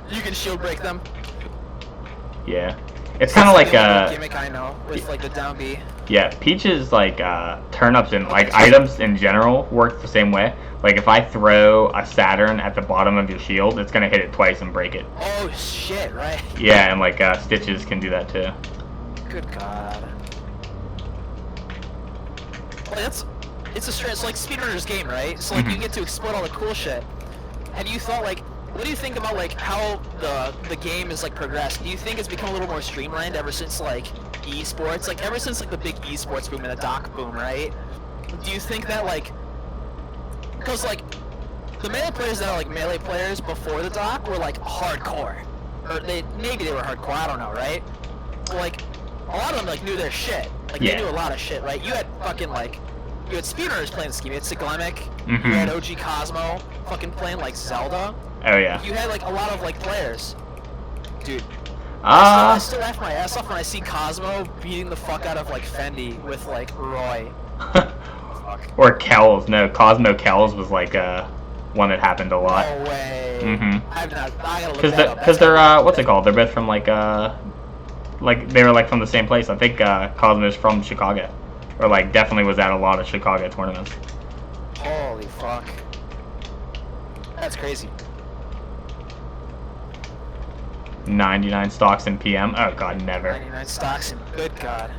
S2: you can shield break them.
S1: Yeah, it's kind of like
S2: gimmick I know with like the down B.
S1: Yeah, Peach's like turn-ups and like items in general work the same way. Like if I throw a Saturn at the bottom of your shield, it's gonna hit it twice and break it.
S2: Oh shit! Right.
S1: Yeah, and like Stitches can do that too.
S2: Good God. Well, it's a straight. It's like speedrunner's game, right? So like you get to explode all the cool shit. Have you thought like, what do you think about like how the game is like progressed? Do you think it's become a little more streamlined ever since like esports? Like ever since like the big esports boom and the doc boom, right? Do you think that like, because like the melee players that are like melee players before the doc were like hardcore, or maybe they were hardcore. I don't know, right? But, like a lot of them like knew their shit. Like
S1: Yeah.
S2: they knew a lot of shit, right? You had fucking like. You had speedrunners playing the scheme. You had Siglemic.
S1: Mhm.
S2: You had OG Cosmo fucking playing like Zelda.
S1: Oh yeah.
S2: You had like a lot of like players. Dude. I
S1: Ah.
S2: still laugh my ass off when I see Cosmo beating the fuck out of like Fendi with like Roy.
S1: Or Kells. No, Cosmo Kells was like one that happened a lot.
S2: No way.
S1: Mhm.
S2: I gotta look that up.
S1: Because they're what's it called? They're both from like they were like from the same place. I think Cosmo's from Chicago. Or like definitely was at a lot of Chicago tournaments.
S2: Holy fuck. That's crazy.
S1: 99 stocks in PM. Oh god, never.
S2: 99 stocks and good God.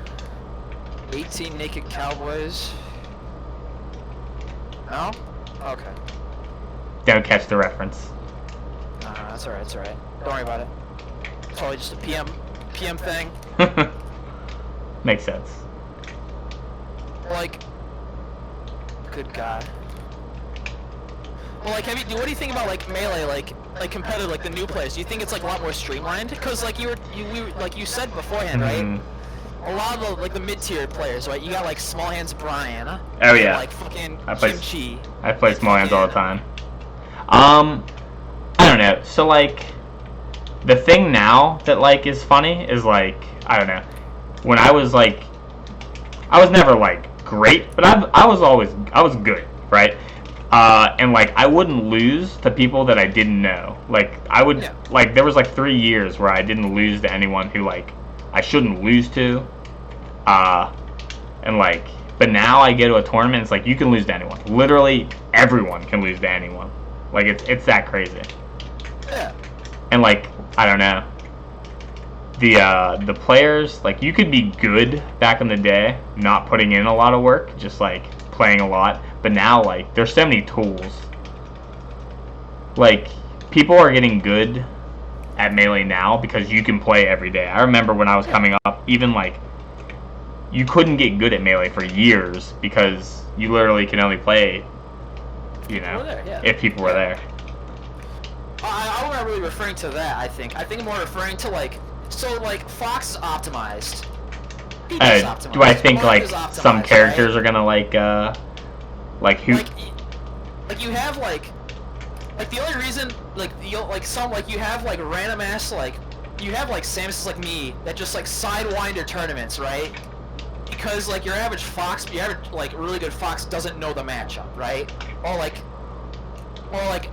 S2: 18 naked cowboys. No? Okay.
S1: Don't catch the reference.
S2: No, that's alright, that's alright. Don't worry about it. It's probably just a PM thing.
S1: Makes sense.
S2: Like, good God. Well, like, what do you think about like melee, like competitive, like the new players? Do you think it's like a lot more streamlined? Because like like you said beforehand, right? A lot of the mid-tier players, right? You got like Small Hands Brian.
S1: Oh yeah.
S2: Like fucking
S1: I
S2: I
S1: play Small Hands all the time. I don't know. So like, the thing now that like is funny is like I don't know. When I was like, I was never like great, but I was good, right? And like I wouldn't lose to people that I didn't know. Like I would like there was like 3 years where I didn't lose to anyone who like I shouldn't lose to. And like, but now I go to a tournament, it's like you can lose to anyone. Literally everyone can lose to anyone. Like it's that crazy.
S2: Yeah.
S1: And like I don't know. The players, like you could be good back in the day, not putting in a lot of work, just like playing a lot. But now like there's so many tools. like, people are getting good at Melee now because you can play every day. I remember when I was coming up, even, like, you couldn't get good at Melee for years because you literally can only play, you know, if people were there.
S2: I'm not really referring to that, I think. I think I'm more referring to, like, so, like, Fox is optimized. Optimized.
S1: Do I think,
S2: Mark
S1: like, some characters are gonna, like who?
S2: Like, you have, like, the only reason, like, you have, like, random ass, like, you have, like, Samus like me that just, like, sidewinder tournaments, right? Because, like, your average Fox, like, really good Fox doesn't know the matchup, right? Or, like,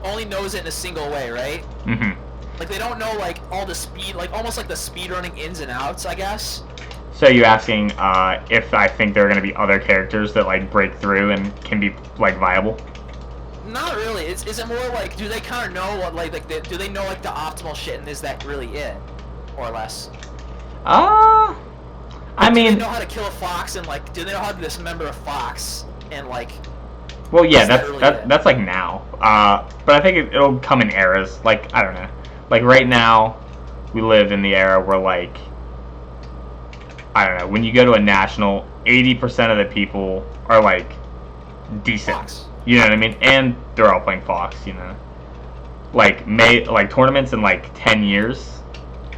S2: only knows it in a single way, right?
S1: Mm-hmm.
S2: Like, they don't know, like, all the speed, like, almost like the speedrunning ins and outs, I guess.
S1: So you're asking if I think there are going to be other characters that, like, break through and can be, like, viable?
S2: Not really. Is it more like, do they kind of know what, like do they know, like, the optimal shit, and is that really it? More or less?
S1: I mean...
S2: Do they know how to kill a Fox, and, like, do they know how to dismember a Fox, and, like...
S1: Well, yeah, that's like now. But I think it'll come in eras. Like, I don't know. Like, right now, we live in the era where, like... I don't know, when you go to a national, 80% of the people are, like, decent.
S2: Fox.
S1: You know what I mean? And they're all playing Fox, you know? Like, tournaments in, like, 10 years.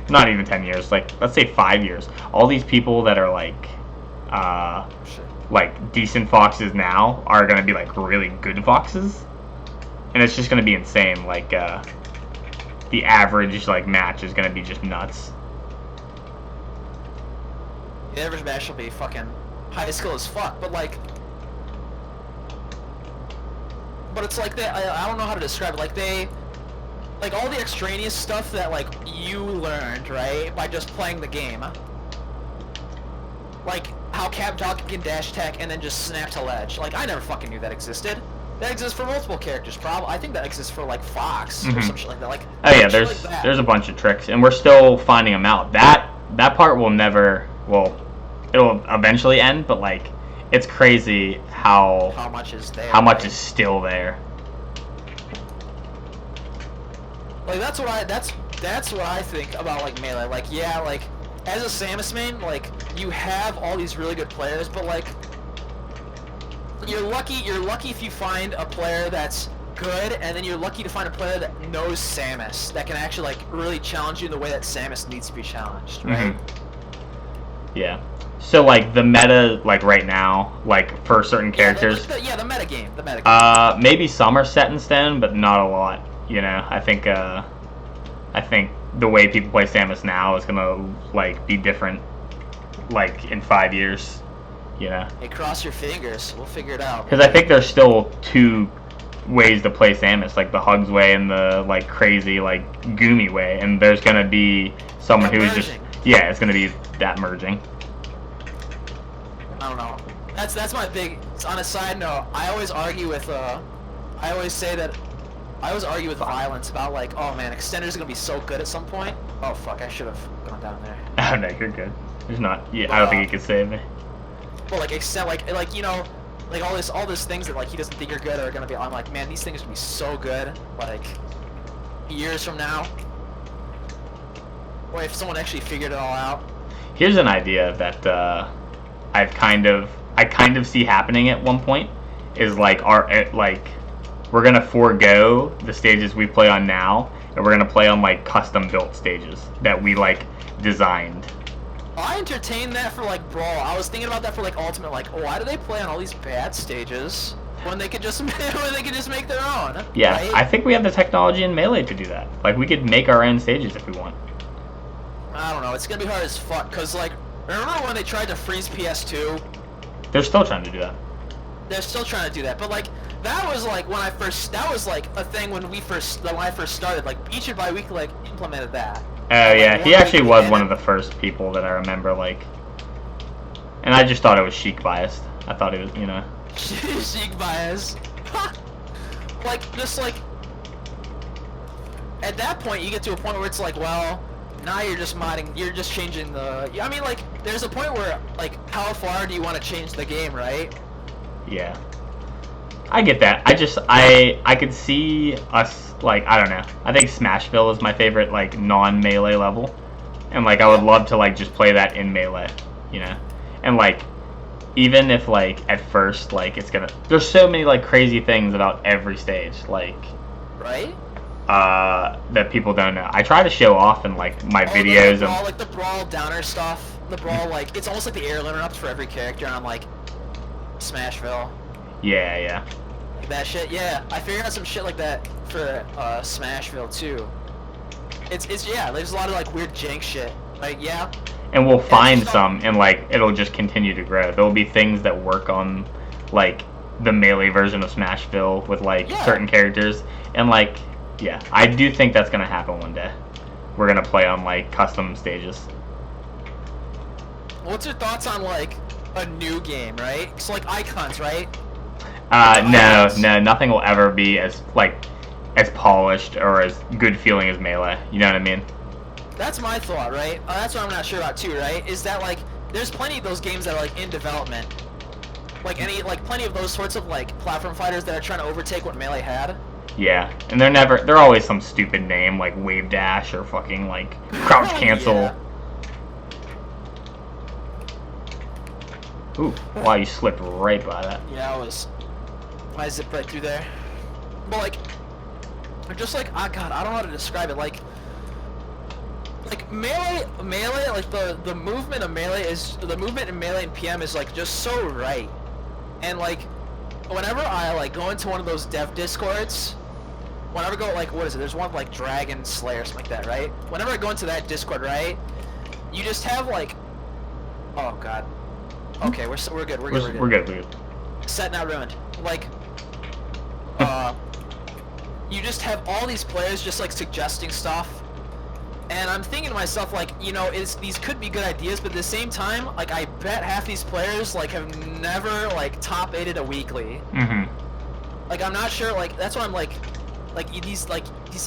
S1: Not even 10 years. Like, let's say 5 years. All these people that are, like, decent Foxes now are going to be, like, really good Foxes. And it's just going to be insane. Like, the average, like, match is going to be just nuts.
S2: The average match will be fucking high skill as fuck, but, like... But it's like that, I don't know how to describe it, like, they... Like, all the extraneous stuff that, like, you learned, right, by just playing the game. Like, how Cap Dog can dash tech and then just snap to ledge. Like, I never fucking knew that existed. That exists for multiple characters, probably. I think that exists for, like, Fox or some shit like that. Like,
S1: oh yeah, there's a bunch of tricks, and we're still finding them out. That part will never, well, it'll eventually end, but, like, it's crazy how
S2: much is there.
S1: How much is still there.
S2: Like, that's what I think about, like, Melee. Like, yeah, like, as a Samus main, like, you have all these really good players, but, like, you're lucky if you find a player that's good, and then you're lucky to find a player that knows Samus, that can actually, like, really challenge you in the way that Samus needs to be challenged, right?
S1: Mm-hmm. Yeah. So, like, the meta, like, right now, like, for certain characters...
S2: the metagame.
S1: Maybe some are set in stone, but not a lot, you know? I think the way people play Samus now is gonna, like, be different, like, in 5 years, you know?
S2: Hey, cross your fingers. We'll figure it out.
S1: Because I think there's still two ways to play Samus, like the Hugs way and the, like, crazy, like, Goomy way, and there's gonna be someone who's just... Yeah, it's gonna be that merging.
S2: I don't know. That's my big... On a side note, I always argue with Violence about, like, oh man, extenders are gonna be so good at some point. Oh fuck, I should have gone down there.
S1: Oh no, you're good. There's not. Yeah, I don't think you can save me.
S2: Well, like extend, like you know, like all these things that, like, he doesn't think you're good are gonna be. I'm like, man, these things are gonna be so good, like, years from now. Or if someone actually figured it all out.
S1: Here's an idea that I kind of see happening at one point. Is like we're gonna forego the stages we play on now, and we're gonna play on, like, custom built stages that we, like, designed.
S2: I entertained that for, like, Brawl. I was thinking about that for, like, Ultimate. Like, why do they play on all these bad stages when they could just make their own?
S1: Yeah,
S2: right?
S1: I think we have the technology in Melee to do that. Like, we could make our own stages if we want.
S2: I don't know. It's gonna be hard as fuck. Cause, like, remember when they tried to freeze PS2?
S1: They're still trying to do that.
S2: They're still trying to do that, but, like, that was, like, that was, like, a thing when I first started. Like, Peach and Bi-Week, like, implemented that.
S1: Oh yeah, he actually was one of the first people that I remember, like, and I just thought it was Sheik biased. I thought it was, you know.
S2: Sheik bias. Like, just, like, at that point, you get to a point where it's like, well, now you're just modding, you're just changing the, I mean, like, there's a point where, like, how far do you want to change the game, right?
S1: Yeah. I get that. I could see us, like, I don't know. I think Smashville is my favorite, like, non-melee level. And, like, I would love to, like, just play that in melee, you know? And, like, even if, like, at first, like, it's gonna... There's so many, like, crazy things about every stage, like...
S2: Right?
S1: That people don't know. I try to show off in, like, my videos
S2: the brawl, like, the brawl downer stuff. The brawl, like, it's almost like the air limiter-ups for every character, and I'm like, Smashville.
S1: Yeah, yeah.
S2: Like that shit, yeah. I figured out some shit like that for, Smashville, too. It's yeah, there's a lot of, like, weird jank shit. Like, yeah.
S1: And we'll find some, and, like, it'll just continue to grow. There'll be things that work on, like, the melee version of Smashville with, like, certain characters. And, like, yeah, I do think that's gonna happen one day. We're gonna play on, like, custom stages.
S2: What's your thoughts on, like, a new game, right? So, like, Icons, right?
S1: No, nothing will ever be as, like, as polished or as good feeling as Melee. You know what I mean?
S2: That's my thought, right? That's what I'm not sure about too, right? Is that, like, there's plenty of those games that are, like, in development. Like, plenty of those sorts of, like, platform fighters that are trying to overtake what Melee had.
S1: Yeah, and they're always some stupid name, like Wave Dash or fucking, like, Crouch Cancel.
S2: Yeah.
S1: Ooh, wow, you slipped right by that.
S2: Yeah, I zipped right through there. But, like, just like, God, I don't know how to describe it, like melee, like the movement of melee the movement in melee and PM is, like, just so right. And, like, whenever I, like, go into one of those dev discords, whenever I go, like, what is it, there's one, like, Dragon Slayer or something like that, right? Whenever I go into that discord, right, you just have, like, oh god, okay, we're good, we're good. Set not ruined. Like, you just have all these players just, like, suggesting stuff, and I'm thinking to myself, like, you know, these could be good ideas, but at the same time, like, I bet half these players, like, have never, like, top 8'd a weekly. Like, I'm not sure, like, that's why I'm like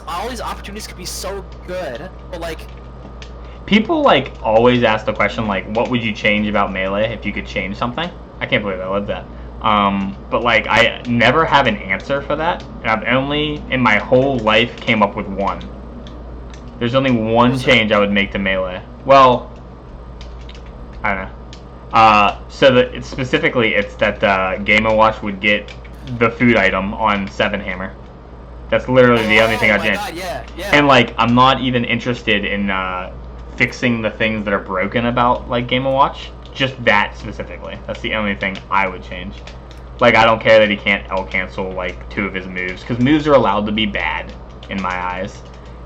S2: all these opportunities could be so good, but, like,
S1: people, like, always ask the question, like, what would you change about Melee if you could change something? I can't believe I love that. But, like, I never have an answer for that. And I've only, in my whole life, came up with one. There's only one change I would make to Melee. Well, I don't know. So specifically, it's that Game & Watch would get the food item on 7 Hammer. That's literally the only thing I'd change.
S2: God, yeah.
S1: And, like, I'm not even interested in fixing the things that are broken about, like, Game & Watch. Just that specifically. That's the only thing I would change. Like, I don't care that he can't L-cancel, like, 2 of his moves. Because moves are allowed to be bad, in my eyes.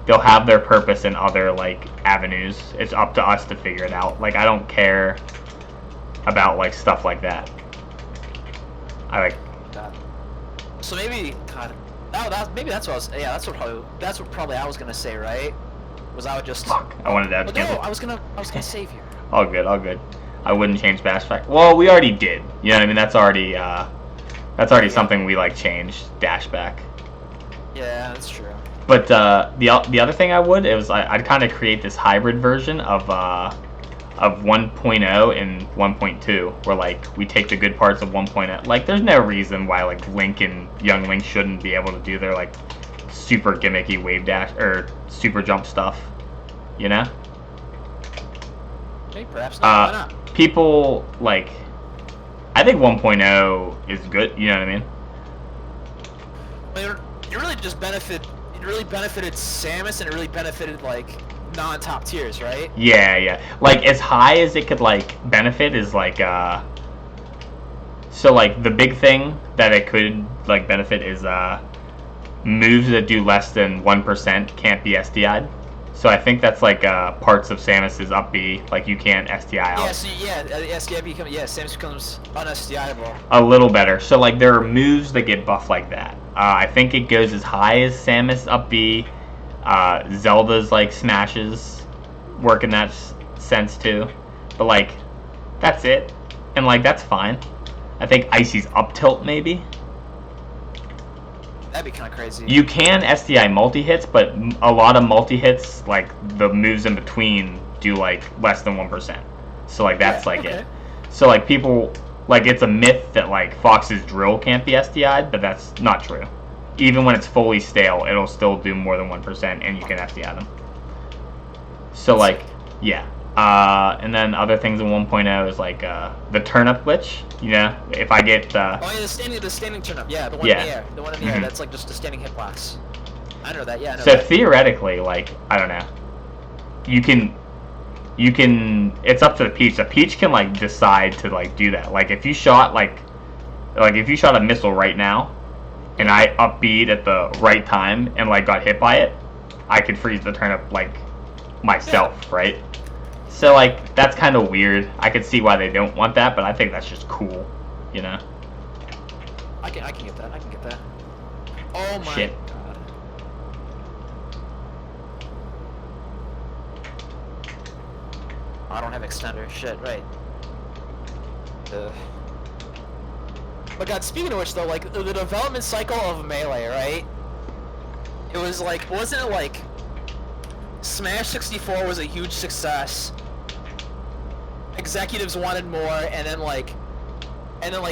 S1: They'll have their purpose in other, like, avenues. It's up to us to figure it out. Like, I don't care about, like, stuff like that. I like...
S2: So maybe, God... maybe that's what I was... Yeah, that's what probably I was gonna say, right? Was I would just...
S1: Fuck, I wanted to...
S2: No, I was gonna save you.
S1: All good. I wouldn't change Dash Back. Well, we already did. You know what I mean? That's already something we, like, changed. Dash Back.
S2: Yeah, that's true.
S1: But the other thing I would is I'd kind of create this hybrid version of 1.0 and 1.2, where, like, we take the good parts of 1.0. Like, there's no reason why, like, Link and Young Link shouldn't be able to do their, like, super gimmicky wave dash or super jump stuff, you know?
S2: Maybe perhaps not. Why not?
S1: People, like, I think 1.0 is good. You know what I mean?
S2: Well, you really just benefited Samus, and it really benefited, like, non-top tiers, right?
S1: Yeah. Like, as high as it could, like, benefit is, like, so, like, the big thing that it could, like, benefit is, moves that do less than 1% can't be SDI'd. So I think that's, like, parts of Samus's up B, like, you can't SDI out.
S2: Samus becomes un-SDI'able.
S1: A little better. So, like, there are moves that get buffed like that. I think it goes as high as Samus up B. Zelda's, like, smashes work in that sense too, but, like, that's it, and, like, that's fine. I think Icy's up tilt maybe.
S2: That'd be kind of crazy.
S1: You can SDI multi-hits, but a lot of multi-hits, like, the moves in between do, like, less than 1%. So, like, that's it. So, like, people like it's a myth that like Fox's drill can't be SDI'd, but that's not true. Even when it's fully stale, it'll still do more than 1%, and you can SDI them. So like, yeah. And then other things in 1.0 is like the turnip glitch. You know, if I get
S2: oh yeah, the standing turnip. Yeah, the one in the air. The one in the air. That's like just a standing hitbox. I know that. Yeah. I know
S1: so
S2: that.
S1: theoretically, like I don't know, you can. It's up to the Peach. The Peach can like decide to like do that. Like if you shot like if you shot a missile right now, and I upbeat at the right time and like got hit by it, I could freeze the turnip like myself, right? So like that's kind of weird. I could see why they don't want that, but I think that's just cool, you know.
S2: I can get that. I can get that. Oh my
S1: Shit.
S2: god. I don't have extender. Shit, right. But God, speaking of which though, like the development cycle of Melee, right? It was like, wasn't it like Smash 64 was a huge success. Executives wanted more, and then like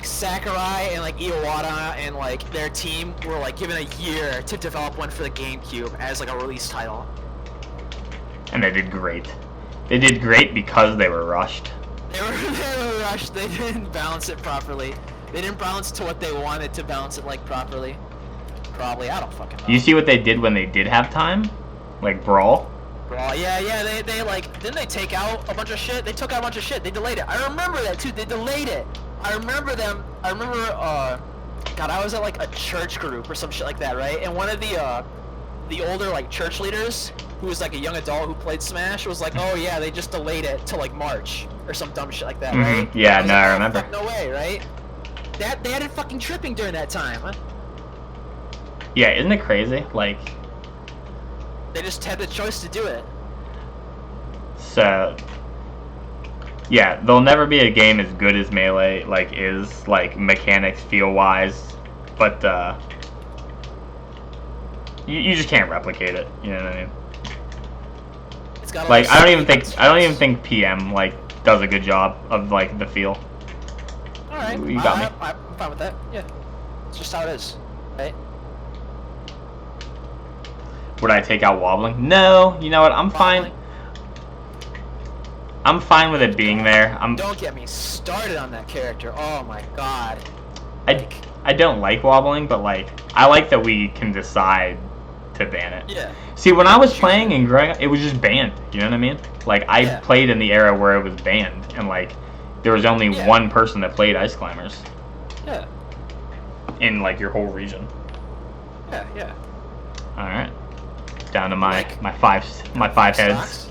S2: Sakurai and like Iwata and like their team were like given a year to develop one for the GameCube as like a release title.
S1: And they did great. They did great because they were rushed.
S2: They were rushed. They didn't balance it properly. They didn't balance it to what they wanted to balance it like properly. Probably, I don't fucking know.
S1: You see what they did when they did have time? Like Brawl?
S2: Brawl, yeah, they like, didn't they take out a bunch of shit? They took out a bunch of shit. They delayed it. I remember that too. They delayed it. I remember, God, I was at like a church group or some shit like that, right? And one of the older like church leaders, who was like a young adult who played Smash, was like, oh yeah, they just delayed it till like March or some dumb shit like that, right?
S1: Yeah,
S2: I was
S1: no,
S2: like,
S1: I
S2: oh,
S1: remember.
S2: Fuck, no way, right? They had it fucking tripping during that time. Huh?
S1: Yeah, isn't it crazy? Like,
S2: they just had the choice to do it.
S1: So, yeah, there'll never be a game as good as Melee, like, is, like, mechanics, feel-wise, but, you just can't replicate it, you know what I mean?
S2: It's got
S1: like, I don't even think PM, like, does a good job of, like, the feel.
S2: Alright,
S1: You got me.
S2: I'm fine with that, yeah. It's just how it is, right?
S1: Would I take out wobbling? No, you know what, I'm fine. I'm fine with it being there.
S2: Don't get me started on that character. Oh my god.
S1: I don't like wobbling, but like I like that we can decide to ban it.
S2: Yeah.
S1: See, when I was playing and growing up, it was just banned. You know what I mean? Like I played in the era where it was banned, and like there was only one person that played Ice Climbers.
S2: Yeah.
S1: In like your whole region.
S2: Yeah, yeah.
S1: All right. Down to my five heads.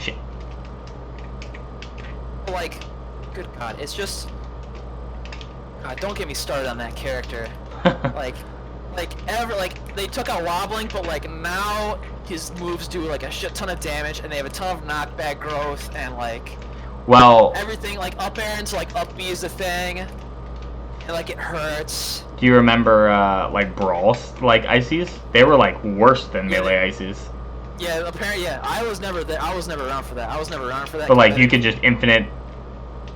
S1: Shit.
S2: Like, good god, it's just, God, don't get me started on that character. like they took out wobbling, but like now his moves do like a shit ton of damage, and they have a ton of knockback growth, and like,
S1: well,
S2: everything like up air into like up B is a thing, and like it hurts.
S1: Do you remember like Brawls like ices? They were like worse than Melee ices.
S2: Yeah, apparently, yeah. I was never around for that.
S1: But like you could just infinite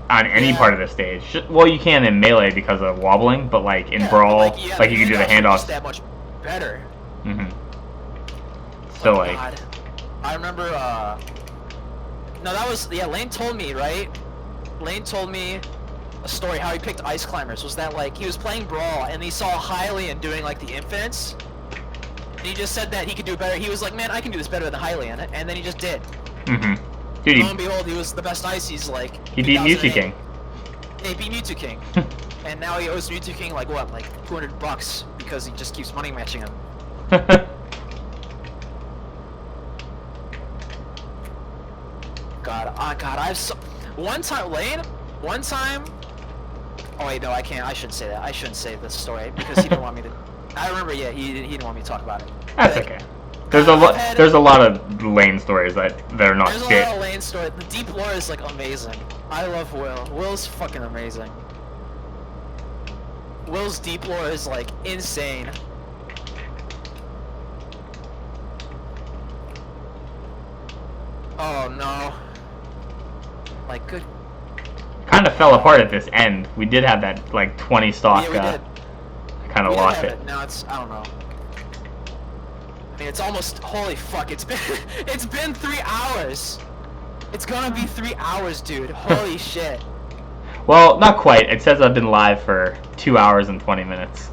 S1: on any part of the stage. Well, you can in Melee because of wobbling, but like in Brawl, like you can do the handoffs.
S2: That much better.
S1: Mhm. So
S2: oh,
S1: like.
S2: God. I remember. No, that was Lane told me, right? Lane told me a story how he picked Ice Climbers. Was that like he was playing Brawl and he saw Hylian doing like the infinites, and he just said that he could do it better. He was like, man, I can do this better than Hylian, and then he just did.
S1: Mhm. Dude,
S2: lo and behold, he was the best ice. He's like
S1: he beat Mewtwo King.
S2: Yeah, he beat Mewtwo King, and now he owes Mewtwo King like what, like $200 because he just keeps money matching him. God, one time. Oh wait, no, I can't. I shouldn't say that. I shouldn't say this story because he didn't want me to. I remember, yeah, he didn't want me to talk about it.
S1: That's like, okay. There's a lot of Lane stories that are not shit.
S2: There's a lot of Lane stories. The deep lore is like amazing. I love Will. Will's fucking amazing. Will's deep lore is like insane. Oh no. Like good.
S1: Kind of fell apart at this end. We did have that like 20 stock.
S2: Yeah, we did.
S1: I kind of lost it.
S2: Now it's, I don't know. I mean, it's almost, holy fuck, it's been it's been 3 hours. It's gonna be 3 hours, dude. Holy shit.
S1: Well, not quite. It says I've been live for 2 hours and 20 minutes.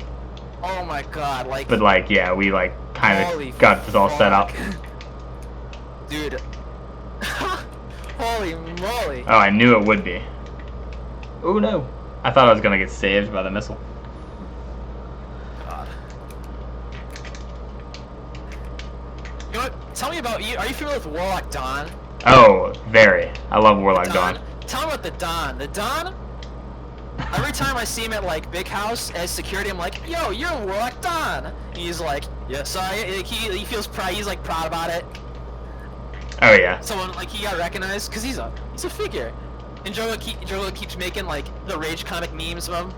S2: Oh my god, like.
S1: But like, yeah, we like kind of got this all set up.
S2: Dude. Holy moly.
S1: Oh, I knew it would be. Oh no. I thought I was gonna get saved by the missile.
S2: God. You know what? Tell me about you. Are you familiar with Warlock Dawn?
S1: Oh, very. I love Warlock Dawn.
S2: Tell me about the Dawn. The Dawn. Every time I see him at like Big House as security, I'm like, "Yo, you're Warlock Dawn." And he's like, "Yes, like, he feels proud. He's like proud about it."
S1: Oh yeah.
S2: Someone like he got recognized because he's a figure. And Joe keeps making like the Rage comic memes of him.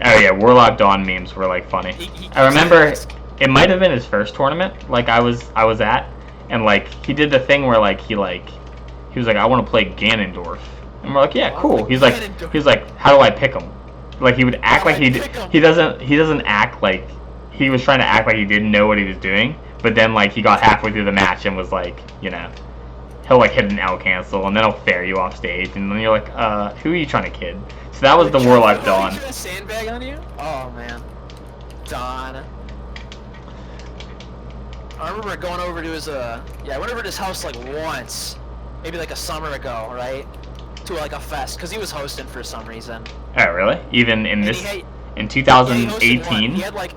S1: Oh yeah, Warlock Dawn memes were like funny. I remember it might have been his first tournament, like I was at, and like he did the thing where like he was like, I want to play Ganondorf, and we're like, yeah, cool. He's like, how do I pick him? Like he would act like he doesn't act like he was trying to act like he didn't know what he was doing, but then like he got halfway through the match and was like, you know, he'll like hit an L cancel and then he'll fare you off stage, and then you're like, who are you trying to kid? So that was the Warlock Dawn.
S2: Did a sandbag on you? Oh man, Dawn. I remember going over to his I went over to his house like once, maybe like a summer ago, right? To like a fest, because he was hosting for some reason.
S1: Oh really? Even in in 2018?
S2: He had like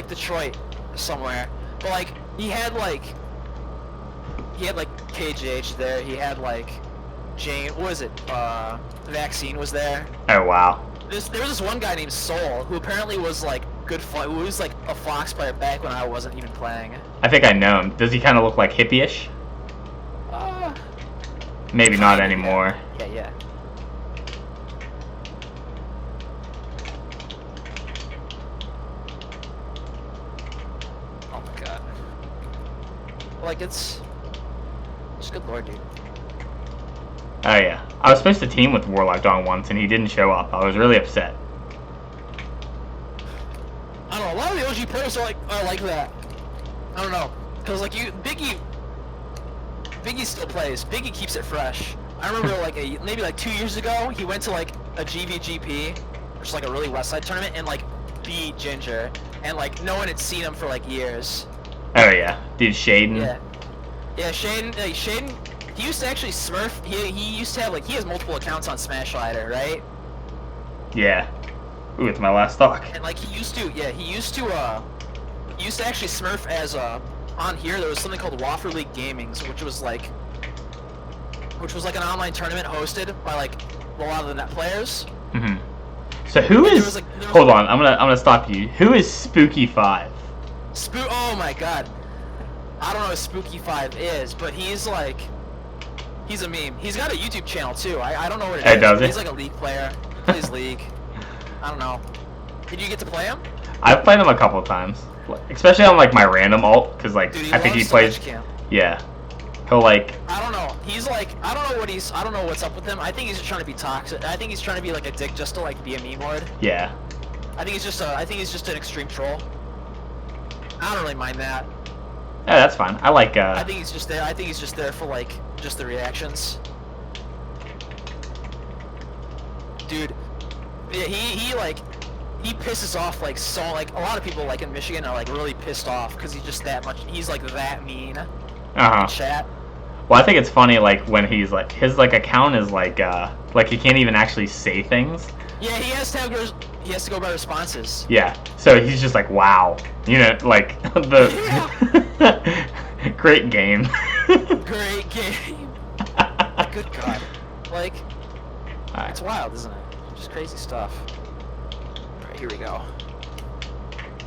S2: Detroit somewhere, but like he had like PGH there. He had like Jane. What was it? Vaccine was there.
S1: Oh wow.
S2: There was this one guy named Soul who apparently was like good fun. Who was like a Fox player back when I wasn't even playing.
S1: I think I know him. Does he kind of look like hippie-ish? Maybe not anymore.
S2: Yeah. Oh my god. Like it's good lord, dude.
S1: Oh yeah. I was supposed to team with Warlock Dawn once and he didn't show up. I was really upset.
S2: I don't know, a lot of the OG players are like that. I don't know. Cause like Biggie still plays. Biggie keeps it fresh. I remember like maybe like 2 years ago, he went to like a GVGP, which is like a really West Side tournament, and like beat Ginger, and like no one had seen him for like years.
S1: Oh yeah, dude, Shaden.
S2: Yeah, Shaden. Shaden. He used to actually smurf. He used to have like he has multiple accounts on Smash Lighter, right?
S1: Yeah. Ooh, it's my last stock.
S2: And like he used to actually smurf as on here there was something called Waffle League Gamings, which was like an online tournament hosted by like a lot of the net players.
S1: Mhm. So who is? Hold on, I'm gonna stop you. Who is Spooky5?
S2: Oh my god, I don't know what Spooky5 is, but he's a meme. He's got a YouTube channel too. I don't know what it is.
S1: Does he?
S2: He's like a League player. He plays League. I don't know. Did you get to play him?
S1: I've played him a couple of times, especially on like my random alt, because like
S2: dude,
S1: I think he plays. Yeah. He'll like.
S2: I don't know. He's like, I don't know what's up with him. I think he's just trying to be toxic. I think he's trying to be like a dick just to like be a meme lord.
S1: Yeah.
S2: I think he's just an extreme troll. I don't really mind that.
S1: Yeah, that's fine. I like.
S2: I think he's just there. I think he's just there for like just the reactions. Dude, yeah, he pisses off like so like a lot of people like in Michigan are like really pissed off because he's just that much. He's like that mean. In chat.
S1: Well, I think it's funny like when he's like his like account is like he can't even actually say things.
S2: Yeah, he has to go by responses.
S1: Yeah, so he's just like, wow, you know, like the great game.
S2: Great game. Good God, like it's wild, isn't it? Just crazy stuff. All right, here we go.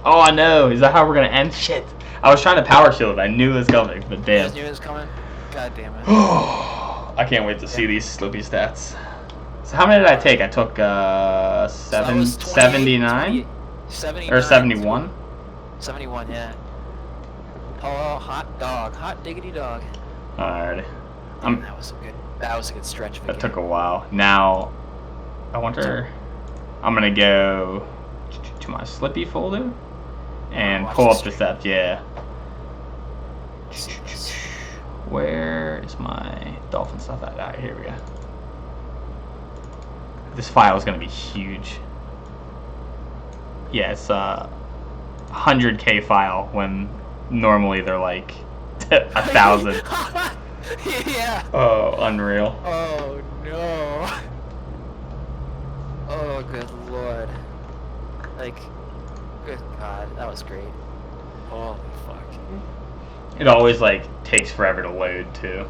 S1: Oh, I know. Is that how we're gonna end? Shit. I was trying to power shield. I knew it was coming, but damn.
S2: You knew it was coming? God damn it.
S1: I can't wait to see these Slippy stats. So how many did I take? I took 79?
S2: 79?
S1: Or 71?
S2: 71, yeah. Hello, hot dog. Hot diggity dog.
S1: Alright.
S2: That was some good. That was a good stretch of a
S1: That
S2: game.
S1: took a while. Now, I wonder. I'm gonna go to my Slippy folder and pull up the stuff. Yeah. Where is my dolphin stuff at? Alright, here we go. This file is gonna be huge. Yeah, it's a 100K file when normally they're like 1,000.
S2: Yeah.
S1: Oh, unreal.
S2: Oh no. Oh good lord. Like, good god, that was great. Holy fuck.
S1: It always like takes forever to load too.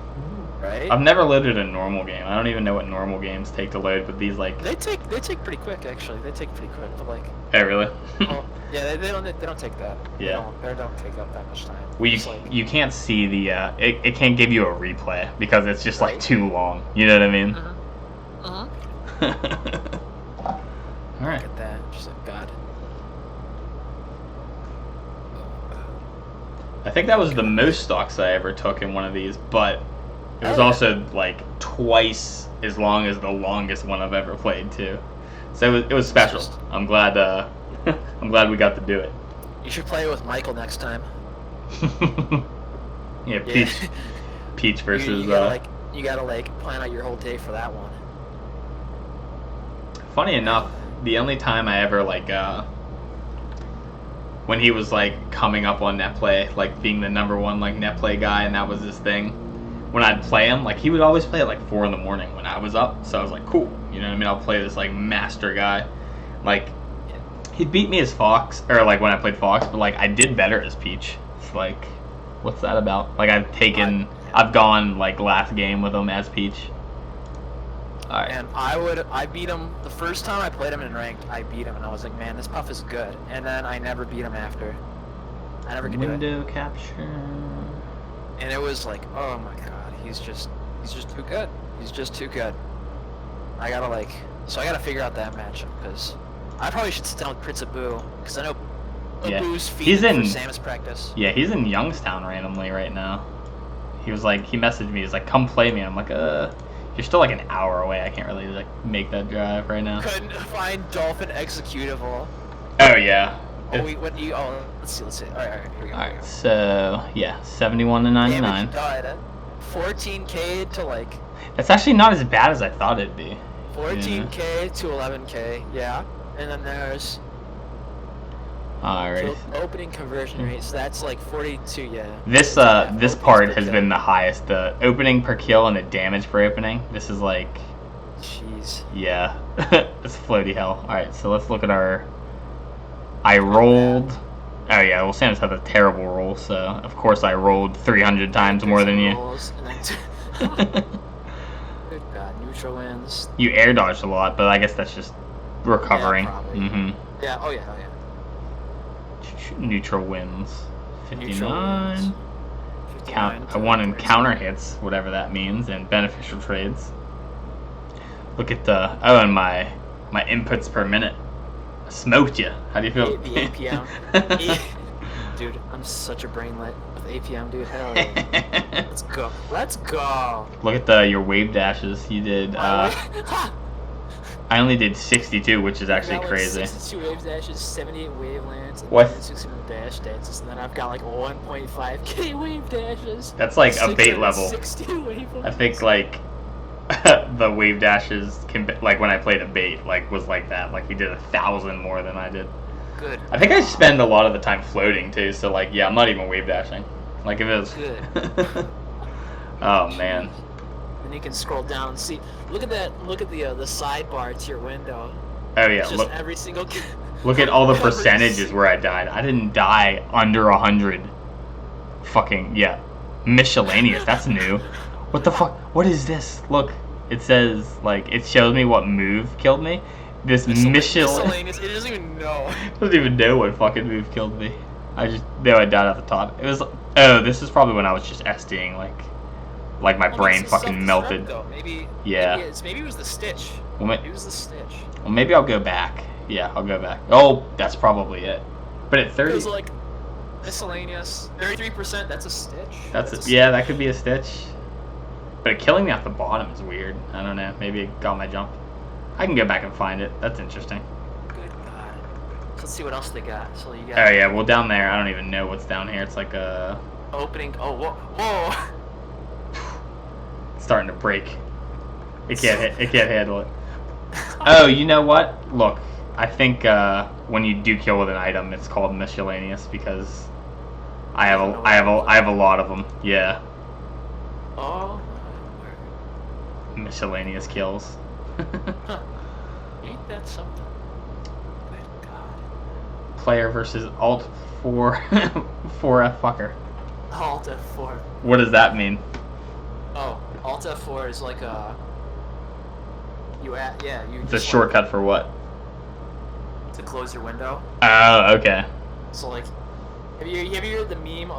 S2: Right?
S1: I've never loaded a normal game. I don't even know what normal games take to load, but these like.
S2: They take pretty quick actually. They take pretty quick, but like.
S1: Oh really?
S2: Oh, yeah, they don't take that.
S1: Yeah.
S2: They don't take up that much time.
S1: Well, you can't see the it can't give you a replay because it's just like too long. You know what I mean? All right.
S2: Look at that. Just like god.
S1: I think that was the most stocks I ever took in one of these, but it was also like twice as long as the longest one I've ever played too. So it was special. I'm glad I'm glad we got to do it.
S2: You should play it with Michael next time.
S1: Yeah, Peach versus.
S2: You gotta plan out your whole day for that one.
S1: Funny enough, the only time I ever when he was like coming up on net play, like being the #1 like net play guy, and that was his thing. When I'd play him, like he would always play at like 4 in the morning when I was up. So I was like, cool, you know what I mean? I'll play this like master guy. Like he beat me as Fox, or like when I played Fox, but like I did better as Peach. It's like, what's that about? Like I've gone like last game with him as Peach. All right.
S2: And I beat him the first time I played him in ranked. I beat him, and I was like, man, this puff is good. And then I never beat him after. I never could do it.
S1: Window capture.
S2: And it was like, oh my god, he's just too good. He's just too good. I gotta figure out that matchup because I probably should sit down with Prince Abu because I know Abu's feeding for Samus practice.
S1: Yeah, he's in Youngstown randomly right now. He messaged me. He's like, come play me. I'm like, you're still like an hour away. I can't really like make that drive right now.
S2: Couldn't find Dolphin executable.
S1: Oh yeah.
S2: Let's see. All right, here we go.
S1: All right, so yeah, 71 to 99.
S2: 14K to like.
S1: That's actually not as bad as I thought it'd be.
S2: 14K to 11K, yeah. And then there's.
S1: Alright.
S2: So opening conversion rate, so that's like 42, yeah.
S1: This part has been the highest. The opening per kill and the damage per opening. This is like.
S2: Jeez.
S1: Yeah, it's floaty hell. All right, so let's look at our. I rolled. Oh yeah, well Samus had a terrible roll, so of course I rolled 300 times more than you.
S2: Good god, neutral wins.
S1: You air dodged a lot, but I guess that's just recovering.
S2: Yeah, Yeah. Oh yeah.
S1: Neutral wins. 59. I won in counter hits, whatever that means, and beneficial trades. Look at and my inputs per minute. I smoked you. How do you feel?
S2: The APM. Dude, I'm such a brainlet with APM, dude. Hell yeah. Let's go.
S1: Look at your wave dashes. You did. I only did 62, which is actually crazy.
S2: 62 wave dashes, 78 wave lands, and
S1: what?
S2: 61 dash dances, and then I've got like 1.5k wave dashes.
S1: That's like a bait level.
S2: 60 wave lands.
S1: I think like the wave dashes like when I played a bait was like that. Like he did 1,000 more than I did.
S2: Good.
S1: I think I spend a lot of the time floating too. So like yeah, I'm not even wave dashing. Like if it was.
S2: Good.
S1: Oh man.
S2: And you can scroll down and see. Look at that. Look at the sidebar to your window.
S1: Oh yeah.
S2: It's just every single.
S1: Look at all the percentages where I died. I didn't die under 100. Fucking yeah. Miscellaneous. That's new. What the fuck? What is this? Look. It says like it shows me what move killed me. This miscellaneous.
S2: It doesn't even know.
S1: It doesn't even know what fucking move killed me. I just know I died at the top. It was. Oh, this is probably when I was just SDing like my brain fucking melted.
S2: Maybe it was the stitch. Maybe it was the stitch.
S1: Well, maybe I'll go back. Yeah, I'll go back. Oh, that's probably it. But at 30.
S2: It was like miscellaneous. 33%. That's a stitch.
S1: Yeah, that could be a stitch. But killing me off the bottom is weird. I don't know. Maybe it got my jump. I can go back and find it. That's interesting.
S2: Good God. Let's see what else they got. So you got.
S1: Oh yeah, well down there, I don't even know what's down here. It's like a
S2: opening. Oh, whoa!
S1: It's starting to break. It can't handle it. Oh, you know what? Look, I think when you do kill with an item, it's called miscellaneous because I have a lot of them. Yeah.
S2: Oh.
S1: Miscellaneous kills.
S2: Huh. Ain't that something? Good God.
S1: Player versus Alt 4 4F fucker.
S2: Alt F4.
S1: What does that mean?
S2: Oh, Alt F4 is like a.
S1: It's a shortcut for what?
S2: To close your window.
S1: Oh, okay.
S2: So like, have you heard the meme?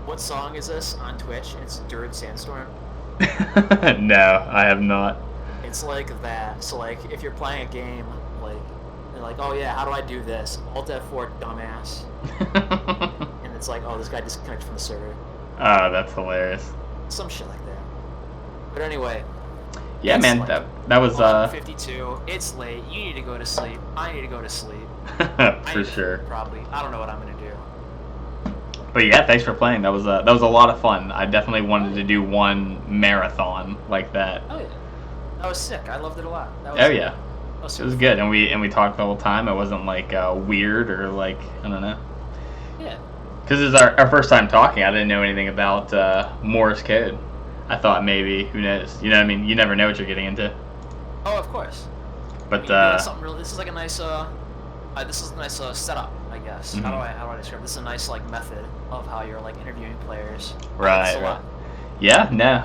S2: What song is this on Twitch? It's Dirt Sandstorm.
S1: No, I have not.
S2: It's like that. So like, if you're playing a game, like, you're like, oh yeah, how do I do this? Alt F4, dumbass. And it's like, oh, this guy disconnected from the server.
S1: Oh, that's hilarious.
S2: Some shit like that. But anyway.
S1: Yeah, man,
S2: like
S1: that was
S2: 52. It's late. You need to go to sleep. I need to go to sleep.
S1: For sure.
S2: Probably. I don't know what I'm gonna do.
S1: But yeah, thanks for playing. That was a lot of fun. I definitely wanted to do one marathon like that.
S2: Oh yeah. That was sick. I loved it a lot.
S1: Oh yeah.
S2: It
S1: was good, and we talked the whole time. It wasn't like weird or like I don't know.
S2: Yeah.
S1: Because it was our first time talking. I didn't know anything about Morse code. I thought maybe, who knows? You know what I mean? You never know what you're getting into.
S2: Oh, of course.
S1: But
S2: something really. This is like a nice. This is a nice setup, I guess.
S1: Mm-hmm.
S2: How do I describe? This is a nice like method of how you're like interviewing players.
S1: Right. Right. Yeah. No.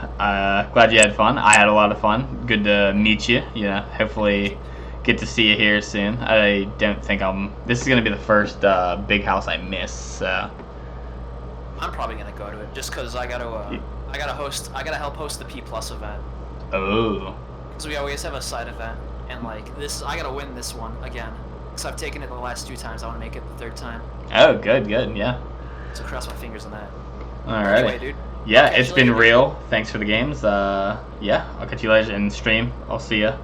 S1: Glad you had fun. I had a lot of fun. Good to meet you. You know. Hopefully, get to see you here soon. I don't think This is gonna be the first big house I miss. So.
S2: I'm probably gonna go to it just because I gotta help host the P+ event.
S1: Oh.
S2: So we always have a side event, and like I gotta win this one again. Cause I've taken it the last 2 times. I want to make it the 3rd time.
S1: Oh, good, yeah.
S2: So cross my fingers on that.
S1: Alright.
S2: Anyway, dude.
S1: Yeah, it's been real. Thanks for the games. Yeah, I'll catch you later in stream. I'll see ya.